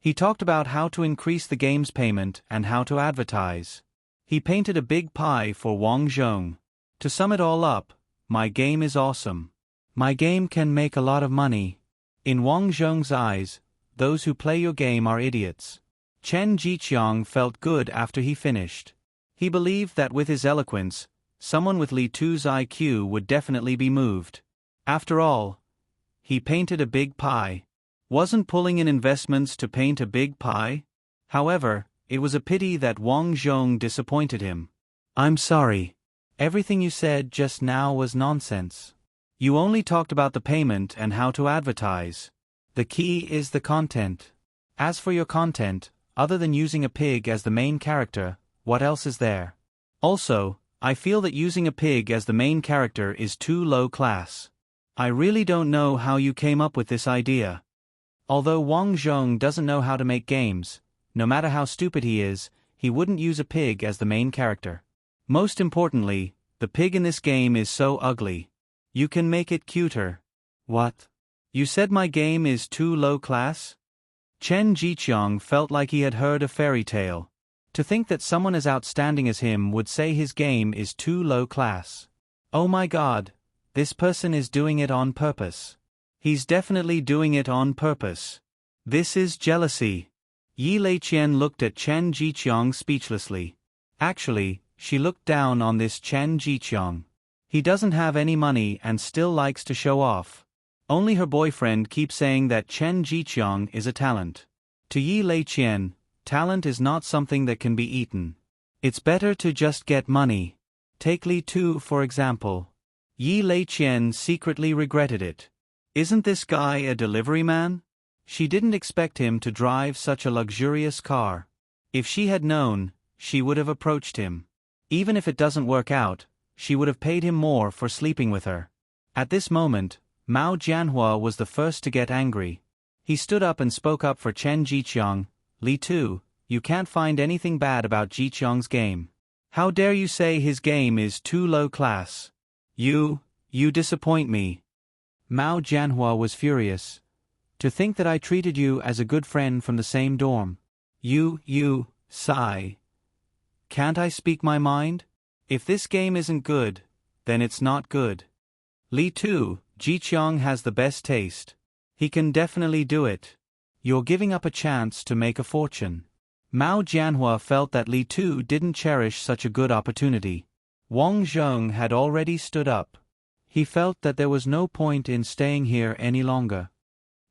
He talked about how to increase the game's payment and how to advertise. He painted a big pie for Wang Zhong. To sum it all up, my game is awesome. My game can make a lot of money. In Wang Zhong's eyes, those who play your game are idiots. Chen Jiqiang felt good after he finished. He believed that with his eloquence, someone with Li Tu's IQ would definitely be moved. After all, he painted a big pie. Wasn't pulling in investments to paint a big pie? However, it was a pity that Wang Zhong disappointed him. I'm sorry. Everything you said just now was nonsense. You only talked about the payment and how to advertise. The key is the content. As for your content, other than using a pig as the main character, what else is there? Also, I feel that using a pig as the main character is too low class. I really don't know how you came up with this idea. Although Wang Zhong doesn't know how to make games, no matter how stupid he is, he wouldn't use a pig as the main character. Most importantly, the pig in this game is so ugly. You can make it cuter. What? You said my game is too low class? Chen Jiqiang felt like he had heard a fairy tale. To think that someone as outstanding as him would say his game is too low class. Oh my god, this person is doing it on purpose. He's definitely doing it on purpose. This is jealousy. Yi Leiqian looked at Chen Jiqiang speechlessly. Actually, she looked down on this Chen Jiqiang. He doesn't have any money and still likes to show off. Only her boyfriend keeps saying that Chen Jiqiang is a talent. To Yi Leiqian, talent is not something that can be eaten. It's better to just get money. Take Li Tu for example. Yi Leiqian secretly regretted it. Isn't this guy a delivery man? She didn't expect him to drive such a luxurious car. If she had known, she would have approached him. Even if it doesn't work out, she would have paid him more for sleeping with her. At this moment, Mao Jianhua was the first to get angry. He stood up and spoke up for Chen Jiqiang. Li Tu, you can't find anything bad about Jiqiang's game. How dare you say his game is too low class? You disappoint me. Mao Jianhua was furious. To think that I treated you as a good friend from the same dorm. Sigh. Can't I speak my mind? If this game isn't good, then it's not good. Li Tu, Jiqiang has the best taste. He can definitely do it. You're giving up a chance to make a fortune. Mao Jianhua felt that Li Tu didn't cherish such a good opportunity. Wang Zhong had already stood up. He felt that there was no point in staying here any longer.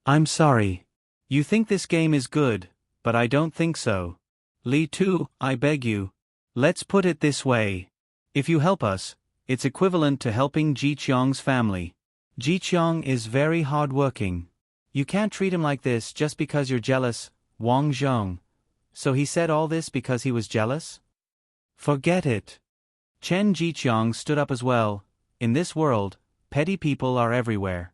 I'm sorry. You think this game is good, but I don't think so. Li Tu, I beg you. Let's put it this way. If you help us, it's equivalent to helping Ji Qiang's family. Ji Qiang is very hard-working. You can't treat him like this just because you're jealous, Wang Zhong. So he said all this because he was jealous? Forget it. Chen Jiqiang stood up as well. In this world, petty people are everywhere.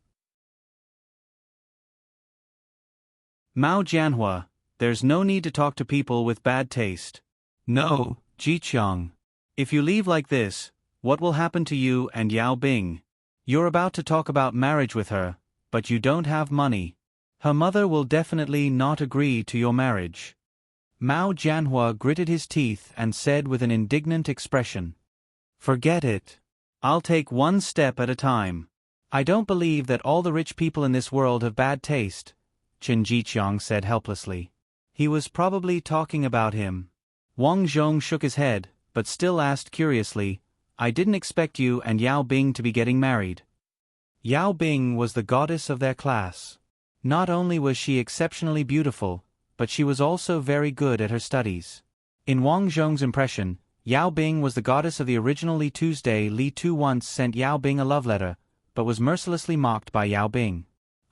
Mao Jianhua, there's no need to talk to people with bad taste. No, Jiqiang. If you leave like this, what will happen to you and Yao Bing? You're about to talk about marriage with her, but you don't have money. Her mother will definitely not agree to your marriage. Mao Jianhua gritted his teeth and said with an indignant expression. Forget it. I'll take one step at a time. I don't believe that all the rich people in this world have bad taste, Chen Jiqiang said helplessly. He was probably talking about him. Wang Zhong shook his head, but still asked curiously, I didn't expect you and Yao Bing to be getting married. Yao Bing was the goddess of their class. Not only was she exceptionally beautiful, but she was also very good at her studies. In Wang Zhong's impression, Yao Bing was the goddess of the original Li Tuesday. Li Tu once sent Yao Bing a love letter, but was mercilessly mocked by Yao Bing.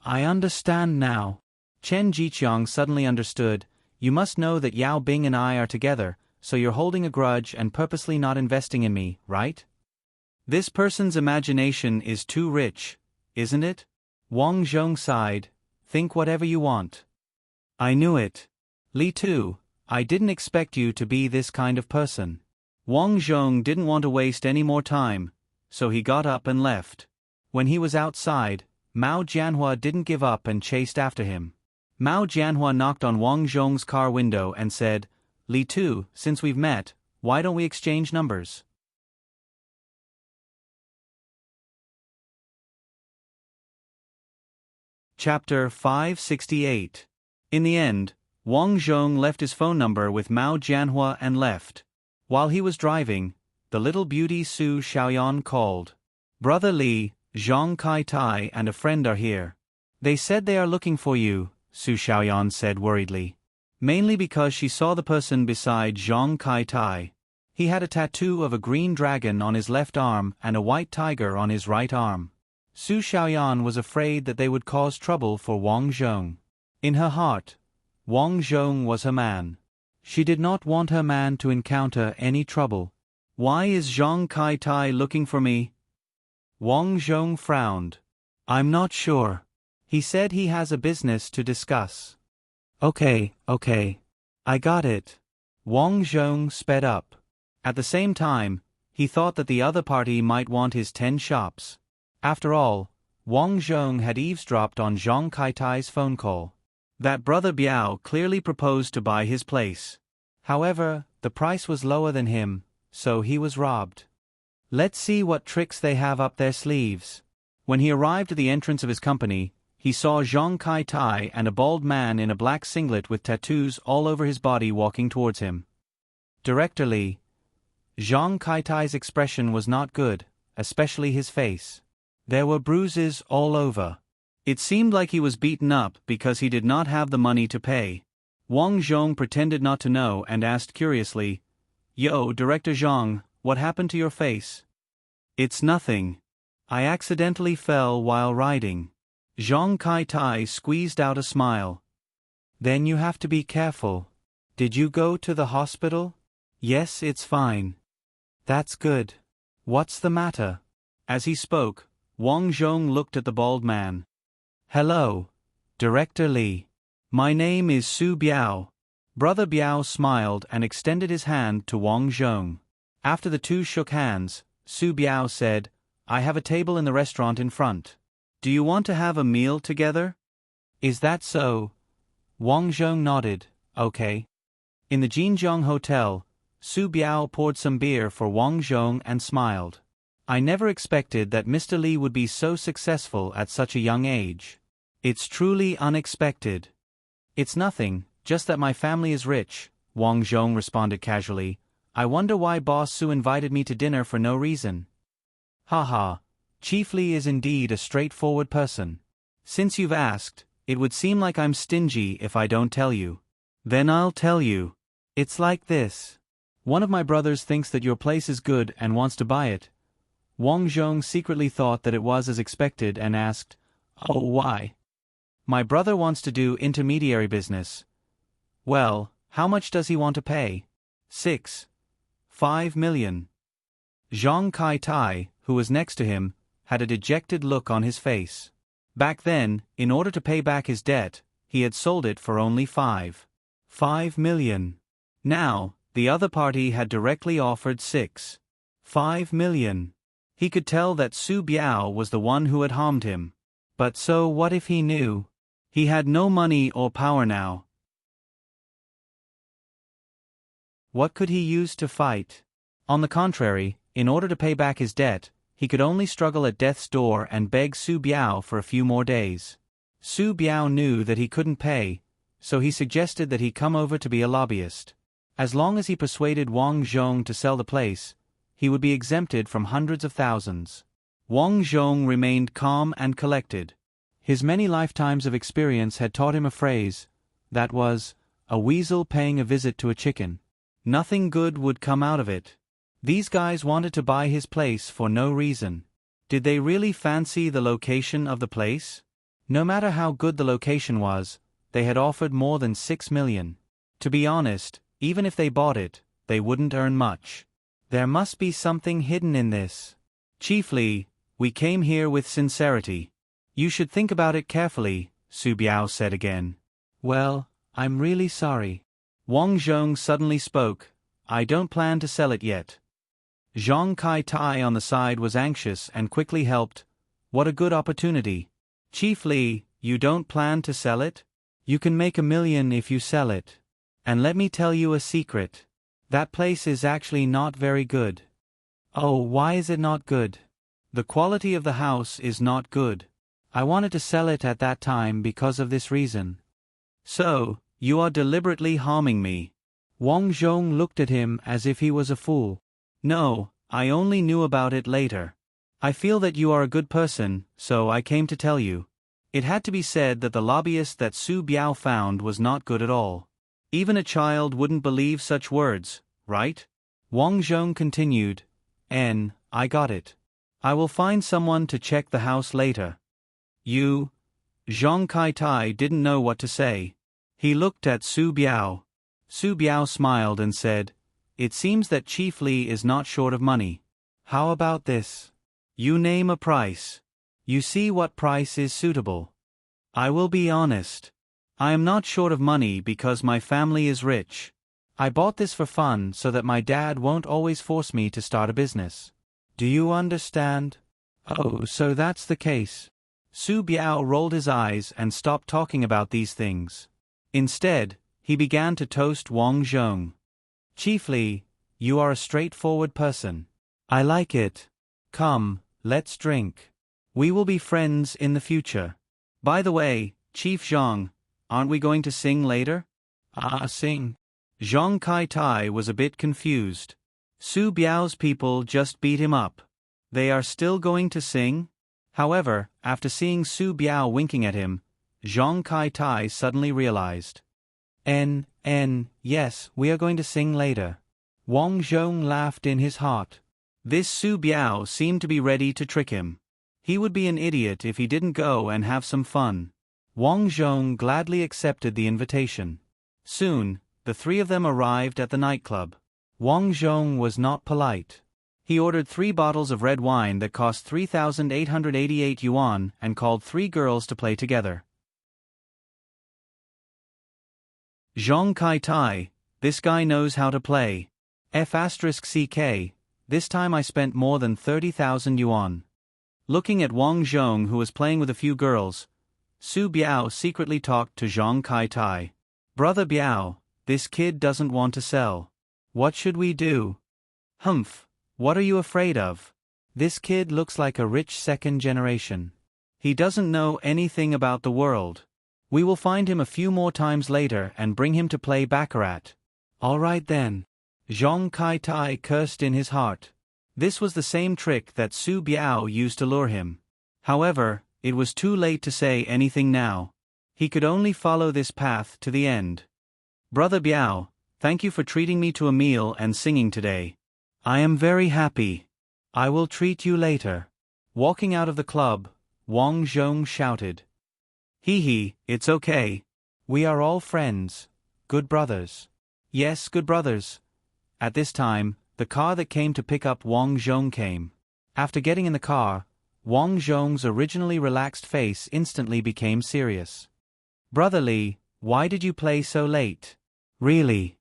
I understand now. Chen Jiqiang suddenly understood. You must know that Yao Bing and I are together, so you're holding a grudge and purposely not investing in me, right? This person's imagination is too rich, isn't it? Wang Zhong sighed. Think whatever you want. I knew it. Li Tu, I didn't expect you to be this kind of person. Wang Zhong didn't want to waste any more time, so he got up and left. When he was outside, Mao Jianhua didn't give up and chased after him. Mao Jianhua knocked on Wang Zhong's car window and said, Li Tu, since we've met, why don't we exchange numbers? Chapter 568. In the end, Wang Zhong left his phone number with Mao Jianhua and left. While he was driving, the little beauty Su Xiaoyan called. Brother Li, Zhang Kai-tai and a friend are here. They said they are looking for you, Su Xiaoyan said worriedly. Mainly because she saw the person beside Zhang Kai-tai. He had a tattoo of a green dragon on his left arm and a white tiger on his right arm. Su Xiaoyan was afraid that they would cause trouble for Wang Zhong. In her heart, Wang Zhong was her man. She did not want her man to encounter any trouble. Why is Zhang Kai-tai looking for me? Wang Zhong frowned. I'm not sure. He said he has a business to discuss. Okay. I got it. Wang Zhong sped up. At the same time, he thought that the other party might want his 10 shops. After all, Wang Zhong had eavesdropped on Zhang Kai-tai's phone call. That brother Biao clearly proposed to buy his place. However, the price was lower than him, so he was robbed. Let's see what tricks they have up their sleeves. When he arrived at the entrance of his company, he saw Zhang Kai-tai and a bald man in a black singlet with tattoos all over his body walking towards him. Director Li. Zhang Kai-tai's expression was not good, especially his face. There were bruises all over. It seemed like he was beaten up because he did not have the money to pay. Wang Zhong pretended not to know and asked curiously, Yo, Director Zhang, what happened to your face? It's nothing. I accidentally fell while riding. Zhang Kai-tai squeezed out a smile. Then you have to be careful. Did you go to the hospital? Yes, it's fine. That's good. What's the matter? As he spoke, Wang Zhong looked at the bald man. Hello, Director Li. My name is Su Biao. Brother Biao smiled and extended his hand to Wang Zhong. After the two shook hands, Su Biao said, I have a table in the restaurant in front. Do you want to have a meal together? Is that so? Wang Zhong nodded, okay. In the Jinjiang Hotel, Su Biao poured some beer for Wang Zhong and smiled. I never expected that Mr. Li would be so successful at such a young age. It's truly unexpected. It's nothing, just that my family is rich, Wang Zhong responded casually. I wonder why Boss Su invited me to dinner for no reason. Haha, Chief Li is indeed a straightforward person. Since you've asked, it would seem like I'm stingy if I don't tell you. Then I'll tell you. It's like this. One of my brothers thinks that your place is good and wants to buy it. Wang Zhong secretly thought that it was as expected and asked, Oh, why? My brother wants to do intermediary business. Well, how much does he want to pay? 5 million. Zhang Kai-tai, who was next to him, had a dejected look on his face. Back then, in order to pay back his debt, he had sold it for only 5 million. Now, the other party had directly offered 5 million. He could tell that Su Biao was the one who had harmed him. But so what if he knew? He had no money or power now. What could he use to fight? On the contrary, in order to pay back his debt, he could only struggle at death's door and beg Su Biao for a few more days. Su Biao knew that he couldn't pay, so he suggested that he come over to be a lobbyist. As long as he persuaded Wang Zhong to sell the place, he would be exempted from hundreds of thousands. Wang Zhong remained calm and collected. His many lifetimes of experience had taught him a phrase, that was, a weasel paying a visit to a chicken. Nothing good would come out of it. These guys wanted to buy his place for no reason. Did they really fancy the location of the place? No matter how good the location was, they had offered more than 6 million. To be honest, even if they bought it, they wouldn't earn much. There must be something hidden in this. Chief Li, we came here with sincerity. You should think about it carefully, Su Biao said again. Well, I'm really sorry. Wang Zhong suddenly spoke. I don't plan to sell it yet. Zhang Kai-tai on the side was anxious and quickly helped. What a good opportunity. Chief Li, you don't plan to sell it? You can make $1 million if you sell it. And let me tell you a secret. That place is actually not very good. Oh, why is it not good? The quality of the house is not good. I wanted to sell it at that time because of this reason. So, you are deliberately harming me. Wang Zhong looked at him as if he was a fool. No, I only knew about it later. I feel that you are a good person, so I came to tell you. It had to be said that the lobbyist that Su Biao found was not good at all. Even a child wouldn't believe such words, right? Wang Zhong continued. I got it. I will find someone to check the house later. You? Zhang Kai-tai didn't know what to say. He looked at Su Biao. Su Biao smiled and said, It seems that Chief Li is not short of money. How about this? You name a price. You see what price is suitable. I will be honest. I am not short of money because my family is rich. I bought this for fun so that my dad won't always force me to start a business. Do you understand? Oh, so that's the case. Su Biao rolled his eyes and stopped talking about these things. Instead, he began to toast Wang Zhong. Chief Li, you are a straightforward person. I like it. Come, let's drink. We will be friends in the future. By the way, Chief Zhang, aren't we going to sing later? Sing. Zhang Kai-tai was a bit confused. Su Biao's people just beat him up. They are still going to sing? However, after seeing Su Biao winking at him, Zhang Kai-tai suddenly realized. Yes, we are going to sing later. Wang Zhong laughed in his heart. This Su Biao seemed to be ready to trick him. He would be an idiot if he didn't go and have some fun. Wang Zhong gladly accepted the invitation. Soon, the three of them arrived at the nightclub. Wang Zhong was not polite. He ordered 3 bottles of red wine that cost 3,888 yuan and called 3 girls to play together. Zhang Kai-tai, this guy knows how to play. F***ck, this time I spent more than 30,000 yuan. Looking at Wang Zhong who was playing with a few girls, Su Biao secretly talked to Zhang Kai-tai. Brother Biao, this kid doesn't want to sell. What should we do? Humph, what are you afraid of? This kid looks like a rich second generation. He doesn't know anything about the world. We will find him a few more times later and bring him to play baccarat. All right then. Zhang Kai-tai cursed in his heart. This was the same trick that Su Biao used to lure him. However, it was too late to say anything now. He could only follow this path to the end. Brother Biao, thank you for treating me to a meal and singing today. I am very happy. I will treat you later. Walking out of the club, Wang Zhong shouted. Hee, it's okay. We are all friends. Good brothers. Yes, good brothers. At this time, the car that came to pick up Wang Zhong came. After getting in the car, Wang Zhong's originally relaxed face instantly became serious. Brother Li, why did you play so late? Really?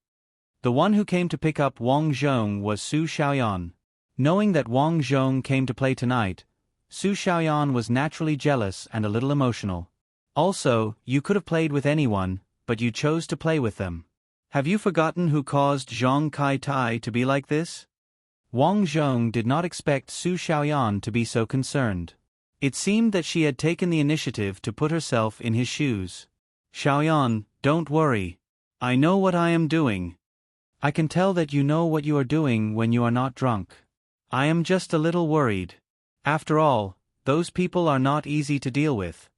The one who came to pick up Wang Zhong was Su Xiaoyan. Knowing that Wang Zhong came to play tonight, Su Xiaoyan was naturally jealous and a little emotional. Also, you could have played with anyone, but you chose to play with them. Have you forgotten who caused Zhang Kai-tai to be like this? Wang Zhong did not expect Su Xiaoyan to be so concerned. It seemed that she had taken the initiative to put herself in his shoes. Xiaoyan, don't worry. I know what I am doing. I can tell that you know what you are doing when you are not drunk. I am just a little worried. After all, those people are not easy to deal with.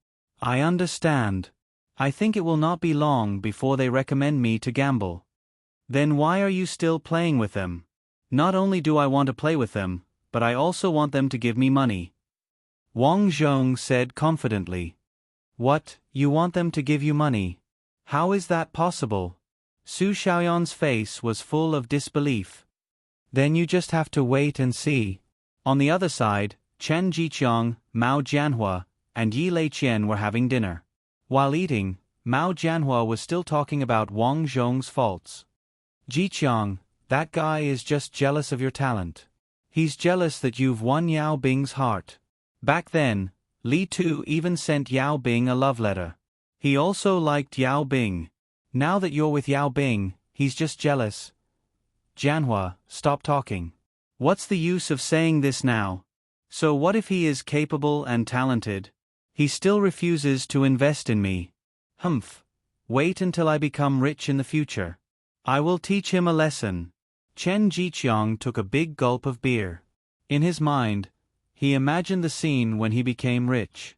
I understand. I think it will not be long before they recommend me to gamble. Then why are you still playing with them? Not only do I want to play with them, but I also want them to give me money. Wang Zhong said confidently. What, you want them to give you money? How is that possible? Su Xiaoyan's face was full of disbelief. Then you just have to wait and see. On the other side, Chen Jiqiang, Mao Jianhua, and Yi Leiqian were having dinner. While eating, Mao Jianhua was still talking about Wang Zhong's faults. Jiqiang, that guy is just jealous of your talent. He's jealous that you've won Yao Bing's heart. Back then, Li Tu even sent Yao Bing a love letter. He also liked Yao Bing. Now that you're with Yao Bing, he's just jealous. Jianhua, stop talking. What's the use of saying this now? So what if he is capable and talented? He still refuses to invest in me. Humph. Wait until I become rich in the future. I will teach him a lesson. Chen Jiqiang took a big gulp of beer. In his mind, he imagined the scene when he became rich.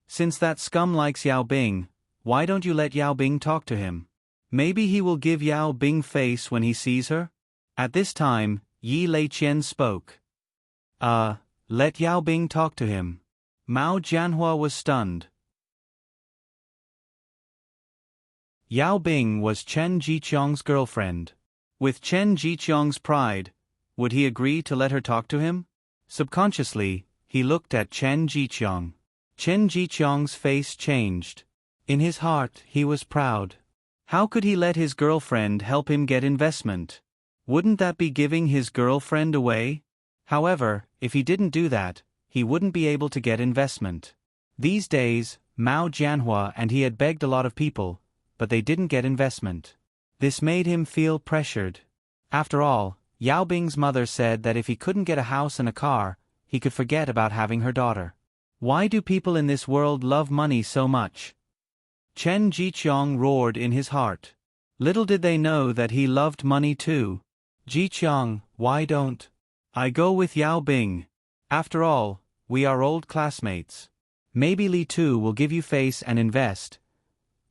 Since that scum likes Yao Bing, why don't you let Yao Bing talk to him? Maybe he will give Yao Bing face when he sees her? At this time, Yi Leiqian spoke. Let Yao Bing talk to him. Mao Jianhua was stunned. Yao Bing was Chen Jiqiang's girlfriend. With Chen Jiqiang's pride, would he agree to let her talk to him? Subconsciously, he looked at Chen Jiqiang. Chen Jiqiang's face changed. In his heart, he was proud. How could he let his girlfriend help him get investment? Wouldn't that be giving his girlfriend away? However, if he didn't do that, he wouldn't be able to get investment. These days, Mao Jianhua and he had begged a lot of people, but they didn't get investment. This made him feel pressured. After all, Yao Bing's mother said that if he couldn't get a house and a car, he could forget about having her daughter. Why do people in this world love money so much? Chen Jiqiang roared in his heart. Little did they know that he loved money too. Jiqiang, why don't I go with Yao Bing? After all, we are old classmates. Maybe Li Tu will give you face and invest.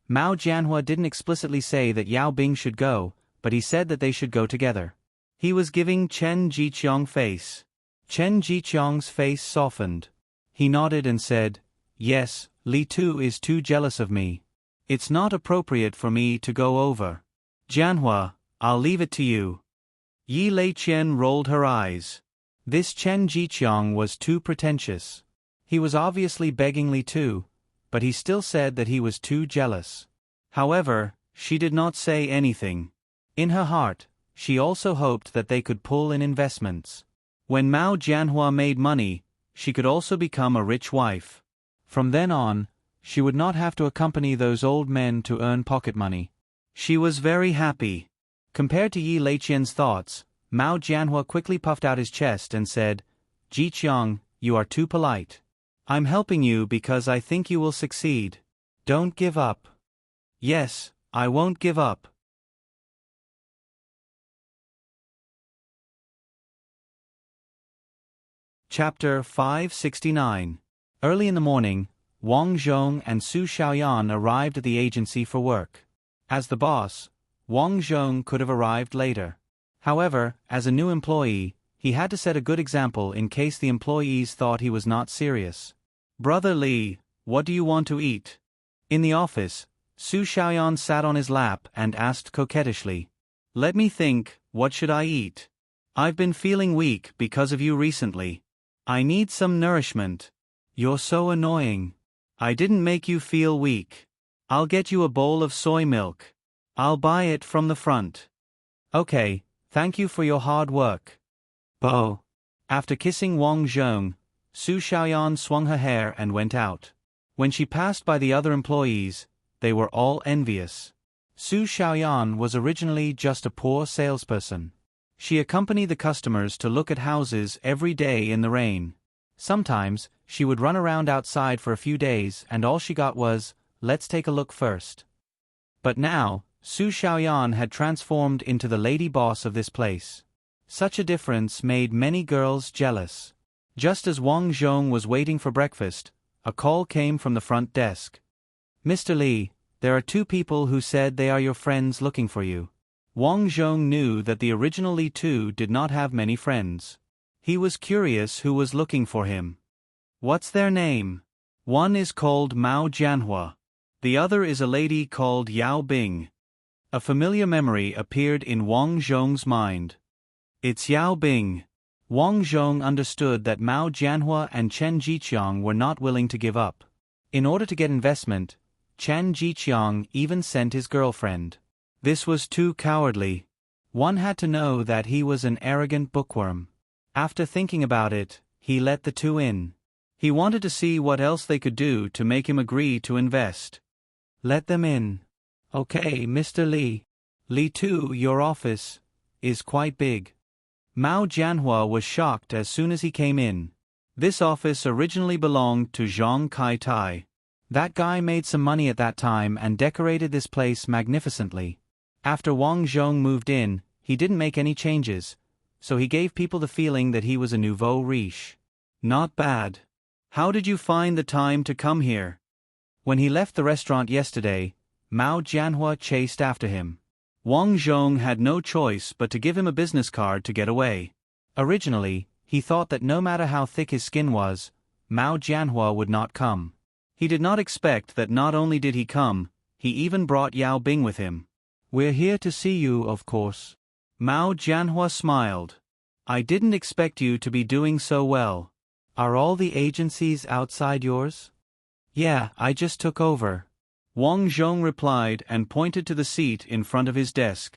Mao Jianhua didn't explicitly say that Yao Bing should go, but he said that they should go together. He was giving Chen Jiqiang face. Chen Jiqiang's face softened. He nodded and said, Yes, Li Tu is too jealous of me. It's not appropriate for me to go over. Jianhua, I'll leave it to you. Yi Leiqian rolled her eyes. This Chen Jiqiang was too pretentious. He was obviously begging Li Tu, but he still said that he was too jealous. However, she did not say anything. In her heart, she also hoped that they could pull in investments. When Mao Jianhua made money, she could also become a rich wife. From then on, she would not have to accompany those old men to earn pocket money. She was very happy. Compared to Yi Leiqian's thoughts, Mao Jianhua quickly puffed out his chest and said, Jiqiang, you are too polite. I'm helping you because I think you will succeed. Don't give up. Yes, I won't give up. Chapter 569. Early in the morning, Wang Zhong and Su Xiaoyan arrived at the agency for work. As the boss, Wang Zhong could have arrived later. However, as a new employee, he had to set a good example in case the employees thought he was not serious. Brother Li, what do you want to eat? In the office, Su Xiaoyan sat on his lap and asked coquettishly. Let me think, what should I eat? I've been feeling weak because of you recently. I need some nourishment. You're so annoying. I didn't make you feel weak. I'll get you a bowl of soy milk. I'll buy it from the front. Okay, thank you for your hard work. Bo. After kissing Wang Zhong, Su Xiaoyan swung her hair and went out. When she passed by the other employees, they were all envious. Su Xiaoyan was originally just a poor salesperson. She accompanied the customers to look at houses every day in the rain. Sometimes, she would run around outside for a few days and all she got was, let's take a look first. But now, Su Xiaoyan had transformed into the lady boss of this place. Such a difference made many girls jealous. Just as Wang Zhong was waiting for breakfast, a call came from the front desk. Mr. Li, there are 2 people who said they are your friends looking for you. Wang Zhong knew that the original Li Tu did not have many friends. He was curious who was looking for him. What's their name? One is called Mao Jianhua. The other is a lady called Yao Bing. A familiar memory appeared in Wang Zhong's mind. It's Yao Bing. Wang Zhong understood that Mao Jianhua and Chen Jiqiang were not willing to give up. In order to get investment, Chen Jiqiang even sent his girlfriend. This was too cowardly. One had to know that he was an arrogant bookworm. After thinking about it, he let the 2 in. He wanted to see what else they could do to make him agree to invest. Let them in. Okay, Mr. Li. Li Tu, your office is quite big. Mao Jianhua was shocked as soon as he came in. This office originally belonged to Zhang Kai-tai. That guy made some money at that time and decorated this place magnificently. After Wang Zhong moved in, he didn't make any changes, so he gave people the feeling that he was a nouveau riche. Not bad. How did you find the time to come here? When he left the restaurant yesterday, Mao Jianhua chased after him. Wang Zhong had no choice but to give him a business card to get away. Originally, he thought that no matter how thick his skin was, Mao Jianhua would not come. He did not expect that not only did he come, he even brought Yao Bing with him. We're here to see you, of course. Mao Jianhua smiled. I didn't expect you to be doing so well. Are all the agencies outside yours? Yeah, I just took over. Wang Zhong replied and pointed to the seat in front of his desk.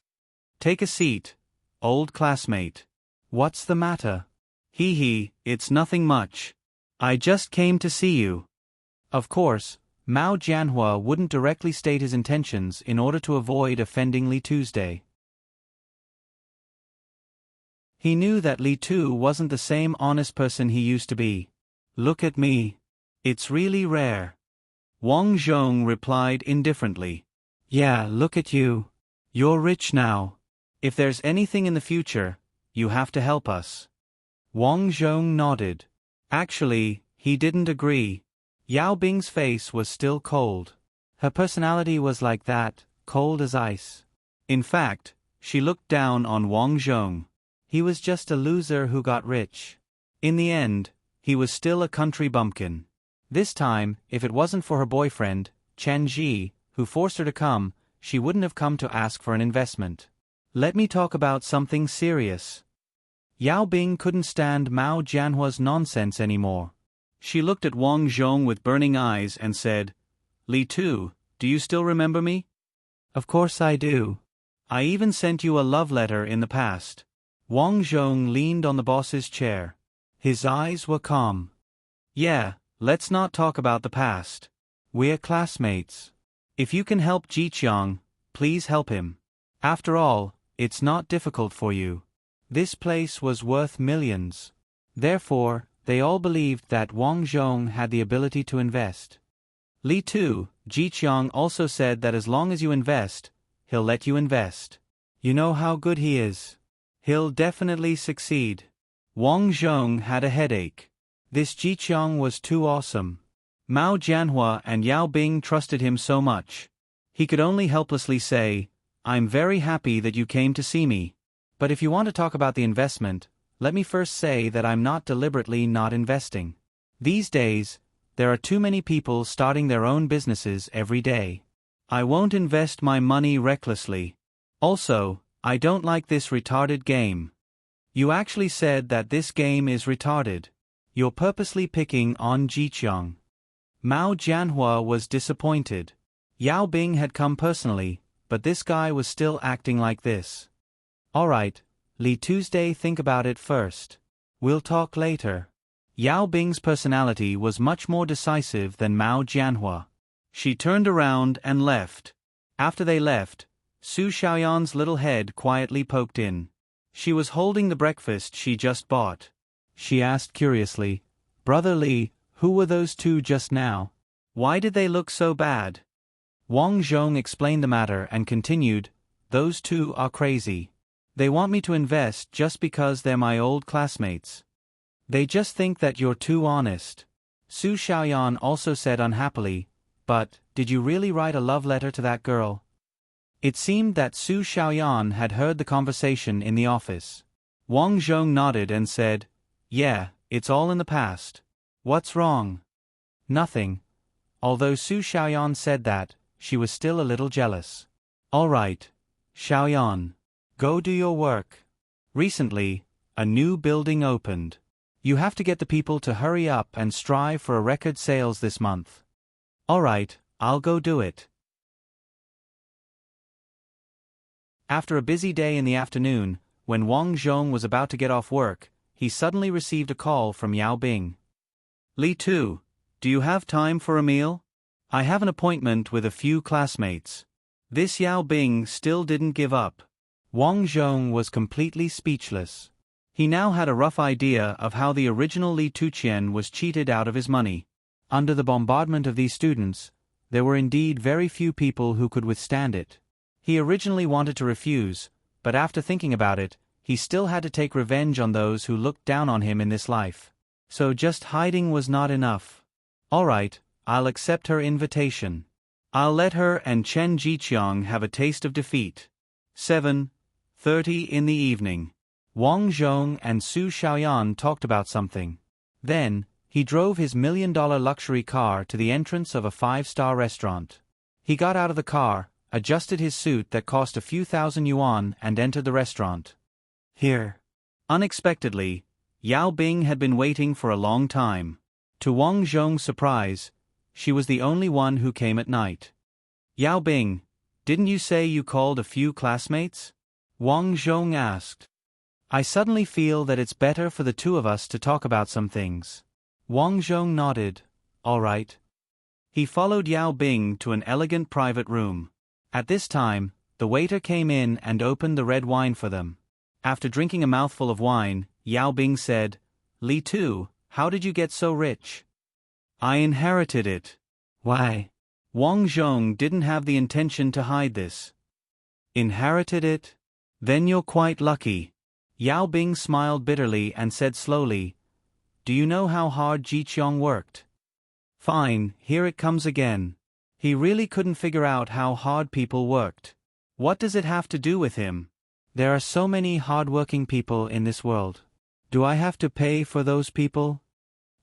Take a seat, old classmate. What's the matter? Hee, it's nothing much. I just came to see you. Of course, Mao Jianhua wouldn't directly state his intentions in order to avoid offending Li Tuesday. He knew that Li Tu wasn't the same honest person he used to be. Look at me. It's really rare. Wang Zhong replied indifferently. Yeah, look at you. You're rich now. If there's anything in the future, you have to help us. Wang Zhong nodded. Actually, he didn't agree. Yao Bing's face was still cold. Her personality was like that, cold as ice. In fact, she looked down on Wang Zhong. He was just a loser who got rich. In the end, he was still a country bumpkin. This time, if it wasn't for her boyfriend, Chen Ji, who forced her to come, she wouldn't have come to ask for an investment. Let me talk about something serious. Yao Bing couldn't stand Mao Jianhua's nonsense anymore. She looked at Wang Zhong with burning eyes and said, Li Tu, do you still remember me? Of course I do. I even sent you a love letter in the past. Wang Zhong leaned on the boss's chair. His eyes were calm. Yeah, let's not talk about the past. We're classmates. If you can help Jiqiang, please help him. After all, it's not difficult for you. This place was worth millions. Therefore, they all believed that Wang Zhong had the ability to invest. Li Tu, Ji Qiang also said that as long as you invest, he'll let you invest. You know how good he is. He'll definitely succeed. Wang Zhong had a headache. This Ji Qiang was too awesome. Mao Jianhua and Yao Bing trusted him so much. He could only helplessly say, "I'm very happy that you came to see me. But if you want to talk about the investment, let me first say that I'm not deliberately not investing. These days, there are too many people starting their own businesses every day. I won't invest my money recklessly. Also, I don't like this retarded game." You actually said that this game is retarded. You're purposely picking on Ji Qiang. Mao Jianhua was disappointed. Yao Bing had come personally, but this guy was still acting like this. Alright, Li Tuesday, think about it first. We'll talk later. Yao Bing's personality was much more decisive than Mao Jianhua. She turned around and left. After they left, Su Xiaoyan's little head quietly poked in. She was holding the breakfast she just bought. She asked curiously, "Brother Li, who were those two just now? Why did they look so bad?" Wang Zhong explained the matter and continued, "Those two are crazy. They want me to invest just because they're my old classmates. They just think that you're too honest." Su Xiaoyan also said unhappily, "But, did you really write a love letter to that girl?" It seemed that Su Xiaoyan had heard the conversation in the office. Wang Zhong nodded and said, "Yeah, it's all in the past. What's wrong?" "Nothing." Although Su Xiaoyan said that, she was still a little jealous. "All right, Xiaoyan. Go do your work. Recently, a new building opened. You have to get the people to hurry up and strive for a record sales this month." "All right, I'll go do it." After a busy day in the afternoon, when Wang Zhong was about to get off work, he suddenly received a call from Yao Bing. "Li Tu, do you have time for a meal? I have an appointment with a few classmates." This Yao Bing still didn't give up. Wang Zhong was completely speechless. He now had a rough idea of how the original Li Tuqian was cheated out of his money. Under the bombardment of these students, there were indeed very few people who could withstand it. He originally wanted to refuse, but after thinking about it, he still had to take revenge on those who looked down on him in this life. So just hiding was not enough. "All right, I'll accept her invitation. I'll let her and Chen Jiqiang have a taste of defeat." 7:30 in the evening. Wang Zhong and Su Xiaoyan talked about something. Then, he drove his $1 million luxury car to the entrance of a 5-star restaurant. He got out of the car, adjusted his suit that cost a few thousand yuan and entered the restaurant. Here. Unexpectedly, Yao Bing had been waiting for a long time. To Wang Zhong's surprise, she was the only one who came at night. "Yao Bing, didn't you say you called a few classmates?" Wang Zhong asked. "I suddenly feel that it's better for the two of us to talk about some things." Wang Zhong nodded. "All right." He followed Yao Bing to an elegant private room. At this time, the waiter came in and opened the red wine for them. After drinking a mouthful of wine, Yao Bing said, "Li Tu, how did you get so rich?" "I inherited it." "Why?" Wang Zhong didn't have the intention to hide this. "Inherited it? Then you're quite lucky." Yao Bing smiled bitterly and said slowly, "Do you know how hard Ji Qiang worked?" Fine, here it comes again. He really couldn't figure out how hard people worked. What does it have to do with him? There are so many hard-working people in this world. Do I have to pay for those people?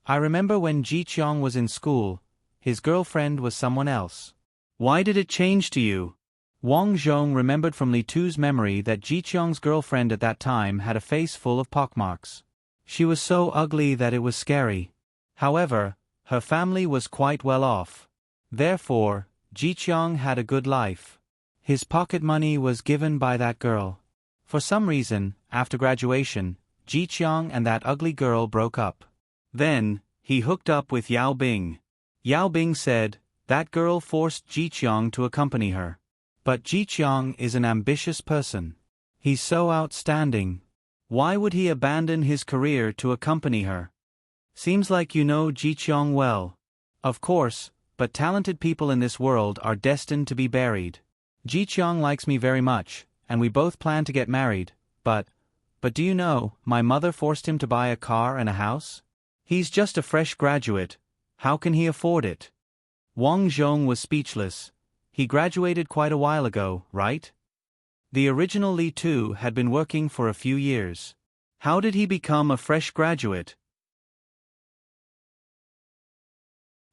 I remember when Ji Qiang was in school, his girlfriend was someone else. Why did it change to you? Wang Zhong remembered from Li Tu's memory that Ji Qiang's girlfriend at that time had a face full of pockmarks. She was so ugly that it was scary. However, her family was quite well off. Therefore, Ji Qiang had a good life. His pocket money was given by that girl. For some reason, after graduation, Ji Qiang and that ugly girl broke up. Then, he hooked up with Yao Bing. Yao Bing said, that girl forced Ji Qiang to accompany her. But Ji Qiang is an ambitious person. He's so outstanding. Why would he abandon his career to accompany her? Seems like you know Ji Qiang well. Of course, but talented people in this world are destined to be buried. Ji Qiang likes me very much, and we both plan to get married, but do you know, my mother forced him to buy a car and a house? He's just a fresh graduate. How can he afford it? Wang Zhong was speechless. He graduated quite a while ago, right? The original Li Tu had been working for a few years. How did he become a fresh graduate?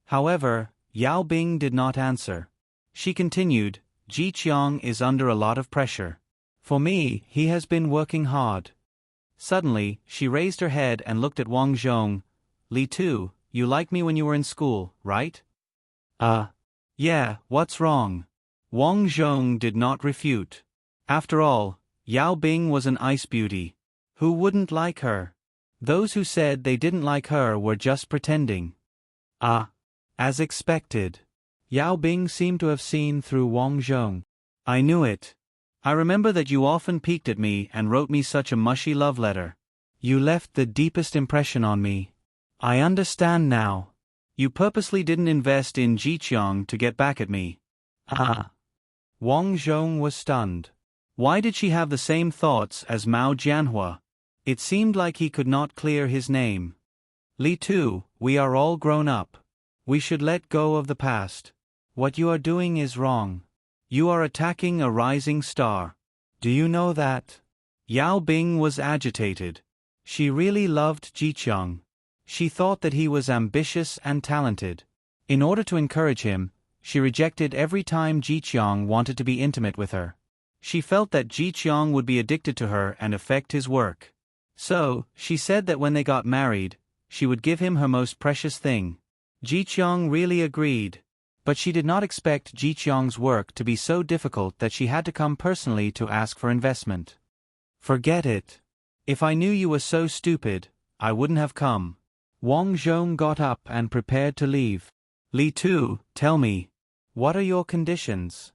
However, Yao Bing did not answer. She continued, Ji Qiang is under a lot of pressure. For me, he has been working hard. Suddenly, she raised her head and looked at Wang Zhong. Li Tu, you liked me when you were in school, right? Yeah, what's wrong? Wang Zhong did not refute. After all, Yao Bing was an ice beauty. Who wouldn't like her? Those who said they didn't like her were just pretending. As expected. Yao Bing seemed to have seen through Wang Zhong. I knew it. I remember that you often peeked at me and wrote me such a mushy love letter. You left the deepest impression on me. I understand now. You purposely didn't invest in Ji Qiang to get back at me. Wang Zhong was stunned. Why did she have the same thoughts as Mao Jianhua? It seemed like he could not clear his name. Li Tu, we are all grown up. We should let go of the past. What you are doing is wrong. You are attacking a rising star. Do you know that? Yao Bing was agitated. She really loved Ji Qiang. She thought that he was ambitious and talented. In order to encourage him, she rejected every time Ji Qiang wanted to be intimate with her. She felt that Ji Qiang would be addicted to her and affect his work. So, she said that when they got married, she would give him her most precious thing. Ji Qiang really agreed. But she did not expect Ji Qiang's work to be so difficult that she had to come personally to ask for investment. Forget it. If I knew you were so stupid, I wouldn't have come. Wang Zhong got up and prepared to leave. Li Tu, tell me, what are your conditions?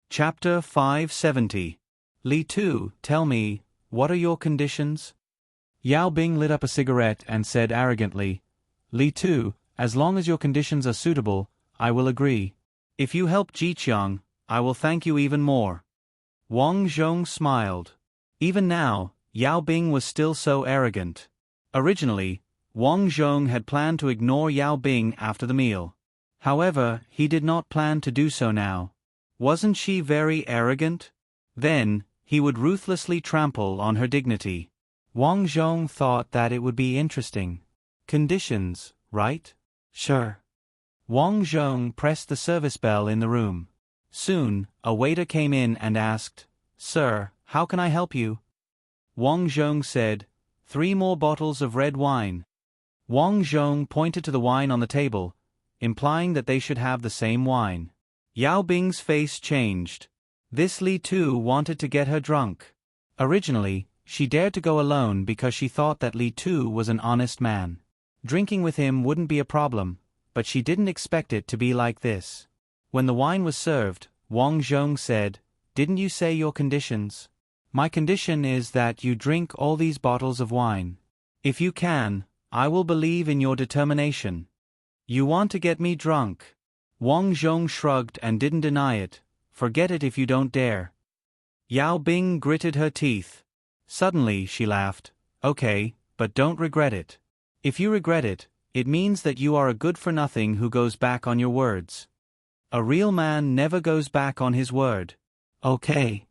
Chapter 570. Li Tu, tell me, what are your conditions? Yao Bing lit up a cigarette and said arrogantly, Li Tu, as long as your conditions are suitable, I will agree. If you help Ji Qiang, I will thank you even more. Wang Zhong smiled. Even now, Yao Bing was still so arrogant. Originally, Wang Zhong had planned to ignore Yao Bing after the meal. However, he did not plan to do so now. Wasn't she very arrogant? Then, he would ruthlessly trample on her dignity. Wang Zhong thought that it would be interesting. Conditions, right? Sure. Wang Zhong pressed the service bell in the room. Soon, a waiter came in and asked, Sir, how can I help you? Wang Zhong said, 3 more bottles of red wine. Wang Zhong pointed to the wine on the table, implying that they should have the same wine. Yao Bing's face changed. This Li Tu wanted to get her drunk. Originally, she dared to go alone because she thought that Li Tu was an honest man. Drinking with him wouldn't be a problem, but she didn't expect it to be like this. When the wine was served, Wang Zhong said, Didn't you say your conditions? My condition is that you drink all these bottles of wine. If you can, I will believe in your determination. You want to get me drunk? Wang Zhong shrugged and didn't deny it. Forget it if you don't dare. Yao Bing gritted her teeth. Suddenly, she laughed. Okay, but don't regret it. If you regret it, it means that you are a good-for-nothing who goes back on your words. A real man never goes back on his word. Okay.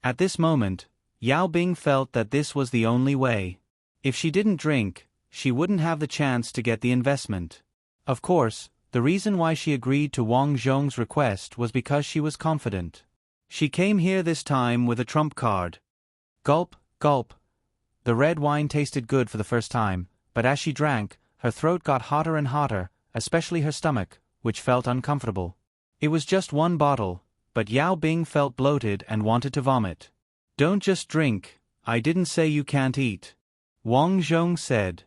At this moment, Yao Bing felt that this was the only way. If she didn't drink, she wouldn't have the chance to get the investment. Of course, the reason why she agreed to Wang Zhong's request was because she was confident. She came here this time with a trump card. Gulp, gulp. The red wine tasted good for the first time, but as she drank, her throat got hotter and hotter, especially her stomach, which felt uncomfortable. It was just 1 bottle, but Yao Bing felt bloated and wanted to vomit. Don't just drink, I didn't say you can't eat. Wang Zhong said.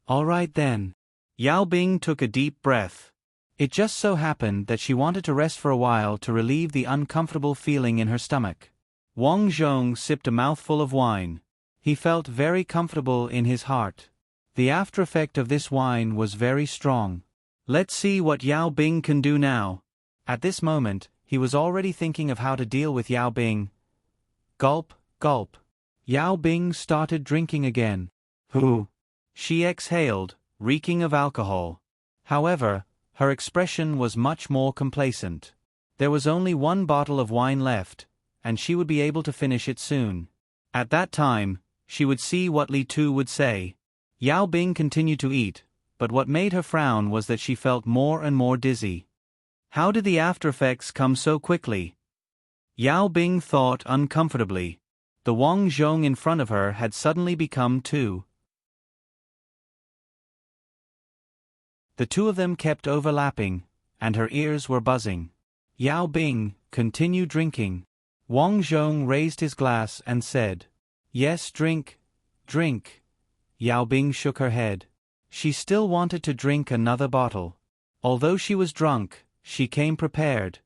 All right then. Yao Bing took a deep breath. It just so happened that she wanted to rest for a while to relieve the uncomfortable feeling in her stomach. Wang Zhong sipped a mouthful of wine. He felt very comfortable in his heart. The after effect of this wine was very strong. Let's see what Yao Bing can do now. At this moment, he was already thinking of how to deal with Yao Bing. Gulp, gulp. Yao Bing started drinking again. Hoo. She exhaled, reeking of alcohol. However, her expression was much more complacent. There was only one bottle of wine left, and she would be able to finish it soon. At that time, she would see what Li Tu would say. Yao Bing continued to eat, but what made her frown was that she felt more and more dizzy. How did the after effects come so quickly? Yao Bing thought uncomfortably. The Wang Zhong in front of her had suddenly become two. The two of them kept overlapping, and her ears were buzzing. Yao Bing, continue drinking. Wang Zhong raised his glass and said, "Yes, drink, drink." Yao Bing shook her head. She still wanted to drink another bottle. Although she was drunk, she came prepared.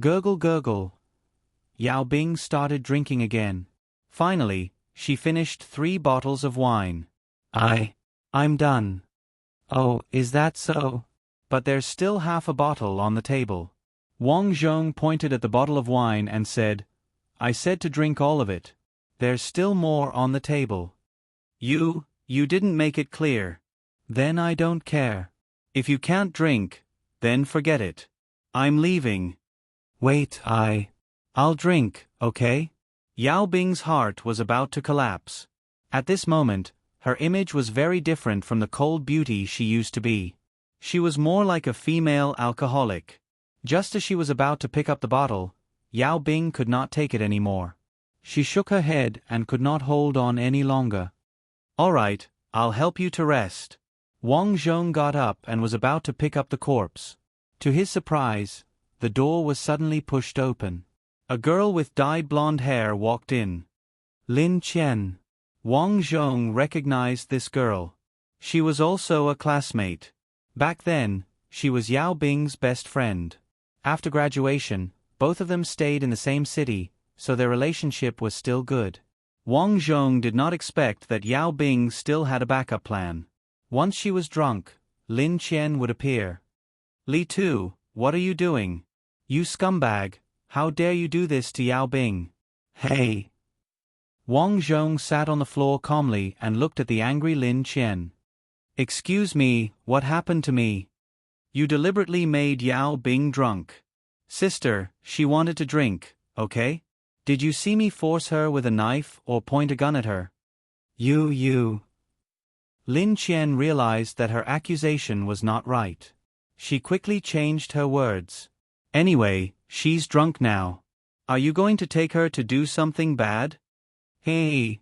Gurgle gurgle. Yao Bing started drinking again. Finally, she finished 3 bottles of wine. I'm done. Oh, is that so? But there's still half a bottle on the table. Wang Zhong pointed at the bottle of wine and said, "I said to drink all of it. There's still more on the table." You didn't make it clear. Then I don't care. If you can't drink, then forget it. I'm leaving. Wait, I'll drink, okay? Yao Bing's heart was about to collapse. At this moment, her image was very different from the cold beauty she used to be. She was more like a female alcoholic. Just as she was about to pick up the bottle, Yao Bing could not take it anymore. She shook her head and could not hold on any longer. "All right, I'll help you to rest." Wang Zhong got up and was about to pick up the corpse. To his surprise, the door was suddenly pushed open. A girl with dyed blonde hair walked in. Lin Qian. Wang Zhong recognized this girl. She was also a classmate. Back then, she was Yao Bing's best friend. After graduation, both of them stayed in the same city, so their relationship was still good. Wang Zhong did not expect that Yao Bing still had a backup plan. Once she was drunk, Lin Qian would appear. "Li Tu, what are you doing? You scumbag, how dare you do this to Yao Bing?" "Hey!" Wang Zhong sat on the floor calmly and looked at the angry Lin Qian. "Excuse me, what happened to me?" "You deliberately made Yao Bing drunk. Sister, she wanted to drink, okay? Did you see me force her with a knife or point a gun at her?" You. Lin Qian realized that her accusation was not right. She quickly changed her words. "Anyway, she's drunk now. Are you going to take her to do something bad?" "Hey."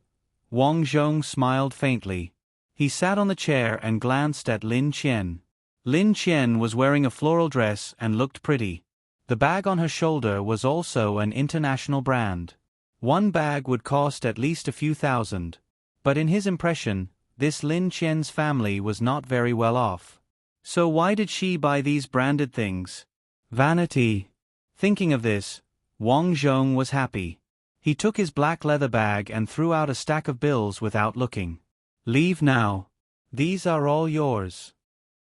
Wang Zhong smiled faintly. He sat on the chair and glanced at Lin Qian. Lin Qian was wearing a floral dress and looked pretty. The bag on her shoulder was also an international brand. One bag would cost at least a few thousand. But in his impression, this Lin Qian's family was not very well off. So why did she buy these branded things? Vanity. Thinking of this, Wang Zhong was happy. He took his black leather bag and threw out a stack of bills without looking. "Leave now. These are all yours."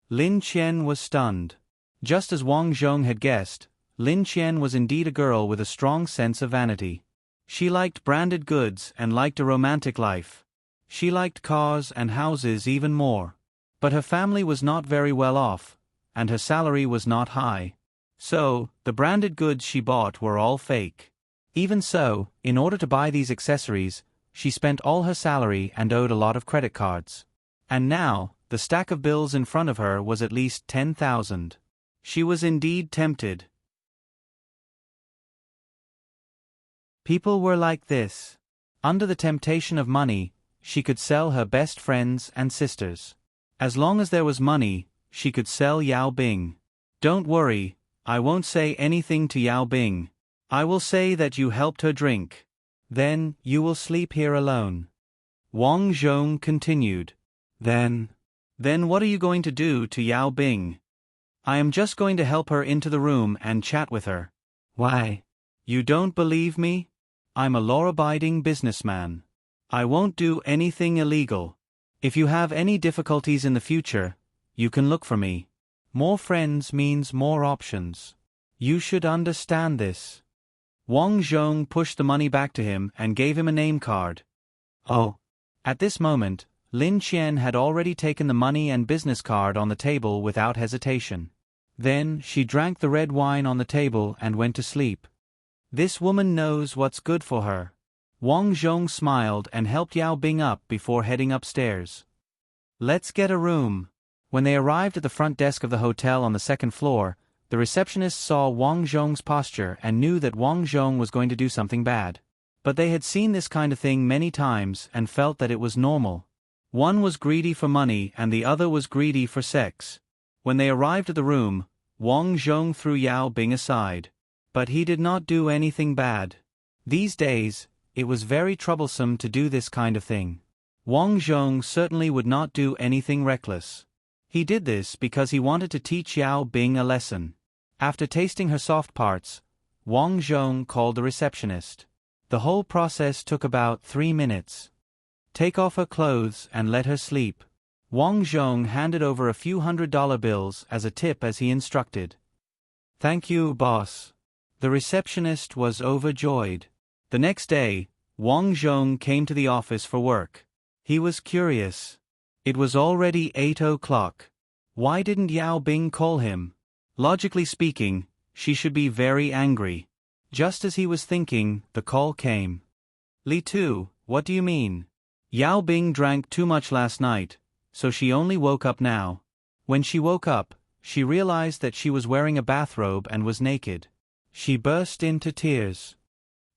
Lin Qian was stunned. Just as Wang Zhong had guessed, Lin Qian was indeed a girl with a strong sense of vanity. She liked branded goods and liked a romantic life. She liked cars and houses even more. But her family was not very well off, and her salary was not high. So, the branded goods she bought were all fake. Even so, in order to buy these accessories, she spent all her salary and owed a lot of credit cards. And now, the stack of bills in front of her was at least 10,000. She was indeed tempted. People were like this. Under the temptation of money, she could sell her best friends and sisters. As long as there was money, she could sell Yao Bing. "Don't worry, I won't say anything to Yao Bing. I will say that you helped her drink. Then, you will sleep here alone." Wang Zhong continued. Then what are you going to do to Yao Bing?" "I am just going to help her into the room and chat with her." "Why? You don't believe me? I'm a law-abiding businessman. I won't do anything illegal. If you have any difficulties in the future, you can look for me. More friends means more options. You should understand this. Wang Zhong pushed the money back to him and gave him a name card. Oh. At this moment, Lin Qian had already taken the money and business card on the table without hesitation. Then, she drank the red wine on the table and went to sleep. This woman knows what's good for her. Wang Zhong smiled and helped Yao Bing up before heading upstairs. Let's get a room. When they arrived at the front desk of the hotel on the second floor, the receptionist saw Wang Zhong's posture and knew that Wang Zhong was going to do something bad. But they had seen this kind of thing many times and felt that it was normal. One was greedy for money and the other was greedy for sex. When they arrived at the room, Wang Zhong threw Yao Bing aside. But he did not do anything bad. These days, it was very troublesome to do this kind of thing. Wang Zhong certainly would not do anything reckless. He did this because he wanted to teach Yao Bing a lesson. After tasting her soft parts, Wang Zhong called the receptionist. The whole process took about 3 minutes. Take off her clothes and let her sleep. Wang Zhong handed over a few $100 bills as a tip as he instructed. Thank you, boss. The receptionist was overjoyed. The next day, Wang Zhong came to the office for work. He was curious. It was already 8 o'clock. Why didn't Yao Bing call him? Logically speaking, she should be very angry. Just as he was thinking, the call came. Li Tu, what do you mean? Yao Bing drank too much last night, so she only woke up now. When she woke up, she realized that she was wearing a bathrobe and was naked. She burst into tears.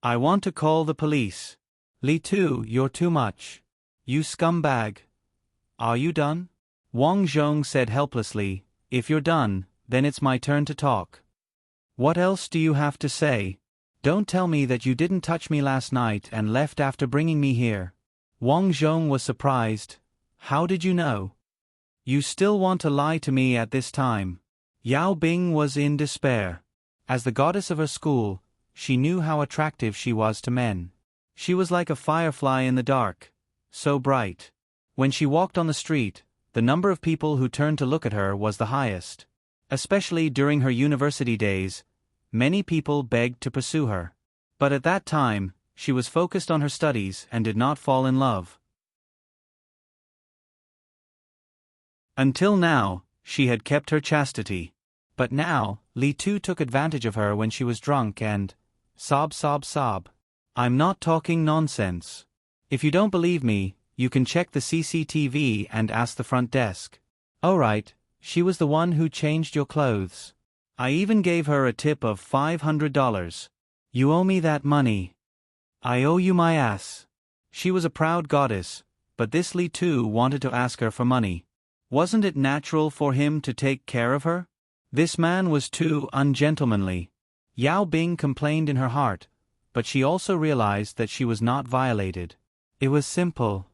I want to call the police. Li Tu, you're too much. You scumbag. Are you done? Wang Zhong said helplessly, if you're done, then it's my turn to talk. What else do you have to say? Don't tell me that you didn't touch me last night and left after bringing me here. Wang Zhong was surprised. How did you know? You still want to lie to me at this time? Yao Bing was in despair. As the goddess of her school, she knew how attractive she was to men. She was like a firefly in the dark, so bright. When she walked on the street, the number of people who turned to look at her was the highest. Especially during her university days, many people begged to pursue her. But at that time, she was focused on her studies and did not fall in love. Until now, she had kept her chastity. But now, Li Tu took advantage of her when she was drunk and sob. I'm not talking nonsense. If you don't believe me, you can check the CCTV and ask the front desk. Alright, she was the one who changed your clothes. I even gave her a tip of $500. You owe me that money. I owe you my ass. She was a proud goddess, but this Li Tu wanted to ask her for money. Wasn't it natural for him to take care of her? This man was too ungentlemanly. Yao Bing complained in her heart, but she also realized that she was not violated. It was simple.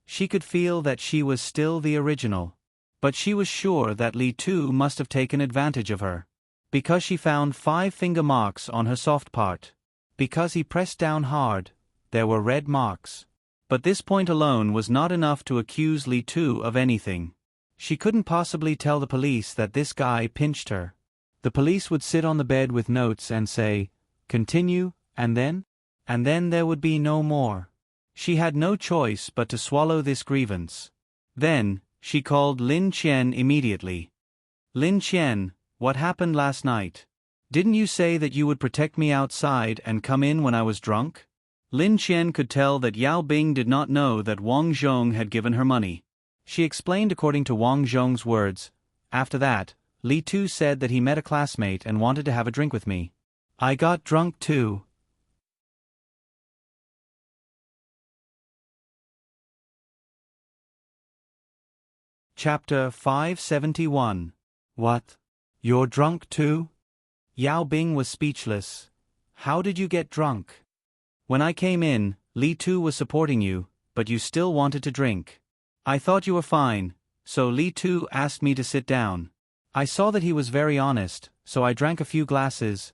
She could feel that she was still the original. But she was sure that Li Tu must have taken advantage of her. Because she found 5 finger marks on her soft part. Because he pressed down hard, there were red marks. But this point alone was not enough to accuse Li Tu of anything. She couldn't possibly tell the police that this guy pinched her. The police would sit on the bed with notes and say, continue, and then there would be no more. She had no choice but to swallow this grievance. Then, she called Lin Qian immediately. Lin Qian, what happened last night? Didn't you say that you would protect me outside and come in when I was drunk? Lin Qian could tell that Yao Bing did not know that Wang Zhong had given her money. She explained according to Wang Zhong's words. After that, Li Tu said that he met a classmate and wanted to have a drink with me. I got drunk too. Chapter 571. What? You're drunk too? Yao Bing was speechless. How did you get drunk? When I came in, Li Tu was supporting you, but you still wanted to drink. I thought you were fine, so Li Tu asked me to sit down. I saw that he was very honest, so I drank a few glasses.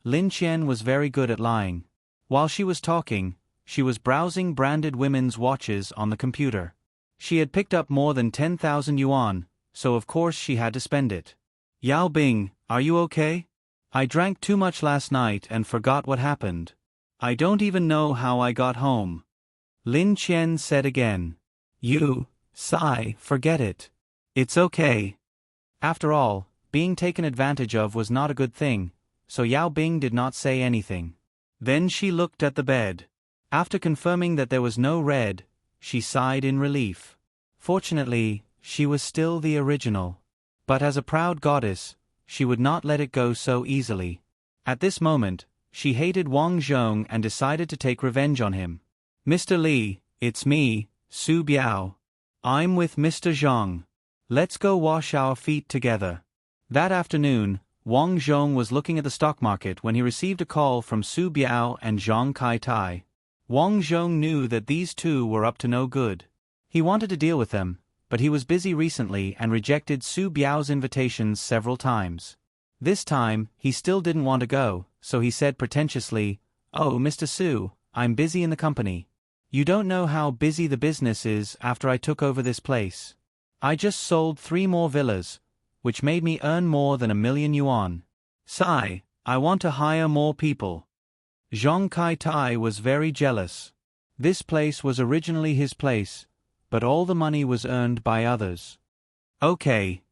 Lin Qian was very good at lying. While she was talking, she was browsing branded women's watches on the computer. She had picked up more than 10,000 yuan, so of course she had to spend it. Yao Bing, are you okay? I drank too much last night and forgot what happened. I don't even know how I got home. Lin Qian said again. You, Sai, forget it. It's okay. After all, being taken advantage of was not a good thing, so Yao Bing did not say anything. Then she looked at the bed. After confirming that there was no red, she sighed in relief. Fortunately, she was still the original. But as a proud goddess, she would not let it go so easily. At this moment, she hated Wang Zhong and decided to take revenge on him. Mr. Li, it's me, Su Biao. I'm with Mr. Zhong. Let's go wash our feet together. That afternoon, Wang Zhong was looking at the stock market when he received a call from Su Biao and Zhang Kai-tai. Wang Zhong knew that these two were up to no good. He wanted to deal with them, but he was busy recently and rejected Su Biao's invitations several times. This time, he still didn't want to go, so he said pretentiously, "Oh, Mr. Su, I'm busy in the company. You don't know how busy the business is after I took over this place. I just sold 3 more villas, which made me earn more than 1,000,000 yuan. Sai, I want to hire more people." Zhang Kai-tai was very jealous. This place was originally his place, but all the money was earned by others. Okay,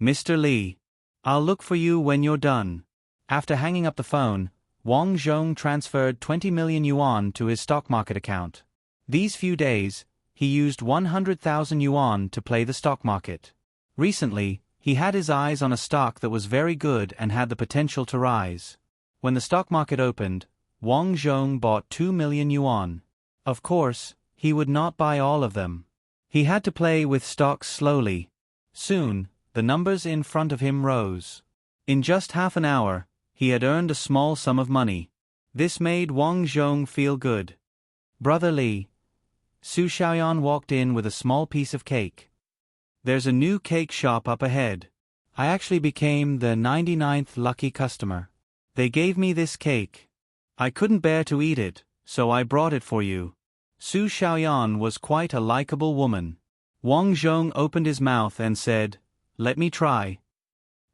Mr. Li. I'll look for you when you're done. After hanging up the phone, Wang Zhong transferred 20 million yuan to his stock market account. These few days, he used 100,000 yuan to play the stock market. Recently, he had his eyes on a stock that was very good and had the potential to rise. When the stock market opened, Wang Zhong bought 2 million yuan. Of course, he would not buy all of them. He had to play with stocks slowly. Soon, the numbers in front of him rose. In just half an hour, he had earned a small sum of money. This made Wang Zhong feel good. Brother Li. Su Xiaoyan walked in with a small piece of cake. There's a new cake shop up ahead. I actually became the 99th lucky customer. They gave me this cake. I couldn't bear to eat it, so I brought it for you. Su Xiaoyan was quite a likable woman. Wang Zhong opened his mouth and said, "Let me try."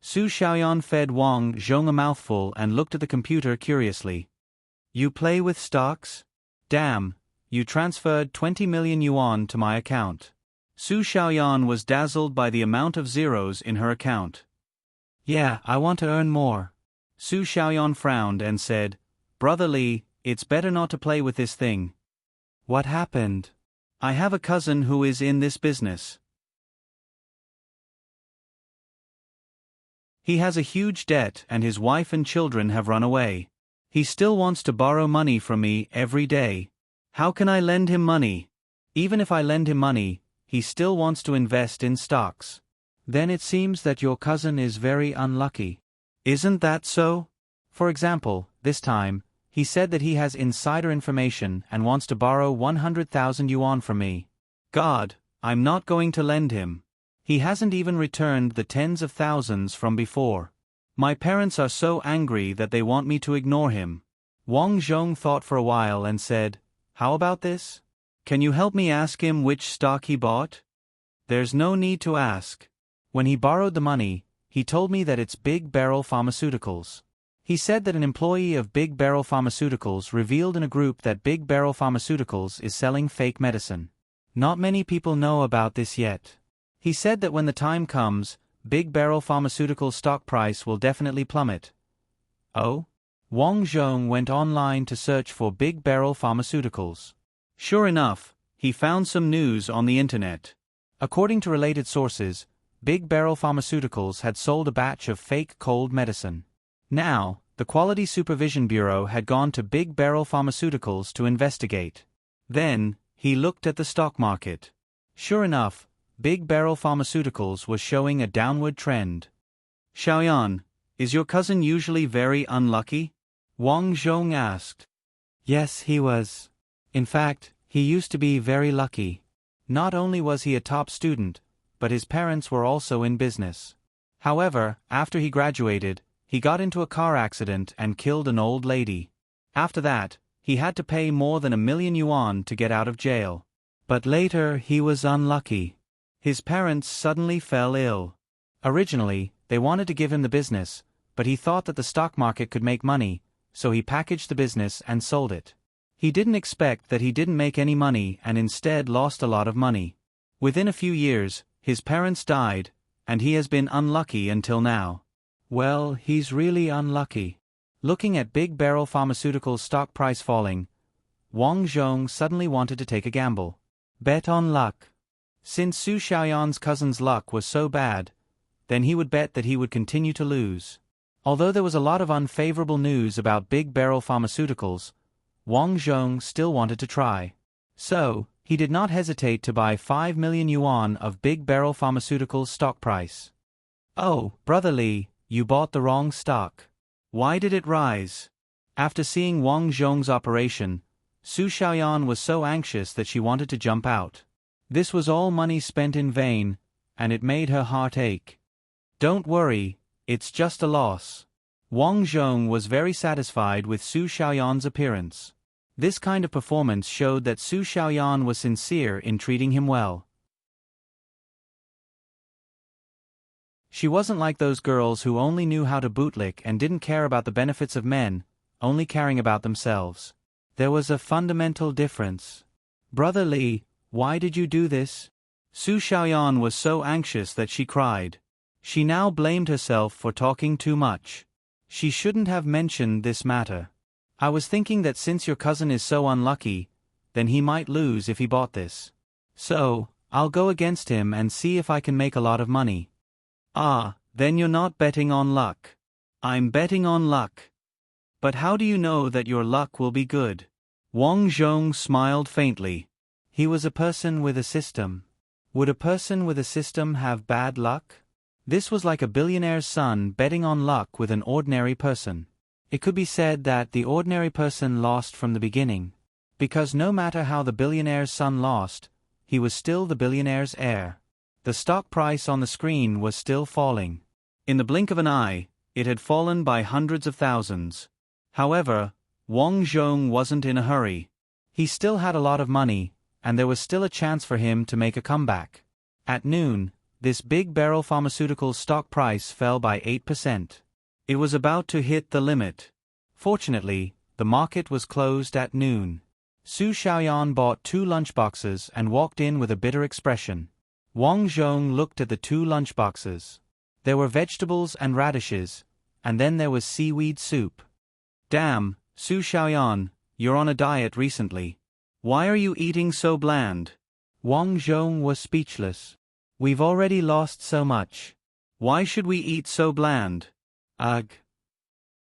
Su Xiaoyan fed Wang Zhong a mouthful and looked at the computer curiously. You play with stocks? Damn, you transferred 20 million yuan to my account. Su Xiaoyan was dazzled by the amount of zeros in her account. Yeah, I want to earn more. Su Xiaoyan frowned and said, Brother Li, it's better not to play with this thing. What happened? I have a cousin who is in this business. He has a huge debt and his wife and children have run away. He still wants to borrow money from me every day. How can I lend him money? Even if I lend him money, he still wants to invest in stocks. Then it seems that your cousin is very unlucky. Isn't that so? For example, this time, he said that he has insider information and wants to borrow 100,000 yuan from me. God, I'm not going to lend him. He hasn't even returned the tens of thousands from before. My parents are so angry that they want me to ignore him. Wang Zhong thought for a while and said, How about this? Can you help me ask him which stock he bought? There's no need to ask. When he borrowed the money, he told me that it's Big Barrel Pharmaceuticals. He said that an employee of Big Barrel Pharmaceuticals revealed in a group that Big Barrel Pharmaceuticals is selling fake medicine. Not many people know about this yet. He said that when the time comes, Big Barrel Pharmaceuticals stock price will definitely plummet. Oh? Wang Zhong went online to search for Big Barrel Pharmaceuticals. Sure enough, he found some news on the internet. According to related sources, Big Barrel Pharmaceuticals had sold a batch of fake cold medicine. Now, the Quality Supervision Bureau had gone to Big Barrel Pharmaceuticals to investigate. Then, he looked at the stock market. Sure enough, Big Barrel Pharmaceuticals was showing a downward trend. Xiaoyan, is your cousin usually very unlucky? Wang Zhong asked. Yes, he was. In fact, he used to be very lucky. Not only was he a top student, but his parents were also in business. However, after he graduated, he got into a car accident and killed an old lady. After that, he had to pay more than 1 million yuan to get out of jail. But later he was unlucky. His parents suddenly fell ill. Originally, they wanted to give him the business, but he thought that the stock market could make money, so he packaged the business and sold it. He didn't expect that he didn't make any money and instead lost a lot of money. Within a few years, his parents died, and he has been unlucky until now. Well, he's really unlucky. Looking at Big Barrel Pharmaceuticals' stock price falling, Wang Zhong suddenly wanted to take a gamble. Bet on luck. Since Su Xiaoyan's cousin's luck was so bad, then he would bet that he would continue to lose. Although there was a lot of unfavorable news about Big Barrel Pharmaceuticals, Wang Zhong still wanted to try. So, he did not hesitate to buy 5 million yuan of Big Barrel Pharmaceuticals' stock price. Oh, Brother Li, you bought the wrong stock. Why did it rise? After seeing Wang Zhong's operation, Su Xiaoyan was so anxious that she wanted to jump out. This was all money spent in vain, and it made her heart ache. Don't worry, it's just a loss. Wang Zhong was very satisfied with Su Xiaoyan's appearance. This kind of performance showed that Su Xiaoyan was sincere in treating him well. She wasn't like those girls who only knew how to bootlick and didn't care about the benefits of men, only caring about themselves. There was a fundamental difference. Brother Li, why did you do this? Su Xiaoyan was so anxious that she cried. She now blamed herself for talking too much. She shouldn't have mentioned this matter. I was thinking that since your cousin is so unlucky, then he might lose if he bought this. So, I'll go against him and see if I can make a lot of money. Ah, then you're not betting on luck. I'm betting on luck. But how do you know that your luck will be good? Wang Zhong smiled faintly. He was a person with a system. Would a person with a system have bad luck? This was like a billionaire's son betting on luck with an ordinary person. It could be said that the ordinary person lost from the beginning, because no matter how the billionaire's son lost, he was still the billionaire's heir. The stock price on the screen was still falling. In the blink of an eye, it had fallen by hundreds of thousands. However, Wang Zhong wasn't in a hurry. He still had a lot of money, and there was still a chance for him to make a comeback. At noon, this Big Barrel Pharmaceuticals stock price fell by 8%. It was about to hit the limit. Fortunately, the market was closed at noon. Su Xiaoyan bought 2 lunchboxes and walked in with a bitter expression. Wang Zhong looked at the 2 lunchboxes. There were vegetables and radishes, and then there was seaweed soup. Damn, Su Xiaoyan, you're on a diet recently. Why are you eating so bland? Wang Zhong was speechless. We've already lost so much. Why should we eat so bland? Ugh.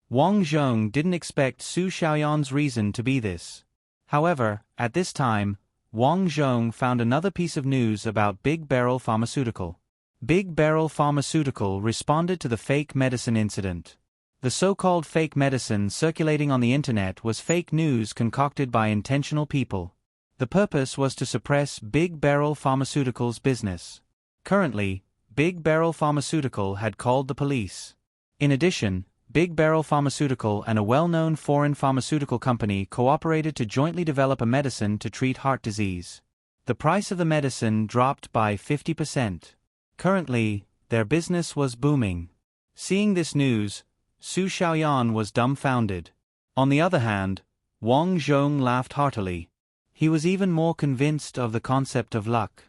Wang Zhong didn't expect Su Xiaoyan's reason to be this. However, at this time, Wang Zhong found another piece of news about Big Barrel Pharmaceutical. Big Barrel Pharmaceutical responded to the fake medicine incident. The so-called fake medicine circulating on the internet was fake news concocted by intentional people. The purpose was to suppress Big Barrel Pharmaceutical's business. Currently, Big Barrel Pharmaceutical had called the police. In addition, Big Barrel Pharmaceutical and a well-known foreign pharmaceutical company cooperated to jointly develop a medicine to treat heart disease. The price of the medicine dropped by 50%. Currently, their business was booming. Seeing this news, Su Xiaoyan was dumbfounded. On the other hand, Wang Zhong laughed heartily. He was even more convinced of the concept of luck.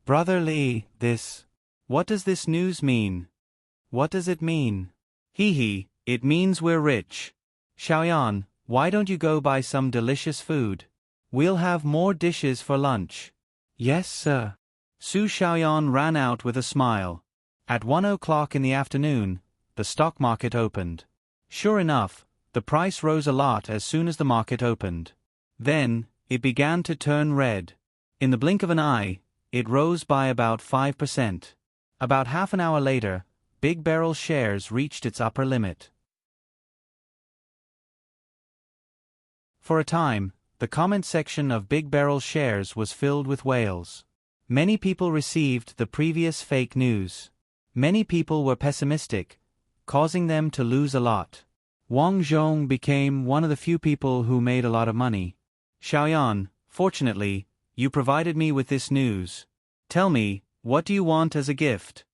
Brother Li, what does this news mean? What does it mean? Hee, it means we're rich. Xiaoyan, why don't you go buy some delicious food? We'll have more dishes for lunch. Yes, sir. Su Xiaoyan ran out with a smile. At 1 o'clock in the afternoon, the stock market opened. Sure enough, the price rose a lot as soon as the market opened. Then, it began to turn red. In the blink of an eye, it rose by about 5%. About half an hour later, Big Barrel shares reached its upper limit. For a time, the comment section of Big Barrel shares was filled with wails. Many people received the previous fake news. Many people were pessimistic, causing them to lose a lot. Wang Zhong became one of the few people who made a lot of money. Xiaoyan, fortunately, you provided me with this news. Tell me, what do you want as a gift?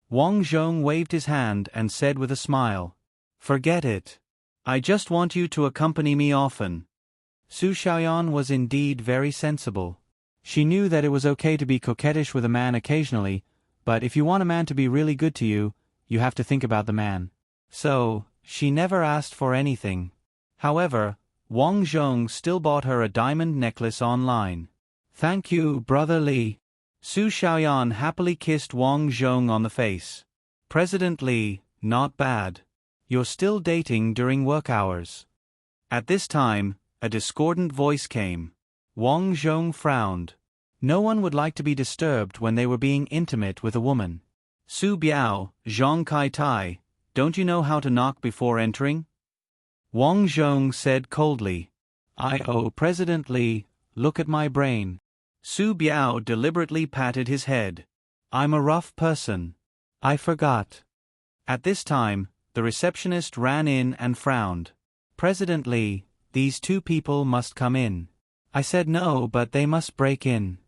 Wang Zhong waved his hand and said with a smile. Forget it. I just want you to accompany me often. Su Xiaoyan was indeed very sensible. She knew that it was okay to be coquettish with a man occasionally, but if you want a man to be really good to you, you have to think about the man. So, she never asked for anything. However, Wang Zhong still bought her a diamond necklace online. Thank you, Brother Li. Su Xiaoyan happily kissed Wang Zhong on the face. President Li, not bad. You're still dating during work hours. At this time, a discordant voice came. Wang Zhong frowned. No one would like to be disturbed when they were being intimate with a woman. Su Biao, Zhang Kai Tai, don't you know how to knock before entering? Wang Zhong said coldly. President Li, look at my brain. Su Biao deliberately patted his head. I'm a rough person. I forgot. At this time, the receptionist ran in and frowned. President Li, these two people must come in. I said no, but they must break in.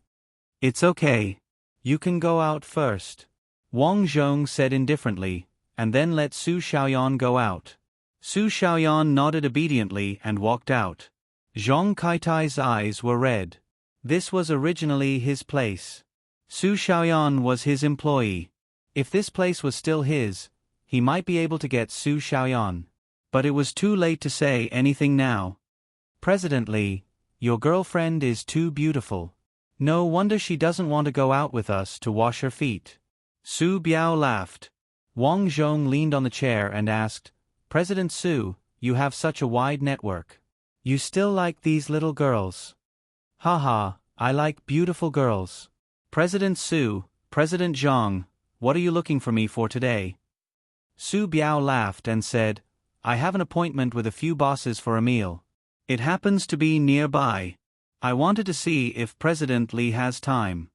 It's okay. You can go out first. Wang Zhong said indifferently, and then let Su Xiaoyan go out. Su Xiaoyan nodded obediently and walked out. Zhang Kaitai's eyes were red. This was originally his place. Su Xiaoyan was his employee. If this place was still his, he might be able to get Su Xiaoyan. But it was too late to say anything now. President Li, your girlfriend is too beautiful. No wonder she doesn't want to go out with us to wash her feet. Su Biao laughed. Wang Zhong leaned on the chair and asked, President Su, you have such a wide network. You still like these little girls? Haha, I like beautiful girls. President Su, President Zhang, what are you looking for me for today? Su Biao laughed and said, I have an appointment with a few bosses for a meal. It happens to be nearby. I wanted to see if President Li has time.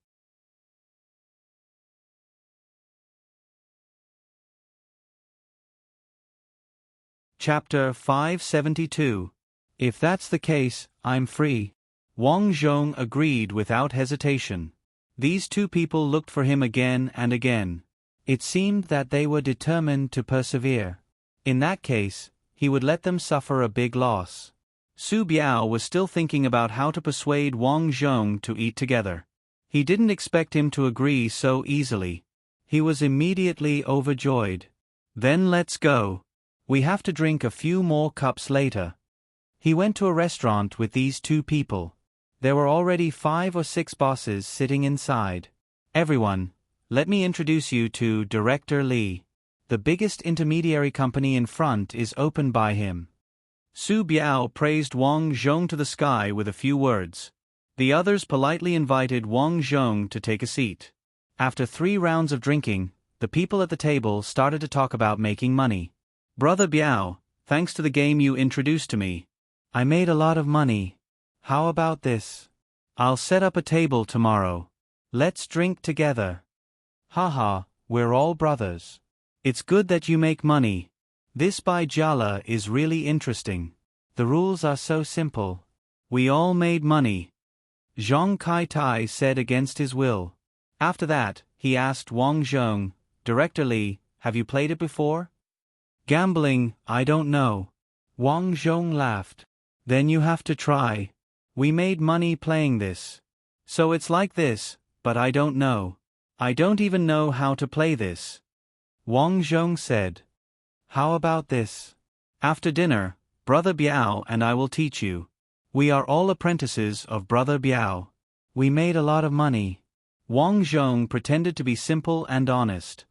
Chapter 572. If that's the case, I'm free. Wang Zhong agreed without hesitation. These two people looked for him again and again. It seemed that they were determined to persevere. In that case, he would let them suffer a big loss. Su Biao was still thinking about how to persuade Wang Zhong to eat together. He didn't expect him to agree so easily. He was immediately overjoyed. Then let's go. We have to drink a few more cups later. He went to a restaurant with these two people. There were already 5 or 6 bosses sitting inside. Everyone, let me introduce you to Director Li. The biggest intermediary company in front is opened by him. Su Biao praised Wang Zhong to the sky with a few words. The others politely invited Wang Zhong to take a seat. After 3 rounds of drinking, the people at the table started to talk about making money. Brother Biao, thanks to the game you introduced to me, I made a lot of money. How about this? I'll set up a table tomorrow. Let's drink together. Haha, we're all brothers. It's good that you make money. This Bai Jala is really interesting. The rules are so simple. We all made money. Zhang Kai Tai said against his will. After that, he asked Wang Zhong, Director Li, have you played it before? Gambling, I don't know. Wang Zhong laughed. Then you have to try. We made money playing this. So it's like this, but I don't know. I don't even know how to play this. Wang Zhong said. How about this? After dinner, Brother Biao and I will teach you. We are all apprentices of Brother Biao. We made a lot of money. Wang Zhong pretended to be simple and honest.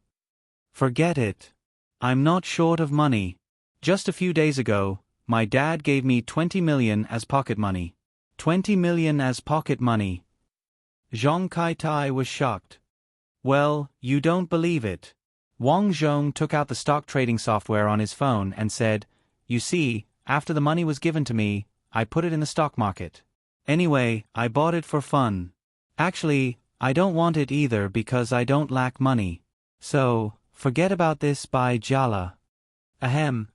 Forget it. I'm not short of money. Just a few days ago, my dad gave me 20 million as pocket money. 20 million as pocket money. Zhang Kai Tai was shocked. Well, you don't believe it. Wang Zhong took out the stock trading software on his phone and said, You see, after the money was given to me, I put it in the stock market. Anyway, I bought it for fun. Actually, I don't want it either because I don't lack money. So, forget about this Bai Jala. Ahem,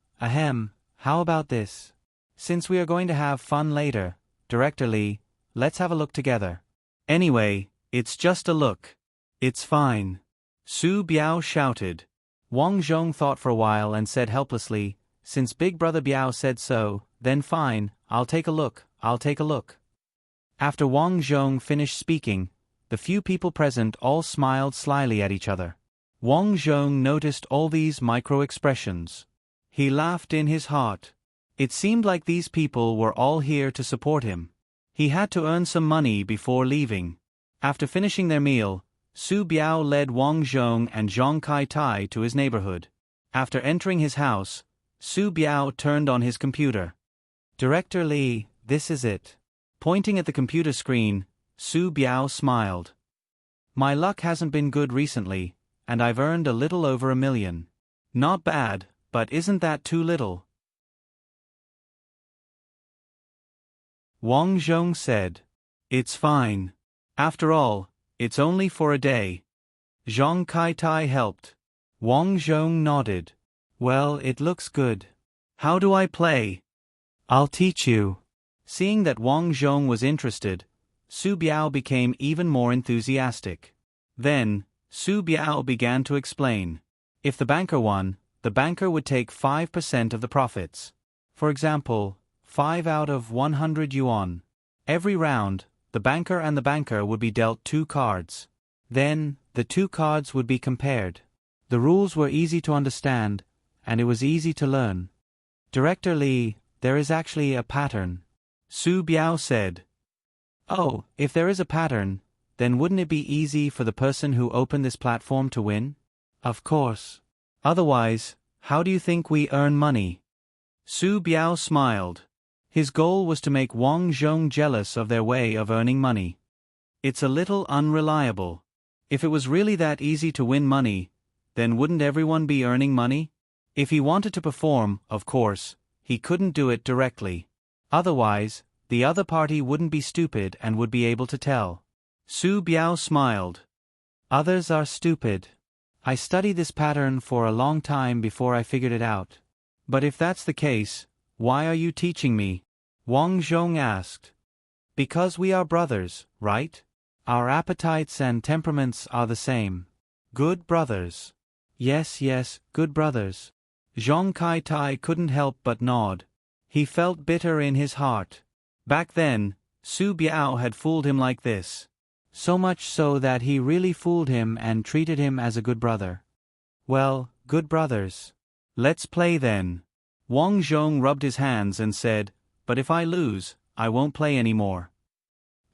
how about this? Since we are going to have fun later, Director Lee, let's have a look together. Anyway, it's just a look. It's fine. Su Biao shouted. Wang Zhong thought for a while and said helplessly, since Big Brother Biao said so, then fine, I'll take a look. After Wang Zhong finished speaking, the few people present all smiled slyly at each other. Wang Zhong noticed all these micro-expressions. He laughed in his heart. It seemed like these people were all here to support him. He had to earn some money before leaving. After finishing their meal, Su Biao led Wang Zhong and Zhang Kai-tai to his neighborhood. After entering his house, Su Biao turned on his computer. Director Lee, this is it. Pointing at the computer screen, Su Biao smiled. My luck hasn't been good recently, and I've earned a little over $1 million. Not bad, but isn't that too little? Wang Zhong said. It's fine. After all, it's only for a day. Zhang Kai-tai helped. Wang Zhong nodded. Well, it looks good. How do I play? I'll teach you. Seeing that Wang Zhong was interested, Su Biao became even more enthusiastic. Then, Su Biao began to explain. If the banker won, the banker would take 5% of the profits. For example, 5 out of 100 yuan. Every round, the banker would be dealt 2 cards. Then, the 2 cards would be compared. The rules were easy to understand, and it was easy to learn. Director Lee, there is actually a pattern. Su Biao said. Oh, if there is a pattern, then wouldn't it be easy for the person who opened this platform to win? Of course. Otherwise, how do you think we earn money? Su Biao smiled. His goal was to make Wang Zhong jealous of their way of earning money. It's a little unreliable. If it was really that easy to win money, then wouldn't everyone be earning money? If he wanted to perform, of course, he couldn't do it directly. Otherwise, the other party wouldn't be stupid and would be able to tell. Su Biao smiled. Others are stupid. I studied this pattern for a long time before I figured it out. But if that's the case, why are you teaching me? Wang Zhong asked. Because we are brothers, right? Our appetites and temperaments are the same. Good brothers. Yes, good brothers. Zhang Kai-tai couldn't help but nod. He felt bitter in his heart. Back then, Su Biao had fooled him like this. So much so that he really fooled him and treated him as a good brother. Well, good brothers. Let's play then. Wang Zhong rubbed his hands and said, but if I lose, I won't play anymore.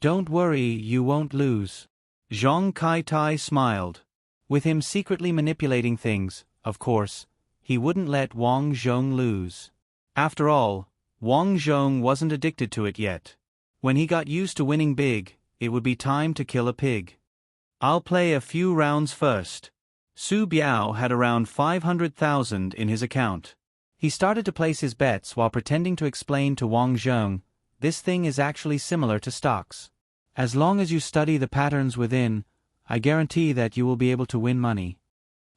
Don't worry, you won't lose. Zhang Kai-tai smiled. With him secretly manipulating things, of course, he wouldn't let Wang Zhong lose. After all, Wang Zhong wasn't addicted to it yet. When he got used to winning big, it would be time to kill a pig. I'll play a few rounds first. Su Biao had around 500,000 in his account. He started to place his bets while pretending to explain to Wang Zhong, this thing is actually similar to stocks. As long as you study the patterns within, I guarantee that you will be able to win money.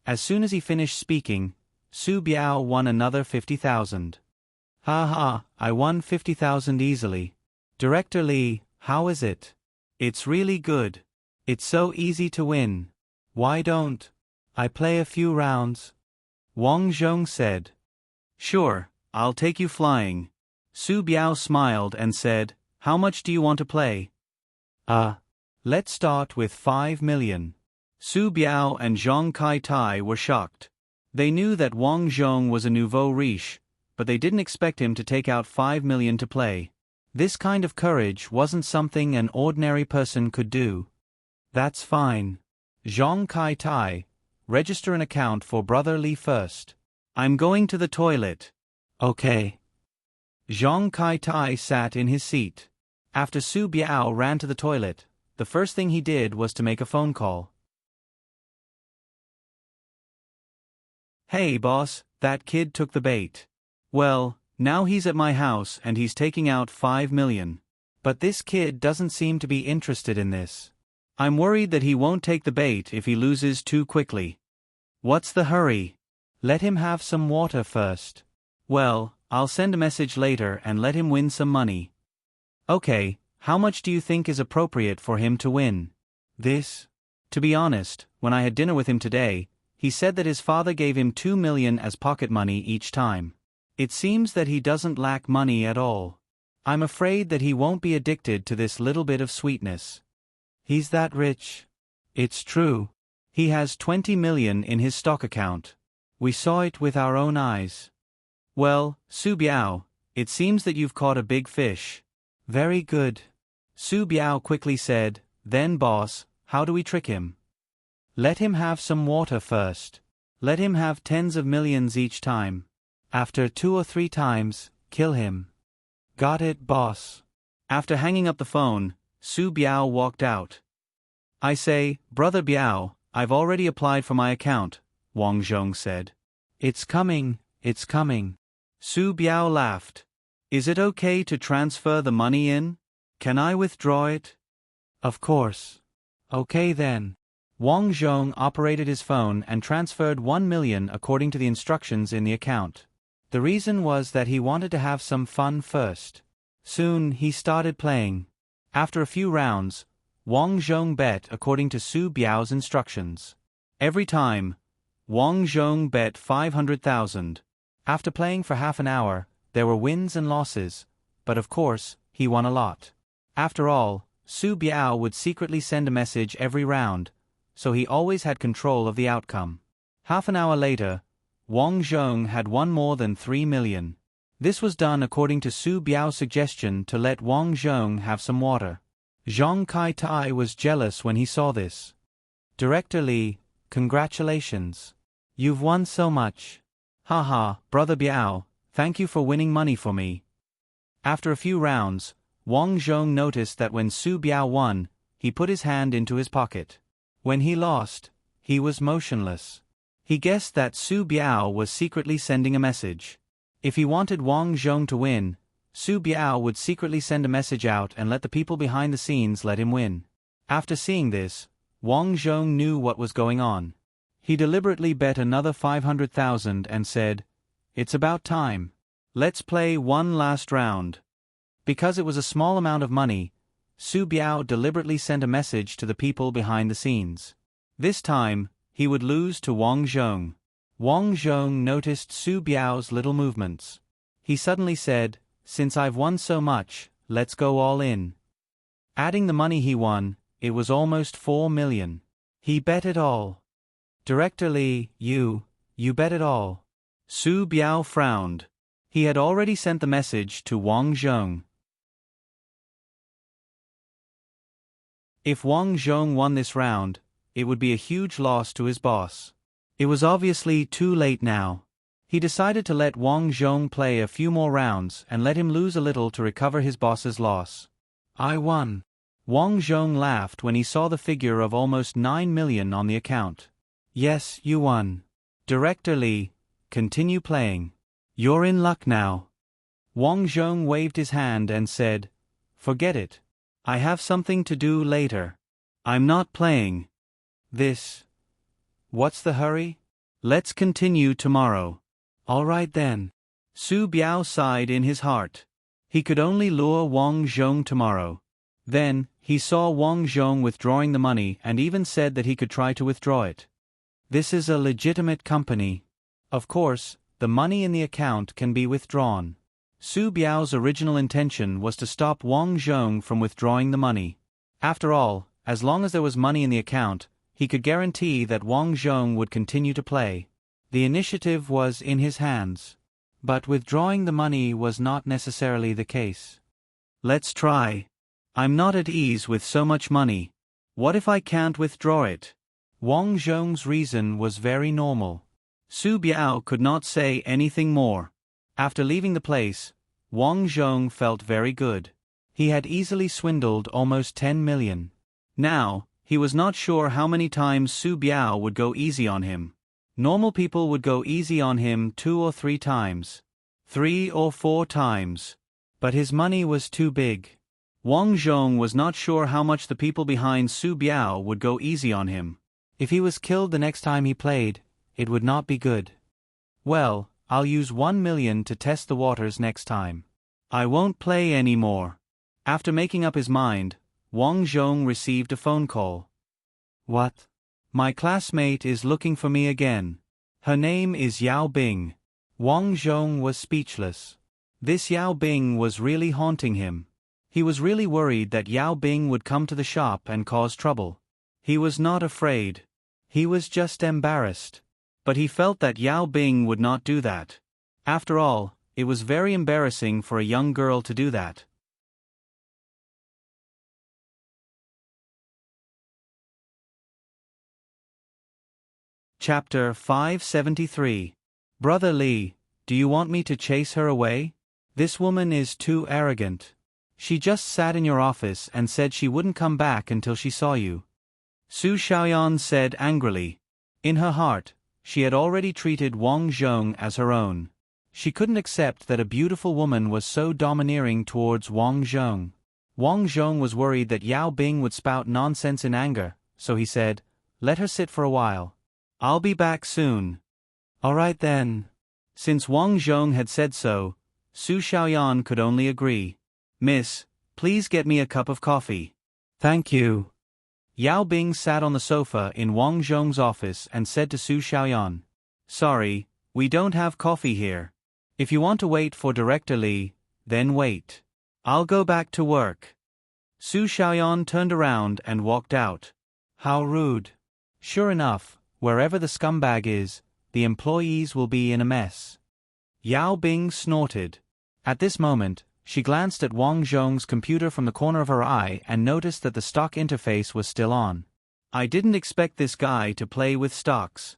As soon as he finished speaking, Su Biao won another 50,000. Ha, I won 50,000 easily. Director Lee, how is it? It's really good. It's so easy to win. Why don't I play a few rounds? Wang Zhong said. Sure, I'll take you flying. Su Biao smiled and said, how much do you want to play? Let's start with 5 million. Su Biao and Zhang Kai-tai were shocked. They knew that Wang Zhong was a nouveau riche, but they didn't expect him to take out 5 million to play. This kind of courage wasn't something an ordinary person could do. That's fine. Zhang Kai-tai, register an account for Brother Lee first. I'm going to the toilet. Okay. Zhang Kai-tai sat in his seat. After Su Biao ran to the toilet, the first thing he did was to make a phone call. Hey boss, that kid took the bait. Well, now he's at my house and he's taking out 5 million. But this kid doesn't seem to be interested in this. I'm worried that he won't take the bait if he loses too quickly. What's the hurry? Let him have some water first. Well, I'll send a message later and let him win some money. Okay, how much do you think is appropriate for him to win? This? To be honest, when I had dinner with him today, he said that his father gave him 2 million as pocket money each time. It seems that he doesn't lack money at all. I'm afraid that he won't be addicted to this little bit of sweetness. He's that rich. It's true. He has 20 million in his stock account. We saw it with our own eyes. Well, Su Biao, it seems that you've caught a big fish. Very good. Su Biao quickly said, then boss, how do we trick him? Let him have some water first. Let him have tens of millions each time. After 2 or 3 times, kill him. Got it, boss. After hanging up the phone, Su Biao walked out. I say, Brother Biao, I've already applied for my account, Wang Zhong said. It's coming, it's coming. Su Biao laughed. Is it okay to transfer the money in? Can I withdraw it? Of course. Okay then. Wang Zhong operated his phone and transferred 1 million according to the instructions in the account. The reason was that he wanted to have some fun first. Soon he started playing. After a few rounds, Wang Zhong bet according to Su Biao's instructions. Every time, Wang Zhong bet 500,000. After playing for half an hour, there were wins and losses, but of course, he won a lot. After all, Su Biao would secretly send a message every round, so he always had control of the outcome. Half an hour later, Wang Zhong had won more than 3 million. This was done according to Su Biao's suggestion to let Wang Zhong have some water. Zhang Kai-tai was jealous when he saw this. Director Li, congratulations. You've won so much. Haha, Brother Biao, thank you for winning money for me. After a few rounds, Wang Zhong noticed that when Su Biao won, he put his hand into his pocket. When he lost, he was motionless. He guessed that Su Biao was secretly sending a message. If he wanted Wang Zhong to win, Su Biao would secretly send a message out and let the people behind the scenes let him win. After seeing this, Wang Zhong knew what was going on. He deliberately bet another 500,000 and said, "It's about time. Let's play one last round." Because it was a small amount of money, Su Biao deliberately sent a message to the people behind the scenes. This time, he would lose to Wang Zhong. Wang Zhong noticed Su Biao's little movements. He suddenly said, "Since I've won so much, let's go all in." Adding the money he won, it was almost 4 million. He bet it all. Director Li, you bet it all. Su Biao frowned. He had already sent the message to Wang Zhong. If Wang Zhong won this round, it would be a huge loss to his boss. It was obviously too late now. He decided to let Wang Zhong play a few more rounds and let him lose a little to recover his boss's loss. I won. Wang Zhong laughed when he saw the figure of almost 9 million on the account. Yes, you won. Director Li, continue playing. You're in luck now. Wang Zhong waved his hand and said, "Forget it. I have something to do later. I'm not playing. This. What's the hurry? Let's continue tomorrow." All right then. Su Biao sighed in his heart. He could only lure Wang Zhong tomorrow. Then, he saw Wang Zhong withdrawing the money and even said that he could try to withdraw it. This is a legitimate company. Of course, the money in the account can be withdrawn. Su Biao's original intention was to stop Wang Zhong from withdrawing the money. After all, as long as there was money in the account, he could guarantee that Wang Zhong would continue to play. The initiative was in his hands. But withdrawing the money was not necessarily the case. Let's try. I'm not at ease with so much money. What if I can't withdraw it? Wang Zhong's reason was very normal. Su Biao could not say anything more. After leaving the place, Wang Zhong felt very good. He had easily swindled almost 10 million. Now, he was not sure how many times Su Biao would go easy on him. Normal people would go easy on him 2 or 3 times. 3 or 4 times. But his money was too big. Wang Zhong was not sure how much the people behind Su Biao would go easy on him. If he was killed the next time he played, it would not be good. Well, I'll use 1 million to test the waters next time. I won't play anymore. After making up his mind, Wang Zhong received a phone call. What? My classmate is looking for me again. Her name is Yao Bing. Wang Zhong was speechless. This Yao Bing was really haunting him. He was really worried that Yao Bing would come to the shop and cause trouble. He was not afraid. He was just embarrassed. But he felt that Yao Bing would not do that. After all, it was very embarrassing for a young girl to do that. Chapter 573. Brother Li, do you want me to chase her away? This woman is too arrogant. She just sat in your office and said she wouldn't come back until she saw you. Su Xiaoyan said angrily. In her heart, she had already treated Wang Zhong as her own. She couldn't accept that a beautiful woman was so domineering towards Wang Zhong. Wang Zhong was worried that Yao Bing would spout nonsense in anger, so he said, "Let her sit for a while. I'll be back soon." All right then. Since Wang Zhong had said so, Su Xiaoyan could only agree. Miss, please get me a cup of coffee. Thank you. Yao Bing sat on the sofa in Wang Zhong's office and said to Su Xiaoyan, Sorry, we don't have coffee here. If you want to wait for Director Li, then wait. I'll go back to work. Su Xiaoyan turned around and walked out. How rude. Sure enough, wherever the scumbag is, the employees will be in a mess. Yao Bing snorted. At this moment, she glanced at Wang Zhong's computer from the corner of her eye and noticed that the stock interface was still on. I didn't expect this guy to play with stocks.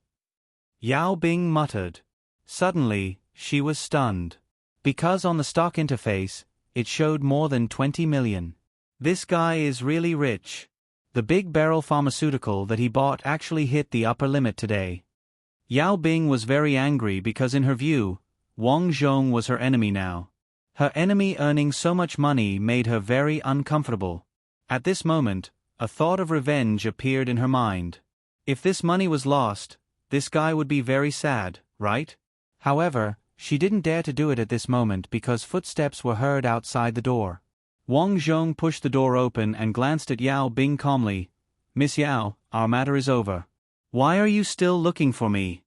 Yao Bing muttered. Suddenly, she was stunned. Because on the stock interface, it showed more than 20 million. This guy is really rich. The Big Barrel pharmaceutical that he bought actually hit the upper limit today. Yao Bing was very angry because in her view, Wang Zhong was her enemy now. Her enemy earning so much money made her very uncomfortable. At this moment, a thought of revenge appeared in her mind. If this money was lost, this guy would be very sad, right? However, she didn't dare to do it at this moment because footsteps were heard outside the door. Wang Zhong pushed the door open and glanced at Yao Bing calmly. Miss Yao, our matter is over. Why are you still looking for me?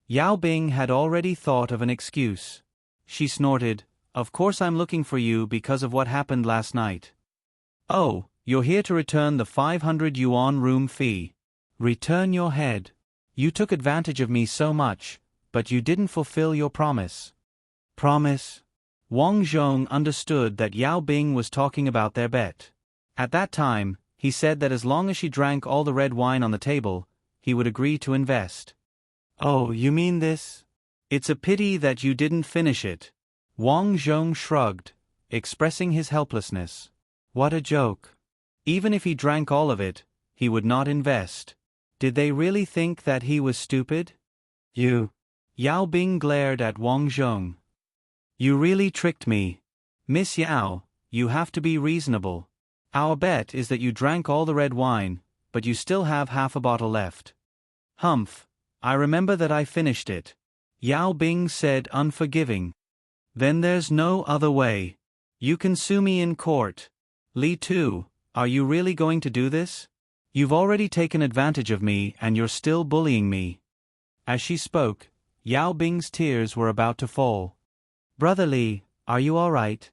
Yao Bing had already thought of an excuse. She snorted, Of course I'm looking for you because of what happened last night. Oh, you're here to return the 500 yuan room fee. Return your head. You took advantage of me so much, but you didn't fulfill your promise. Promise? Wang Zhong understood that Yao Bing was talking about their bet. At that time, he said that as long as she drank all the red wine on the table, he would agree to invest. Oh, you mean this? It's a pity that you didn't finish it. Wang Zhong shrugged, expressing his helplessness. What a joke. Even if he drank all of it, he would not invest. Did they really think that he was stupid? You. Yao Bing glared at Wang Zhong. You really tricked me. Miss Yao, you have to be reasonable. Our bet is that you drank all the red wine, but you still have half a bottle left. Humph, I remember that I finished it. Yao Bing said unforgiving. Then there's no other way. You can sue me in court. Li Tu, are you really going to do this? You've already taken advantage of me and you're still bullying me. As she spoke, Yao Bing's tears were about to fall. Brother Li, are you all right?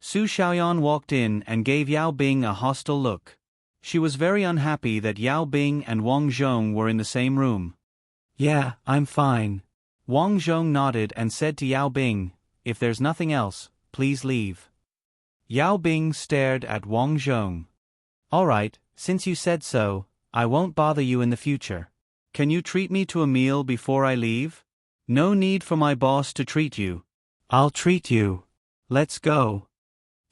Su Xiaoyan walked in and gave Yao Bing a hostile look. She was very unhappy that Yao Bing and Wang Zhong were in the same room. Yeah, I'm fine. Wang Zhong nodded and said to Yao Bing, If there's nothing else, please leave. Yao Bing stared at Wang Zhong. All right, since you said so, I won't bother you in the future. Can you treat me to a meal before I leave? No need for my boss to treat you. I'll treat you. Let's go.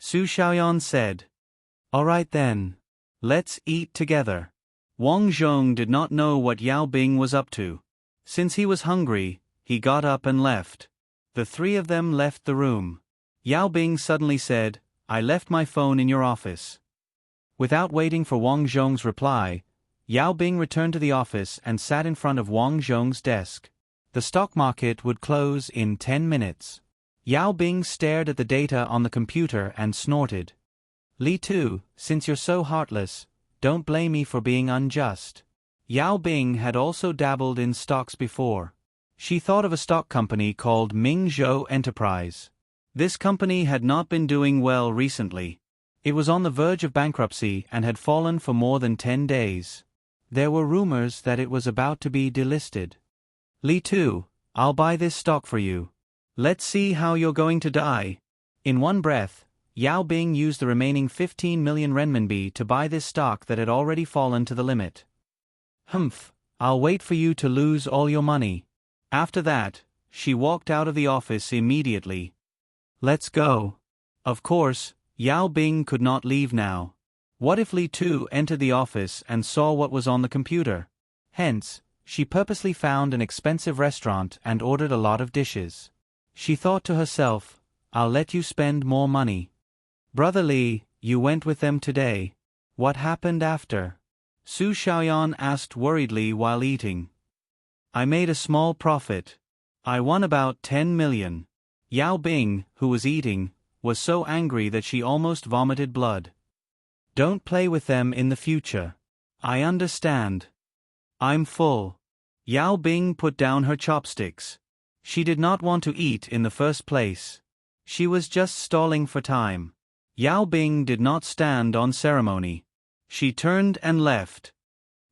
Su Xiaoyan said. All right then. Let's eat together. Wang Zhong did not know what Yao Bing was up to. Since he was hungry, he got up and left. The three of them left the room. Yao Bing suddenly said, I left my phone in your office. Without waiting for Wang Zhong's reply, Yao Bing returned to the office and sat in front of Wang Zhong's desk. The stock market would close in 10 minutes. Yao Bing stared at the data on the computer and snorted. Li Tu, since you're so heartless, don't blame me for being unjust. Yao Bing had also dabbled in stocks before. She thought of a stock company called Mingzhou Enterprise. This company had not been doing well recently. It was on the verge of bankruptcy and had fallen for more than 10 days. There were rumors that it was about to be delisted. Li Tu, I'll buy this stock for you. Let's see how you're going to die. In one breath, Yao Bing used the remaining 15 million renminbi to buy this stock that had already fallen to the limit. Humph, I'll wait for you to lose all your money. After that, she walked out of the office immediately. Let's go. Of course, Yao Bing could not leave now. What if Li Tu entered the office and saw what was on the computer? Hence, she purposely found an expensive restaurant and ordered a lot of dishes. She thought to herself, I'll let you spend more money. Brother Li, you went with them today. What happened after? Su Xiaoyan asked worriedly while eating. I made a small profit. I won about 10 million. Yao Bing, who was eating, was so angry that she almost vomited blood. Don't play with them in the future. I understand. I'm full. Yao Bing put down her chopsticks. She did not want to eat in the first place. She was just stalling for time. Yao Bing did not stand on ceremony. She turned and left.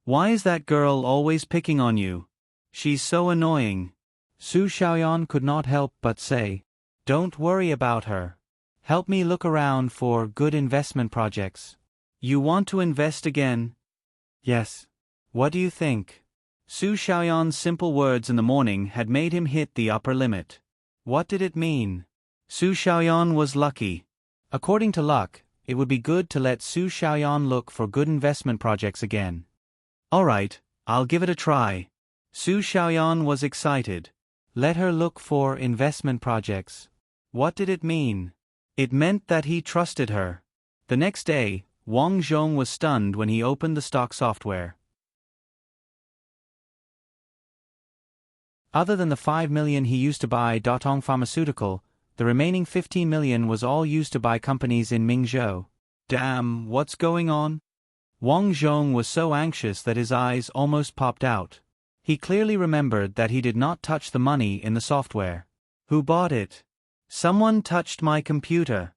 Why is that girl always picking on you? She's so annoying. Su Xiaoyan could not help but say, don't worry about her. Help me look around for good investment projects. You want to invest again? Yes. What do you think? Su Xiaoyan's simple words in the morning had made him hit the upper limit. What did it mean? Su Xiaoyan was lucky. According to luck, it would be good to let Su Xiaoyan look for good investment projects again. All right, I'll give it a try. Su Xiaoyan was excited. Let her look for investment projects. What did it mean? It meant that he trusted her. The next day, Wang Zhong was stunned when he opened the stock software. Other than the 5 million he used to buy Datong Pharmaceutical, the remaining 15 million was all used to buy companies in Mingzhou. Damn, what's going on? Wang Zhong was so anxious that his eyes almost popped out. He clearly remembered that he did not touch the money in the software. Who bought it? Someone touched my computer.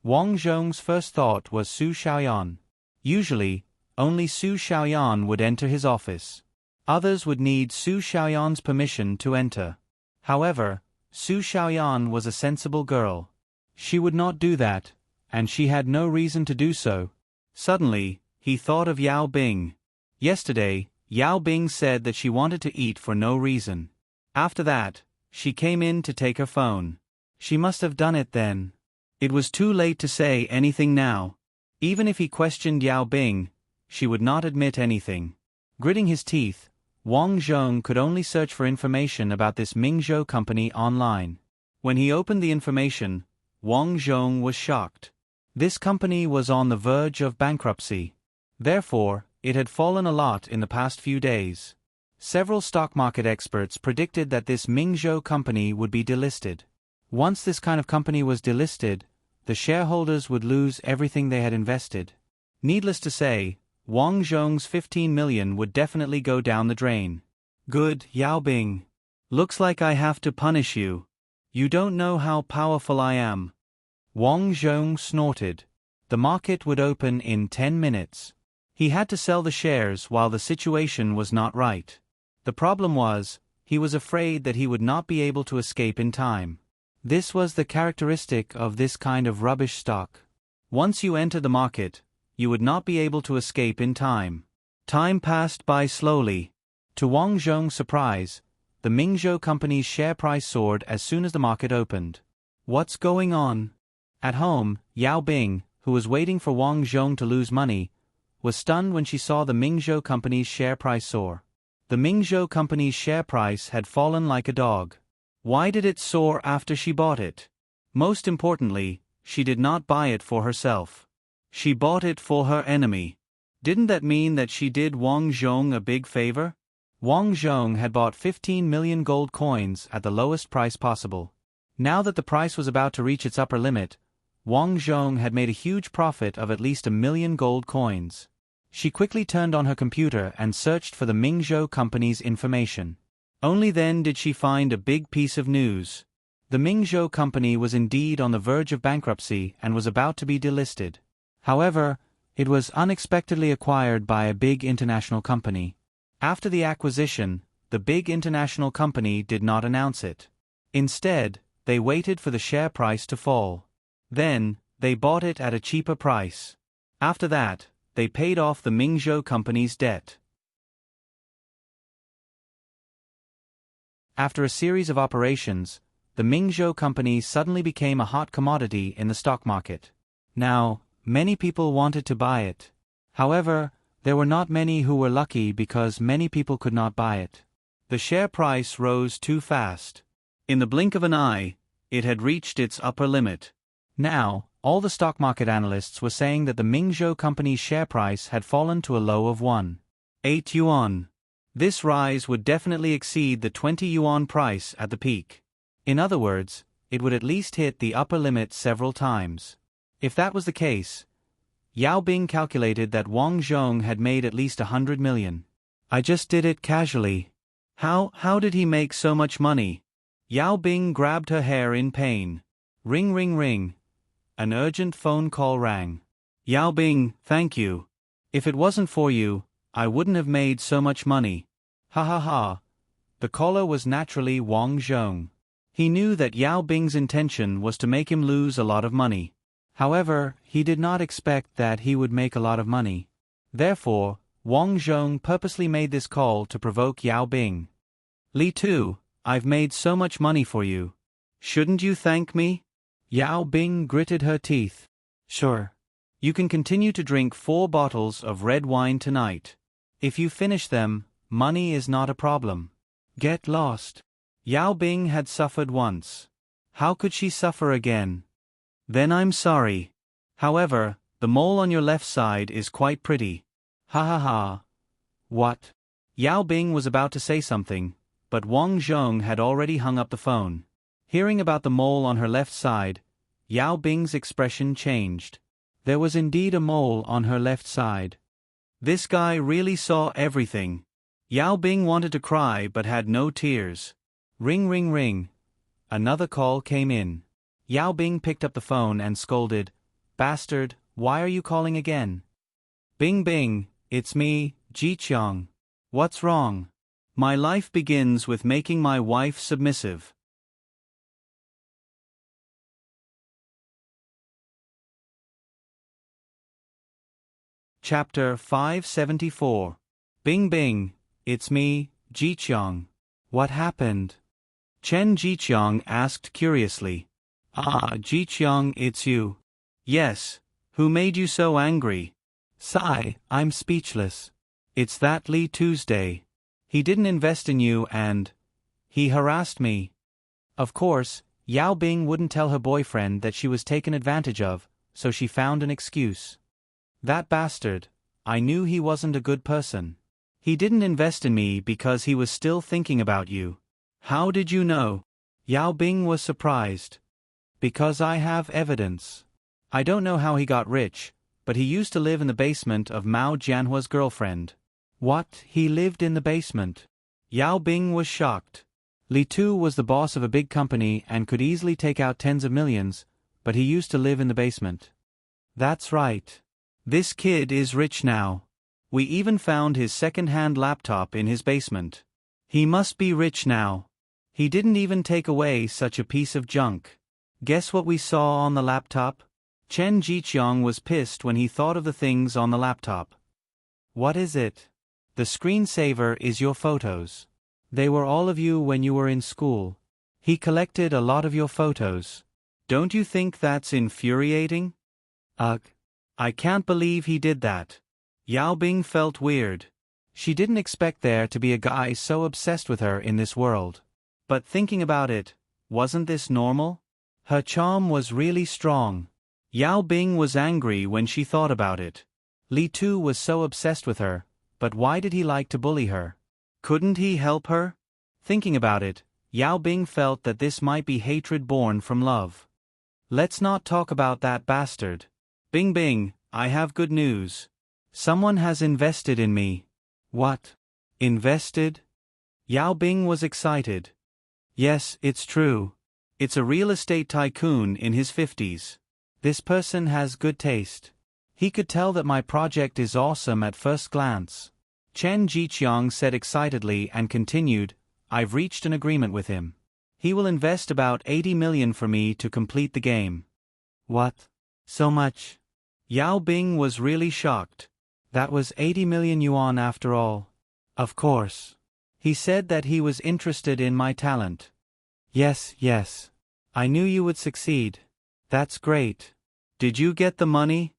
Wang Zhong's first thought was Su Xiaoyan. Usually, only Su Xiaoyan would enter his office. Others would need Su Xiaoyan's permission to enter. However, Su Xiaoyan was a sensible girl. She would not do that, and she had no reason to do so. Suddenly, he thought of Yao Bing. Yesterday, Yao Bing said that she wanted to eat for no reason. After that, she came in to take her phone. She must have done it then. It was too late to say anything now. Even if he questioned Yao Bing, she would not admit anything. Gritting his teeth, Wang Zhong could only search for information about this Mingzhou company online. When he opened the information, Wang Zhong was shocked. This company was on the verge of bankruptcy. Therefore, it had fallen a lot in the past few days. Several stock market experts predicted that this Mingzhou company would be delisted. Once this kind of company was delisted, the shareholders would lose everything they had invested. Needless to say, Wang Zhong's 15 million would definitely go down the drain. Good, Yao Bing. Looks like I have to punish you. You don't know how powerful I am. Wang Zhong snorted. The market would open in 10 minutes. He had to sell the shares while the situation was not right. The problem was, he was afraid that he would not be able to escape in time. This was the characteristic of this kind of rubbish stock. Once you enter the market, you would not be able to escape in time. Time passed by slowly. To Wang Zhong's surprise, the Mingzhou company's share price soared as soon as the market opened. What's going on? At home, Yao Bing, who was waiting for Wang Zhong to lose money, was stunned when she saw the Mingzhou company's share price soar. The Mingzhou company's share price had fallen like a dog. Why did it soar after she bought it? Most importantly, she did not buy it for herself. She bought it for her enemy. Didn't that mean that she did Wang Zhong a big favor? Wang Zhong had bought 15 million gold coins at the lowest price possible. Now that the price was about to reach its upper limit, Wang Zhong had made a huge profit of at least 1 million gold coins. She quickly turned on her computer and searched for the Mingzhou company's information. Only then did she find a big piece of news. The Mingzhou company was indeed on the verge of bankruptcy and was about to be delisted. However, it was unexpectedly acquired by a big international company. After the acquisition, the big international company did not announce it. Instead, they waited for the share price to fall. Then, they bought it at a cheaper price. After that, they paid off the Mingzhou company's debt. After a series of operations, the Mingzhou company suddenly became a hot commodity in the stock market. Now, many people wanted to buy it. However, there were not many who were lucky because many people could not buy it. The share price rose too fast. In the blink of an eye, it had reached its upper limit. Now, all the stock market analysts were saying that the Mingzhou company's share price had fallen to a low of 1.8 yuan. This rise would definitely exceed the 20 yuan price at the peak. In other words, it would at least hit the upper limit several times. If that was the case, Yao Bing calculated that Wang Zhong had made at least 100 million. I just did it casually. How did he make so much money? Yao Bing grabbed her hair in pain. Ring ring ring. An urgent phone call rang. Yao Bing, thank you. If it wasn't for you, I wouldn't have made so much money. Ha ha ha. The caller was naturally Wang Zhong. He knew that Yao Bing's intention was to make him lose a lot of money. However, he did not expect that he would make a lot of money. Therefore, Wang Zhong purposely made this call to provoke Yao Bing. Li Tu, I've made so much money for you. Shouldn't you thank me? Yao Bing gritted her teeth. Sure. You can continue to drink 4 bottles of red wine tonight. If you finish them, money is not a problem. Get lost. Yao Bing had suffered once. How could she suffer again? Then I'm sorry. However, the mole on your left side is quite pretty. Ha ha ha. What? Yao Bing was about to say something, but Wang Zhong had already hung up the phone. Hearing about the mole on her left side, Yao Bing's expression changed. There was indeed a mole on her left side. This guy really saw everything. Yao Bing wanted to cry but had no tears. Ring ring ring. Another call came in. Yao Bing picked up the phone and scolded, Bastard, why are you calling again? Bing Bing, it's me, Ji Qiang. What's wrong? My life begins with making my wife submissive. Chapter 574. Bing Bing, it's me, Ji Qiang. What happened? Chen Jiqiang asked curiously. Ah, Jiqiang, it's you. Yes. Who made you so angry? Sigh, I'm speechless. It's that Li Tuesday. He didn't invest in you and he harassed me. Of course, Yao Bing wouldn't tell her boyfriend that she was taken advantage of, so she found an excuse. That bastard. I knew he wasn't a good person. He didn't invest in me because he was still thinking about you. How did you know? Yao Bing was surprised. Because I have evidence. I don't know how he got rich, but he used to live in the basement of Mao Jianhua's girlfriend. What? He lived in the basement? Yao Bing was shocked. Li Tu was the boss of a big company and could easily take out tens of millions, but he used to live in the basement. That's right. This kid is rich now. We even found his second-hand laptop in his basement. He must be rich now. He didn't even take away such a piece of junk. Guess what we saw on the laptop? Chen Jiqiang was pissed when he thought of the things on the laptop. What is it? The screensaver is your photos. They were all of you when you were in school. He collected a lot of your photos. Don't you think that's infuriating? Ugh. I can't believe he did that. Yao Bing felt weird. She didn't expect there to be a guy so obsessed with her in this world. But thinking about it, wasn't this normal? Her charm was really strong. Yao Bing was angry when she thought about it. Li Tu was so obsessed with her, but why did he like to bully her? Couldn't he help her? Thinking about it, Yao Bing felt that this might be hatred born from love. Let's not talk about that bastard. Bing Bing, I have good news. Someone has invested in me. What? Invested? Yao Bing was excited. Yes, it's true. It's a real estate tycoon in his 50s. This person has good taste. He could tell that my project is awesome at first glance. Chen Jiqiang said excitedly and continued, I've reached an agreement with him. He will invest about 80 million for me to complete the game. What? So much? Yao Bing was really shocked. That was 80 million yuan after all. Of course. He said that he was interested in my talent. Yes. I knew you would succeed. That's great. Did you get the money?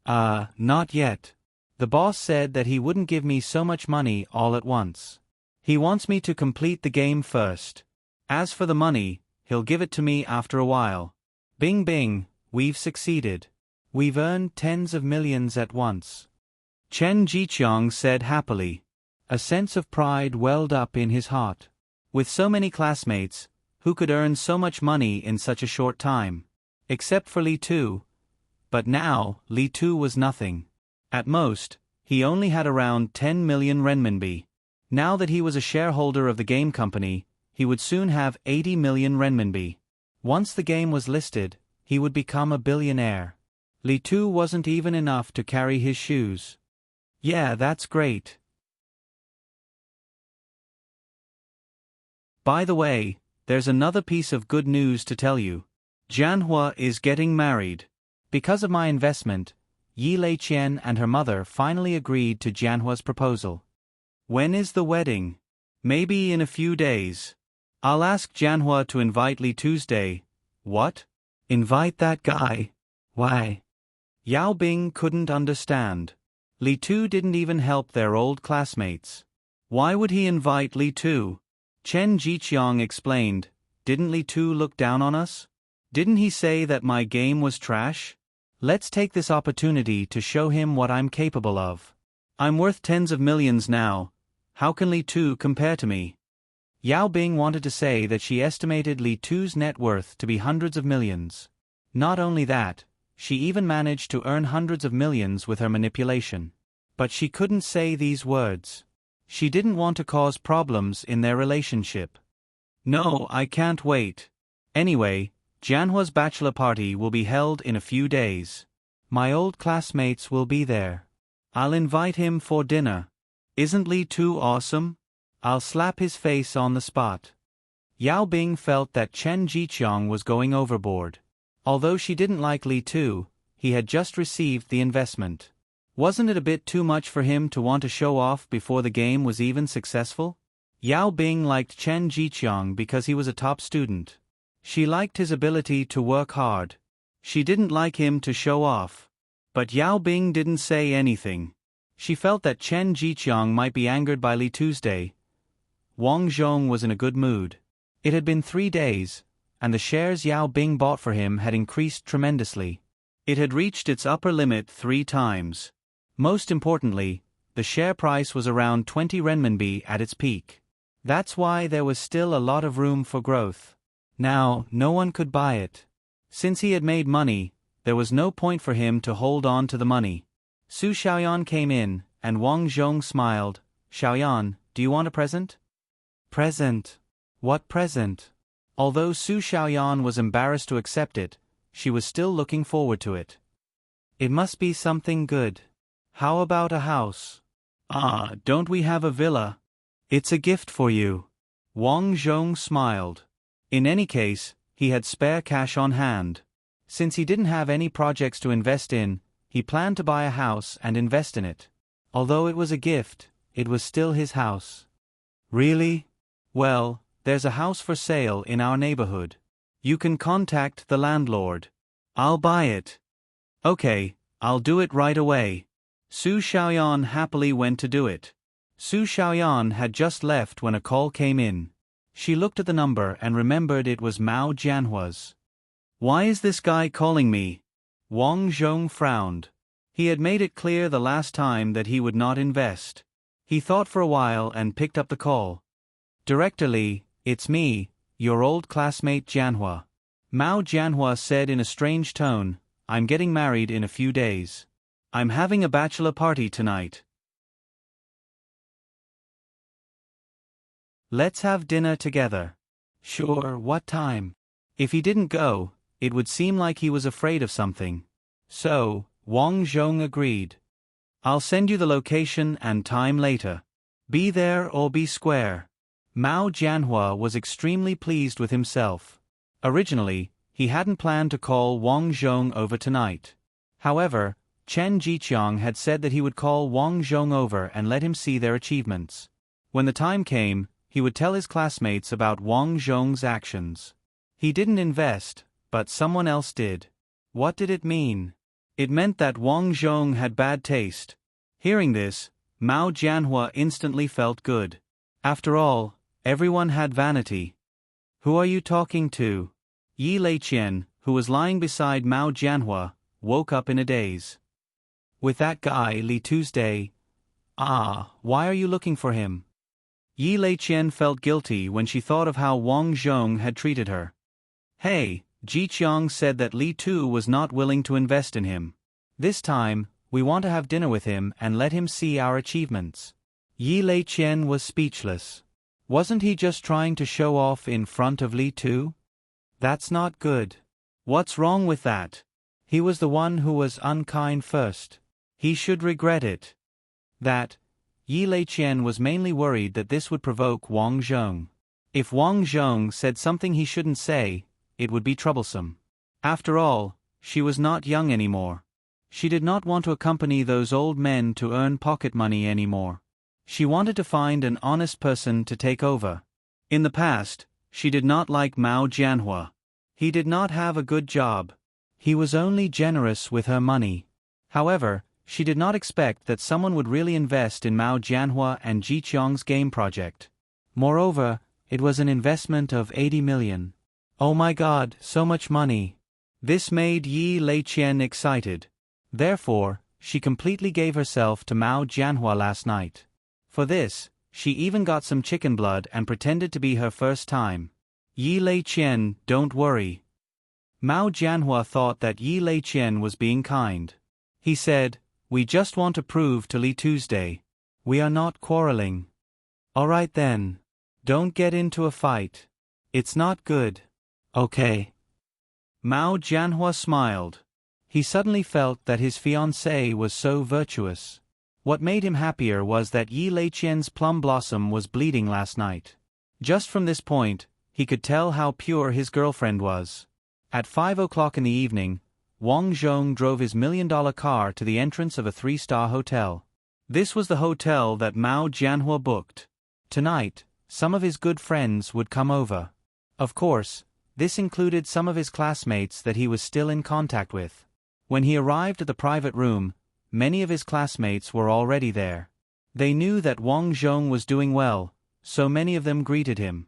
Not yet. The boss said that he wouldn't give me so much money all at once. He wants me to complete the game first. As for the money, he'll give it to me after a while. Bing Bing, we've succeeded. We've earned tens of millions at once. Chen Jiqiang said happily. A sense of pride welled up in his heart. With so many classmates, who could earn so much money in such a short time? Except for Li Tu. But now, Li Tu was nothing. At most, he only had around 10 million renminbi. Now that he was a shareholder of the game company, he would soon have 80 million renminbi. Once the game was listed, he would become a billionaire. Li Tu wasn't even enough to carry his shoes. Yeah, that's great. By the way, there's another piece of good news to tell you. Jianhua is getting married. Because of my investment, Yi Leiqian and her mother finally agreed to Jianhua's proposal. When is the wedding? Maybe in a few days. I'll ask Jianhua to invite Li Tuesday. What? Invite that guy? Why? Yao Bing couldn't understand. Li Tu didn't even help their old classmates. Why would he invite Li Tu? Chen Jiqiang explained, didn't Li Tu look down on us? Didn't he say that my game was trash? Let's take this opportunity to show him what I'm capable of. I'm worth tens of millions now. How can Li Tu compare to me? Yao Bing wanted to say that she estimated Li Tu's net worth to be hundreds of millions. Not only that, she even managed to earn hundreds of millions with her manipulation. But she couldn't say these words. She didn't want to cause problems in their relationship. No, I can't wait. Anyway, Jianhua's bachelor party will be held in a few days. My old classmates will be there. I'll invite him for dinner. Isn't Li Tu awesome? I'll slap his face on the spot. Yao Bing felt that Chen Jiqiang was going overboard. Although she didn't like Li Tu, he had just received the investment. Wasn't it a bit too much for him to want to show off before the game was even successful? Yao Bing liked Chen Jiqiang because he was a top student. She liked his ability to work hard. She didn't like him to show off. But Yao Bing didn't say anything. She felt that Chen Jiqiang might be angered by Li Tuesday. Wang Zhong was in a good mood. It had been 3 days, and the shares Yao Bing bought for him had increased tremendously. It had reached its upper limit 3 times. Most importantly, the share price was around 20 renminbi at its peak. That's why there was still a lot of room for growth. Now, no one could buy it. Since he had made money, there was no point for him to hold on to the money. Su Xiaoyan came in, and Wang Zhong smiled. Xiaoyan, do you want a present? Present? What present? Although Su Xiaoyan was embarrassed to accept it, she was still looking forward to it. It must be something good. How about a house? Don't we have a villa? It's a gift for you. Wang Zhong smiled. In any case, he had spare cash on hand. Since he didn't have any projects to invest in, he planned to buy a house and invest in it. Although it was a gift, it was still his house. Really? Well, there's a house for sale in our neighborhood. You can contact the landlord. I'll buy it. Okay, I'll do it right away. Su Xiaoyan happily went to do it. Su Xiaoyan had just left when a call came in. She looked at the number and remembered it was Mao Jianhua's. Why is this guy calling me? Wang Zhong frowned. He had made it clear the last time that he would not invest. He thought for a while and picked up the call. Director Lee, it's me, your old classmate Jianhua. Mao Jianhua said in a strange tone, I'm getting married in a few days. I'm having a bachelor party tonight. Let's have dinner together. Sure, what time? If he didn't go, it would seem like he was afraid of something. So, Wang Zhong agreed. I'll send you the location and time later. Be there or be square. Mao Jianhua was extremely pleased with himself. Originally, he hadn't planned to call Wang Zhong over tonight. However, Chen Jiqiang had said that he would call Wang Zhong over and let him see their achievements. When the time came, he would tell his classmates about Wang Zhong's actions. He didn't invest, but someone else did. What did it mean? It meant that Wang Zhong had bad taste. Hearing this, Mao Jianhua instantly felt good. After all, everyone had vanity. Who are you talking to? Yi Leiqian, who was lying beside Mao Jianhua, woke up in a daze. With that guy Li Tuesday. Why are you looking for him? Yi Leiqian felt guilty when she thought of how Wang Zhong had treated her. Hey, Jiqiang said that Li Tu was not willing to invest in him. This time, we want to have dinner with him and let him see our achievements. Yi Leiqian was speechless. Wasn't he just trying to show off in front of Li Tu? That's not good. What's wrong with that? He was the one who was unkind first. He should regret it. Yi Leiqian was mainly worried that this would provoke Wang Zhong. If Wang Zhong said something he shouldn't say, it would be troublesome. After all, she was not young anymore. She did not want to accompany those old men to earn pocket money anymore. She wanted to find an honest person to take over. In the past, she did not like Mao Jianhua. He did not have a good job. He was only generous with her money. However, she did not expect that someone would really invest in Mao Jianhua and Jiqiang's game project. Moreover, it was an investment of 80 million. Oh my God, so much money. This made Yi Leiqian excited. Therefore, she completely gave herself to Mao Jianhua last night. For this, she even got some chicken blood and pretended to be her first time. Yi Leiqian, don't worry. Mao Jianhua thought that Yi Leiqian was being kind. He said, we just want to prove to Li Tuesday. We are not quarreling. Alright then. Don't get into a fight. It's not good. Okay. Mao Jianhua smiled. He suddenly felt that his fiancée was so virtuous. What made him happier was that Yi Leiqian's plum blossom was bleeding last night. Just from this point, he could tell how pure his girlfriend was. At 5 o'clock in the evening, Wang Zhong drove his $1 million car to the entrance of a 3-star hotel. This was the hotel that Mao Jianhua booked. Tonight, some of his good friends would come over. Of course, this included some of his classmates that he was still in contact with. When he arrived at the private room, many of his classmates were already there. They knew that Wang Zhong was doing well, so many of them greeted him.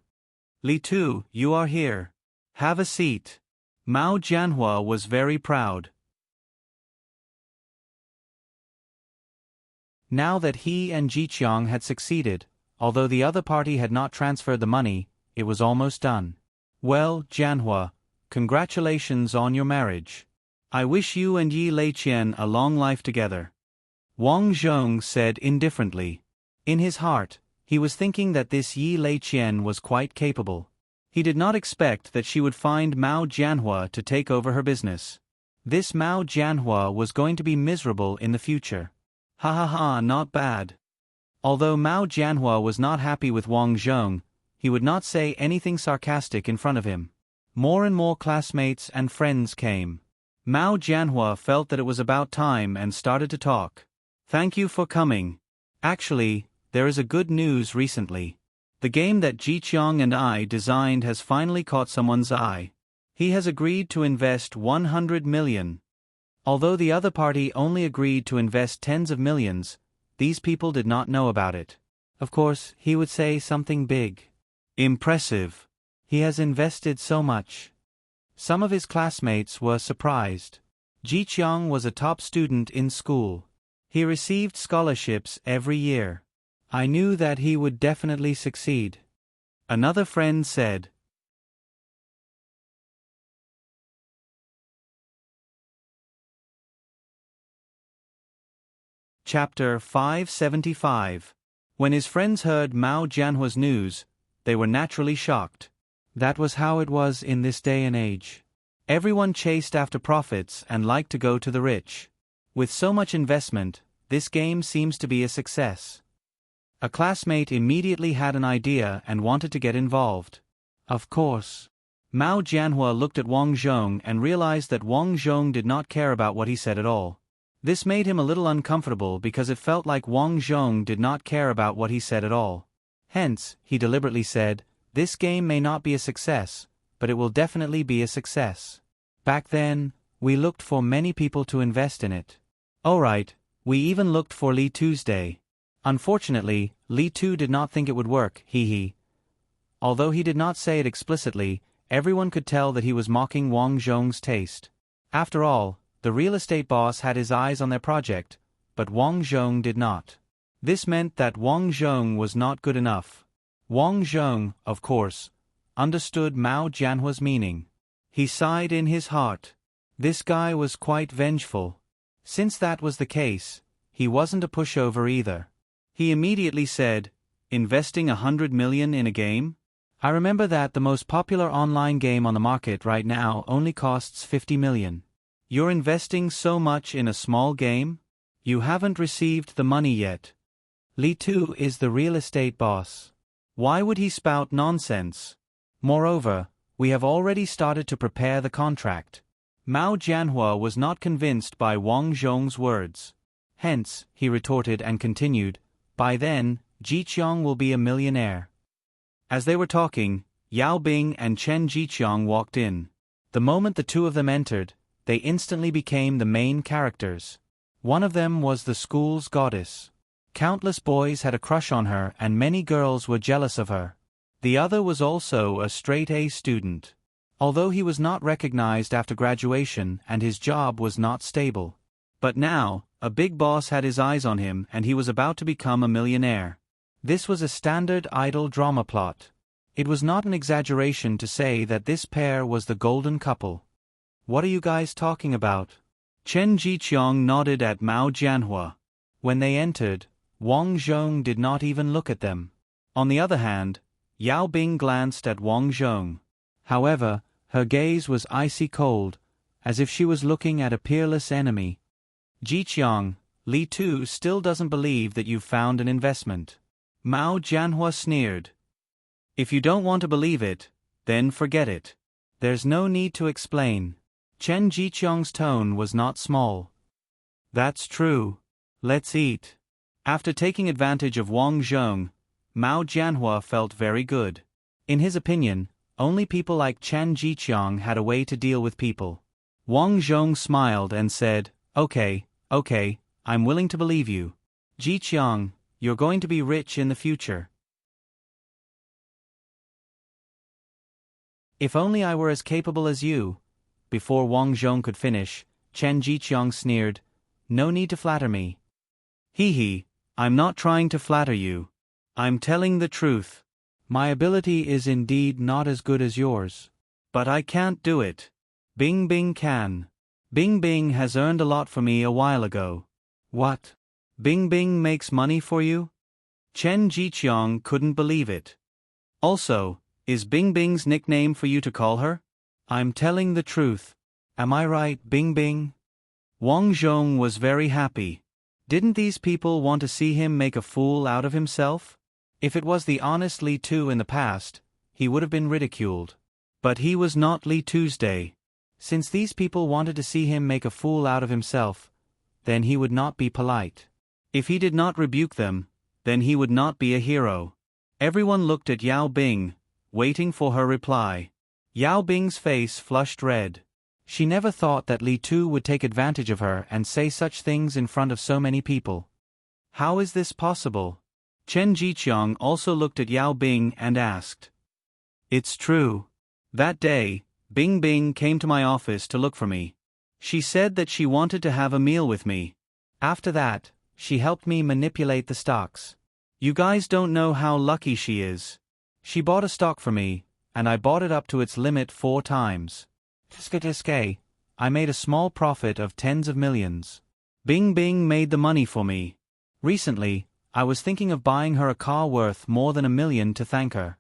Li Tu, you are here. Have a seat. Mao Jianhua was very proud. Now that he and Jiqiang had succeeded, although the other party had not transferred the money, it was almost done. Well, Jianhua, congratulations on your marriage. I wish you and Yi Leiqian a long life together. Wang Zhong said indifferently. In his heart, he was thinking that this Yi Leiqian was quite capable. He did not expect that she would find Mao Jianhua to take over her business. This Mao Jianhua was going to be miserable in the future. Ha ha ha, not bad. Although Mao Jianhua was not happy with Wang Zhong, he would not say anything sarcastic in front of him. More and more classmates and friends came. Mao Jianhua felt that it was about time and started to talk. Thank you for coming. Actually, there is a good news recently. The game that Jiqiang and I designed has finally caught someone's eye. He has agreed to invest 100 million. Although the other party only agreed to invest tens of millions, these people did not know about it. Of course, he would say something big. Impressive. He has invested so much. Some of his classmates were surprised. Ji Qiang was a top student in school. He received scholarships every year. I knew that he would definitely succeed. Another friend said. Chapter 575. When his friends heard Mao Jianhua's news, they were naturally shocked. That was how it was in this day and age. Everyone chased after profits and liked to go to the rich. With so much investment, this game seems to be a success. A classmate immediately had an idea and wanted to get involved. Of course. Mao Jianhua looked at Wang Zhong and realized that Wang Zhong did not care about what he said at all. This made him a little uncomfortable because it felt like Wang Zhong did not care about what he said at all. Hence, he deliberately said, "This game may not be a success, but it will definitely be a success. Back then, we looked for many people to invest in it. Alright, we even looked for Li Tuesday. Unfortunately, Li Tu did not think it would work, he. Although he did not say it explicitly, everyone could tell that he was mocking Wang Zhong's taste. After all, the real estate boss had his eyes on their project, but Wang Zhong did not. This meant that Wang Zhong was not good enough. Wang Zhong, of course, understood Mao Jianhua's meaning. He sighed in his heart. This guy was quite vengeful. Since that was the case, he wasn't a pushover either. He immediately said, "Investing 100 million in a game? I remember that the most popular online game on the market right now only costs 50 million. You're investing so much in a small game? You haven't received the money yet. Li Tu is the real estate boss. Why would he spout nonsense? Moreover, we have already started to prepare the contract." Mao Jianhua was not convinced by Wang Zhong's words. Hence, he retorted and continued, "By then, Ji Qiang will be a millionaire." As they were talking, Yao Bing and Chen Jiqiang walked in. The moment the two of them entered, they instantly became the main characters. One of them was the school's goddess. Countless boys had a crush on her and many girls were jealous of her. The other was also a straight-A student. Although he was not recognized after graduation and his job was not stable. But now, a big boss had his eyes on him and he was about to become a millionaire. This was a standard idol drama plot. It was not an exaggeration to say that this pair was the golden couple. "What are you guys talking about?" Chen Jiqiang nodded at Mao Jianhua. When they entered, Wang Zhong did not even look at them. On the other hand, Yao Bing glanced at Wang Zhong. However, her gaze was icy cold, as if she was looking at a peerless enemy. "Jiqiang, Li Tu still doesn't believe that you've found an investment." Mao Jianhua sneered. "If you don't want to believe it, then forget it. There's no need to explain." Chen Jiqiang's tone was not small. "That's true. Let's eat." After taking advantage of Wang Zhong, Mao Jianhua felt very good. In his opinion, only people like Chen Jiqiang had a way to deal with people. Wang Zhong smiled and said, Okay, I'm willing to believe you. Jiqiang, you're going to be rich in the future." "If only I were as capable as you." Before Wang Zhong could finish, Chen Jiqiang sneered, "No need to flatter me." He, "I'm not trying to flatter you. I'm telling the truth. My ability is indeed not as good as yours. But I can't do it. Bing Bing can. Bing Bing has earned a lot for me a while ago." "What? Bing Bing makes money for you?" Chen Jiqiang couldn't believe it. "Also, is Bing Bing's nickname for you to call her?" "I'm telling the truth. Am I right, Bing Bing?" Wang Zhong was very happy. Didn't these people want to see him make a fool out of himself? If it was the honest Li Tu in the past, he would have been ridiculed. But he was not Li Tuesday. Since these people wanted to see him make a fool out of himself, then he would not be polite. If he did not rebuke them, then he would not be a hero. Everyone looked at Yao Bing, waiting for her reply. Yao Bing's face flushed red. She never thought that Li Tu would take advantage of her and say such things in front of so many people. How is this possible? Chen Jiqiang also looked at Yao Bing and asked. "It's true. That day, Bing Bing came to my office to look for me. She said that she wanted to have a meal with me. After that, she helped me manipulate the stocks. You guys don't know how lucky she is. She bought a stock for me, and I bought it up to its limit 4 times. I made a small profit of tens of millions. Bing Bing made the money for me. Recently, I was thinking of buying her a car worth more than $1 million to thank her.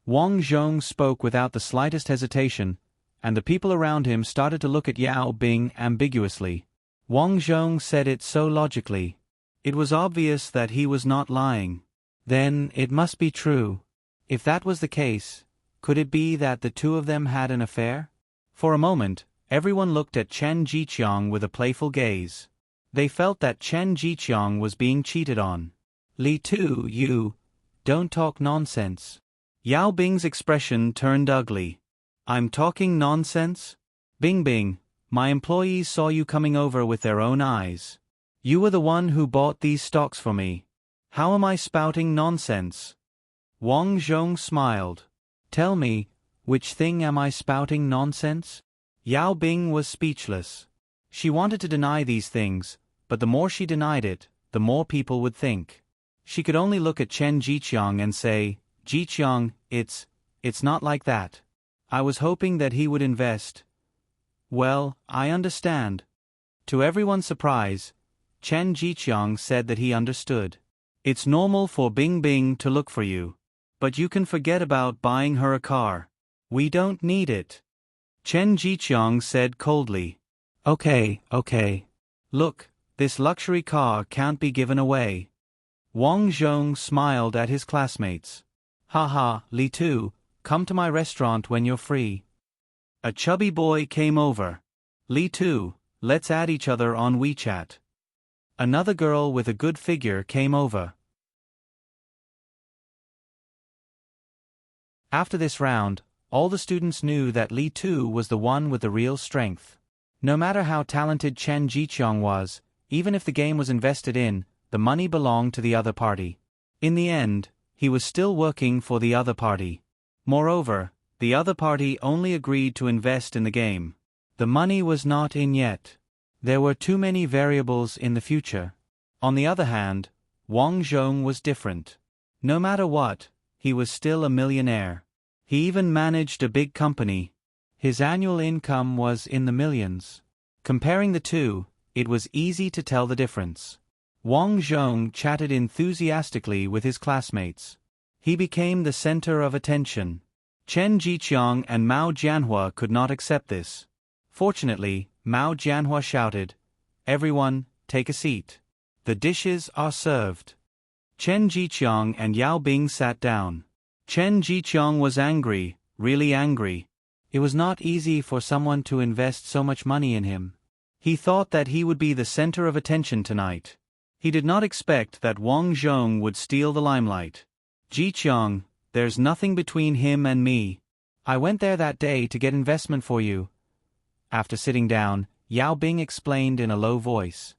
Wang Zhong spoke without the slightest hesitation, and the people around him started to look at Yao Bing ambiguously. Wang Zhong said it so logically. It was obvious that he was not lying. Then, it must be true. If that was the case, could it be that the two of them had an affair? For a moment, everyone looked at Chen Jiqiang with a playful gaze. They felt that Chen Jiqiang was being cheated on. Li Tu, you don't talk nonsense. Yao Bing's expression turned ugly. I'm talking nonsense? Bing Bing, my employees saw you coming over with their own eyes. You were the one who bought these stocks for me. How am I spouting nonsense? Wang Zhong smiled. Tell me, which thing am I spouting nonsense? Yao Bing was speechless. She wanted to deny these things, but the more she denied it, the more people would think. She could only look at Chen Jiqiang and say, Jiqiang, it's not like that. I was hoping that he would invest. Well, I understand. To everyone's surprise, Chen Jiqiang said that he understood. It's normal for Bing Bing to look for you. But you can forget about buying her a car. We don't need it. Chen Jiqiang said coldly. Okay. Look, this luxury car can't be given away. Wang Zhong smiled at his classmates. Haha, Li Tu, come to my restaurant when you're free. A chubby boy came over. Li Tu, let's add each other on WeChat. Another girl with a good figure came over. After this round, all the students knew that Li Tu was the one with the real strength. No matter how talented Chen Jiqiang was, even if the game was invested in, the money belonged to the other party. In the end, he was still working for the other party. Moreover, the other party only agreed to invest in the game. The money was not in yet. There were too many variables in the future. On the other hand, Wang Zhong was different. No matter what, he was still a millionaire. He even managed a big company. His annual income was in the millions. Comparing the two, it was easy to tell the difference. Wang Zhong chatted enthusiastically with his classmates. He became the center of attention. Chen Jiqiang and Mao Jianhua could not accept this. Fortunately, Mao Jianhua shouted, Everyone, take a seat. The dishes are served. Chen Jiqiang and Yao Bing sat down. Chen Jiqiang was angry, really angry. It was not easy for someone to invest so much money in him. He thought that he would be the center of attention tonight. He did not expect that Wang Zhong would steal the limelight. Jiqiang, there's nothing between him and me. I went there that day to get investment for you. After sitting down, Yao Bing explained in a low voice.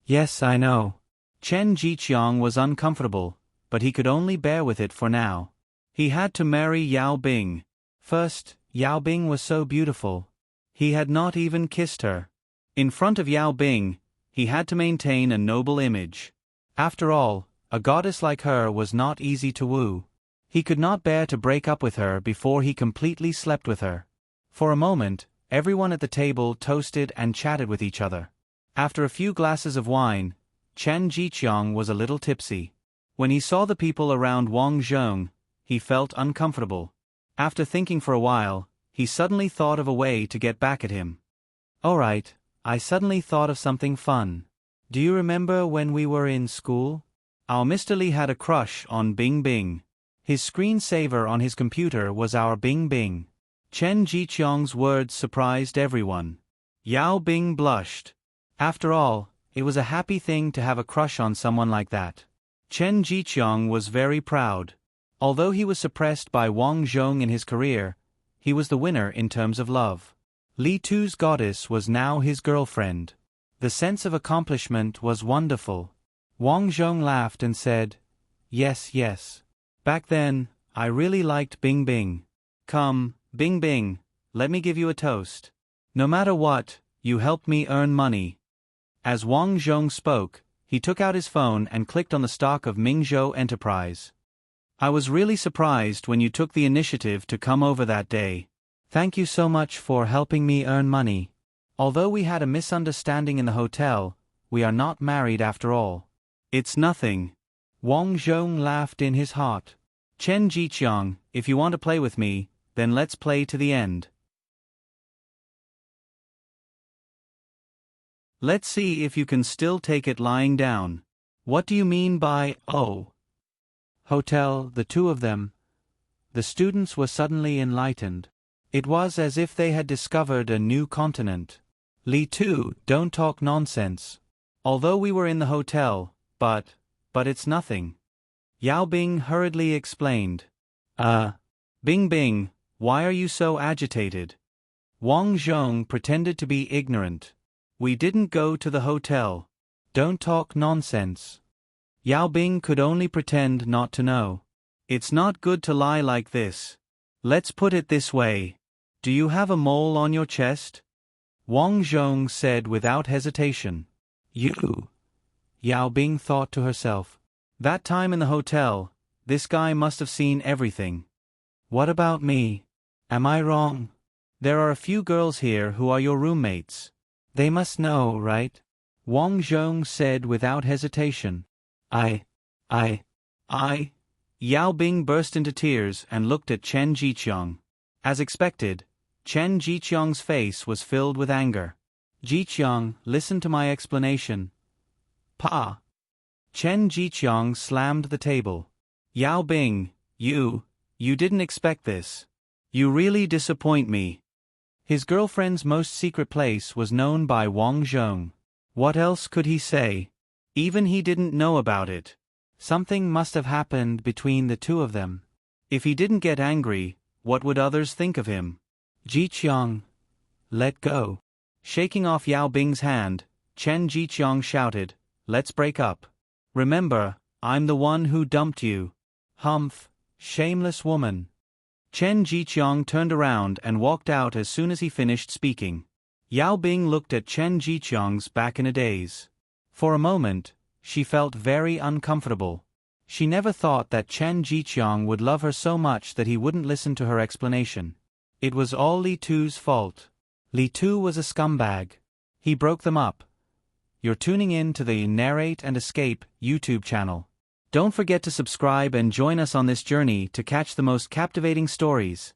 Yes, I know. Chen Jiqiang was uncomfortable, but he could only bear with it for now. He had to marry Yao Bing. First, Yao Bing was so beautiful. He had not even kissed her. In front of Yao Bing, he had to maintain a noble image. After all, a goddess like her was not easy to woo. He could not bear to break up with her before he completely slept with her. For a moment, everyone at the table toasted and chatted with each other. After a few glasses of wine, Chen Jiqiang was a little tipsy. When he saw the people around Wang Zhong, he felt uncomfortable. After thinking for a while, he suddenly thought of a way to get back at him. Alright, I suddenly thought of something fun. Do you remember when we were in school? Our Mr. Li had a crush on Bing Bing. His screensaver on his computer was our Bing Bing. Chen Jiqiang's words surprised everyone. Yao Bing blushed. After all, it was a happy thing to have a crush on someone like that. Chen Jiqiang was very proud. Although he was suppressed by Wang Zhong in his career, he was the winner in terms of love. Li Tu's goddess was now his girlfriend. The sense of accomplishment was wonderful. Wang Zhong laughed and said, Yes. Back then, I really liked Bing Bing. Come, Bing Bing, let me give you a toast. No matter what, you helped me earn money. As Wang Zhong spoke, he took out his phone and clicked on the stock of Mingzhou Enterprise. I was really surprised when you took the initiative to come over that day. Thank you so much for helping me earn money. Although we had a misunderstanding in the hotel, we are not married after all. It's nothing. Wang Zhong laughed in his heart. Chen Jiqiang, if you want to play with me, then let's play to the end. Let's see if you can still take it lying down. What do you mean by, oh? Hotel, the two of them. The students were suddenly enlightened. It was as if they had discovered a new continent. Li Tu, don't talk nonsense. Although we were in the hotel, but it's nothing. Yao Bing hurriedly explained. Bing Bing, why are you so agitated? Wang Zhong pretended to be ignorant. We didn't go to the hotel. Don't talk nonsense. Yao Bing could only pretend not to know. It's not good to lie like this. Let's put it this way. Do you have a mole on your chest? Wang Zhong said without hesitation. You. Yao Bing thought to herself. That time in the hotel, this guy must have seen everything. What about me? Am I wrong? There are a few girls here who are your roommates. They must know, right? Wang Zhong said without hesitation. Yao Bing burst into tears and looked at Chen Jiqiang. As expected, Chen Jiqiang's face was filled with anger. Jiqiang, listen to my explanation. Pa. Chen Jiqiang slammed the table. Yao Bing, you didn't expect this. You really disappoint me. His girlfriend's most secret place was known by Wang Zhong. What else could he say? Even he didn't know about it. Something must have happened between the two of them. If he didn't get angry, what would others think of him? Jiqiang, let go. Shaking off Yao Bing's hand, Chen Jiqiang shouted, let's break up. Remember, I'm the one who dumped you. Humph, shameless woman. Chen Jiqiang turned around and walked out as soon as he finished speaking. Yao Bing looked at Chen Jiqiang's back in a daze. For a moment, she felt very uncomfortable. She never thought that Chen Jiqiang would love her so much that he wouldn't listen to her explanation. It was all Li Tu's fault. Li Tu was a scumbag. He broke them up. You're tuning in to the Narrate and Escape YouTube channel. Don't forget to subscribe and join us on this journey to catch the most captivating stories.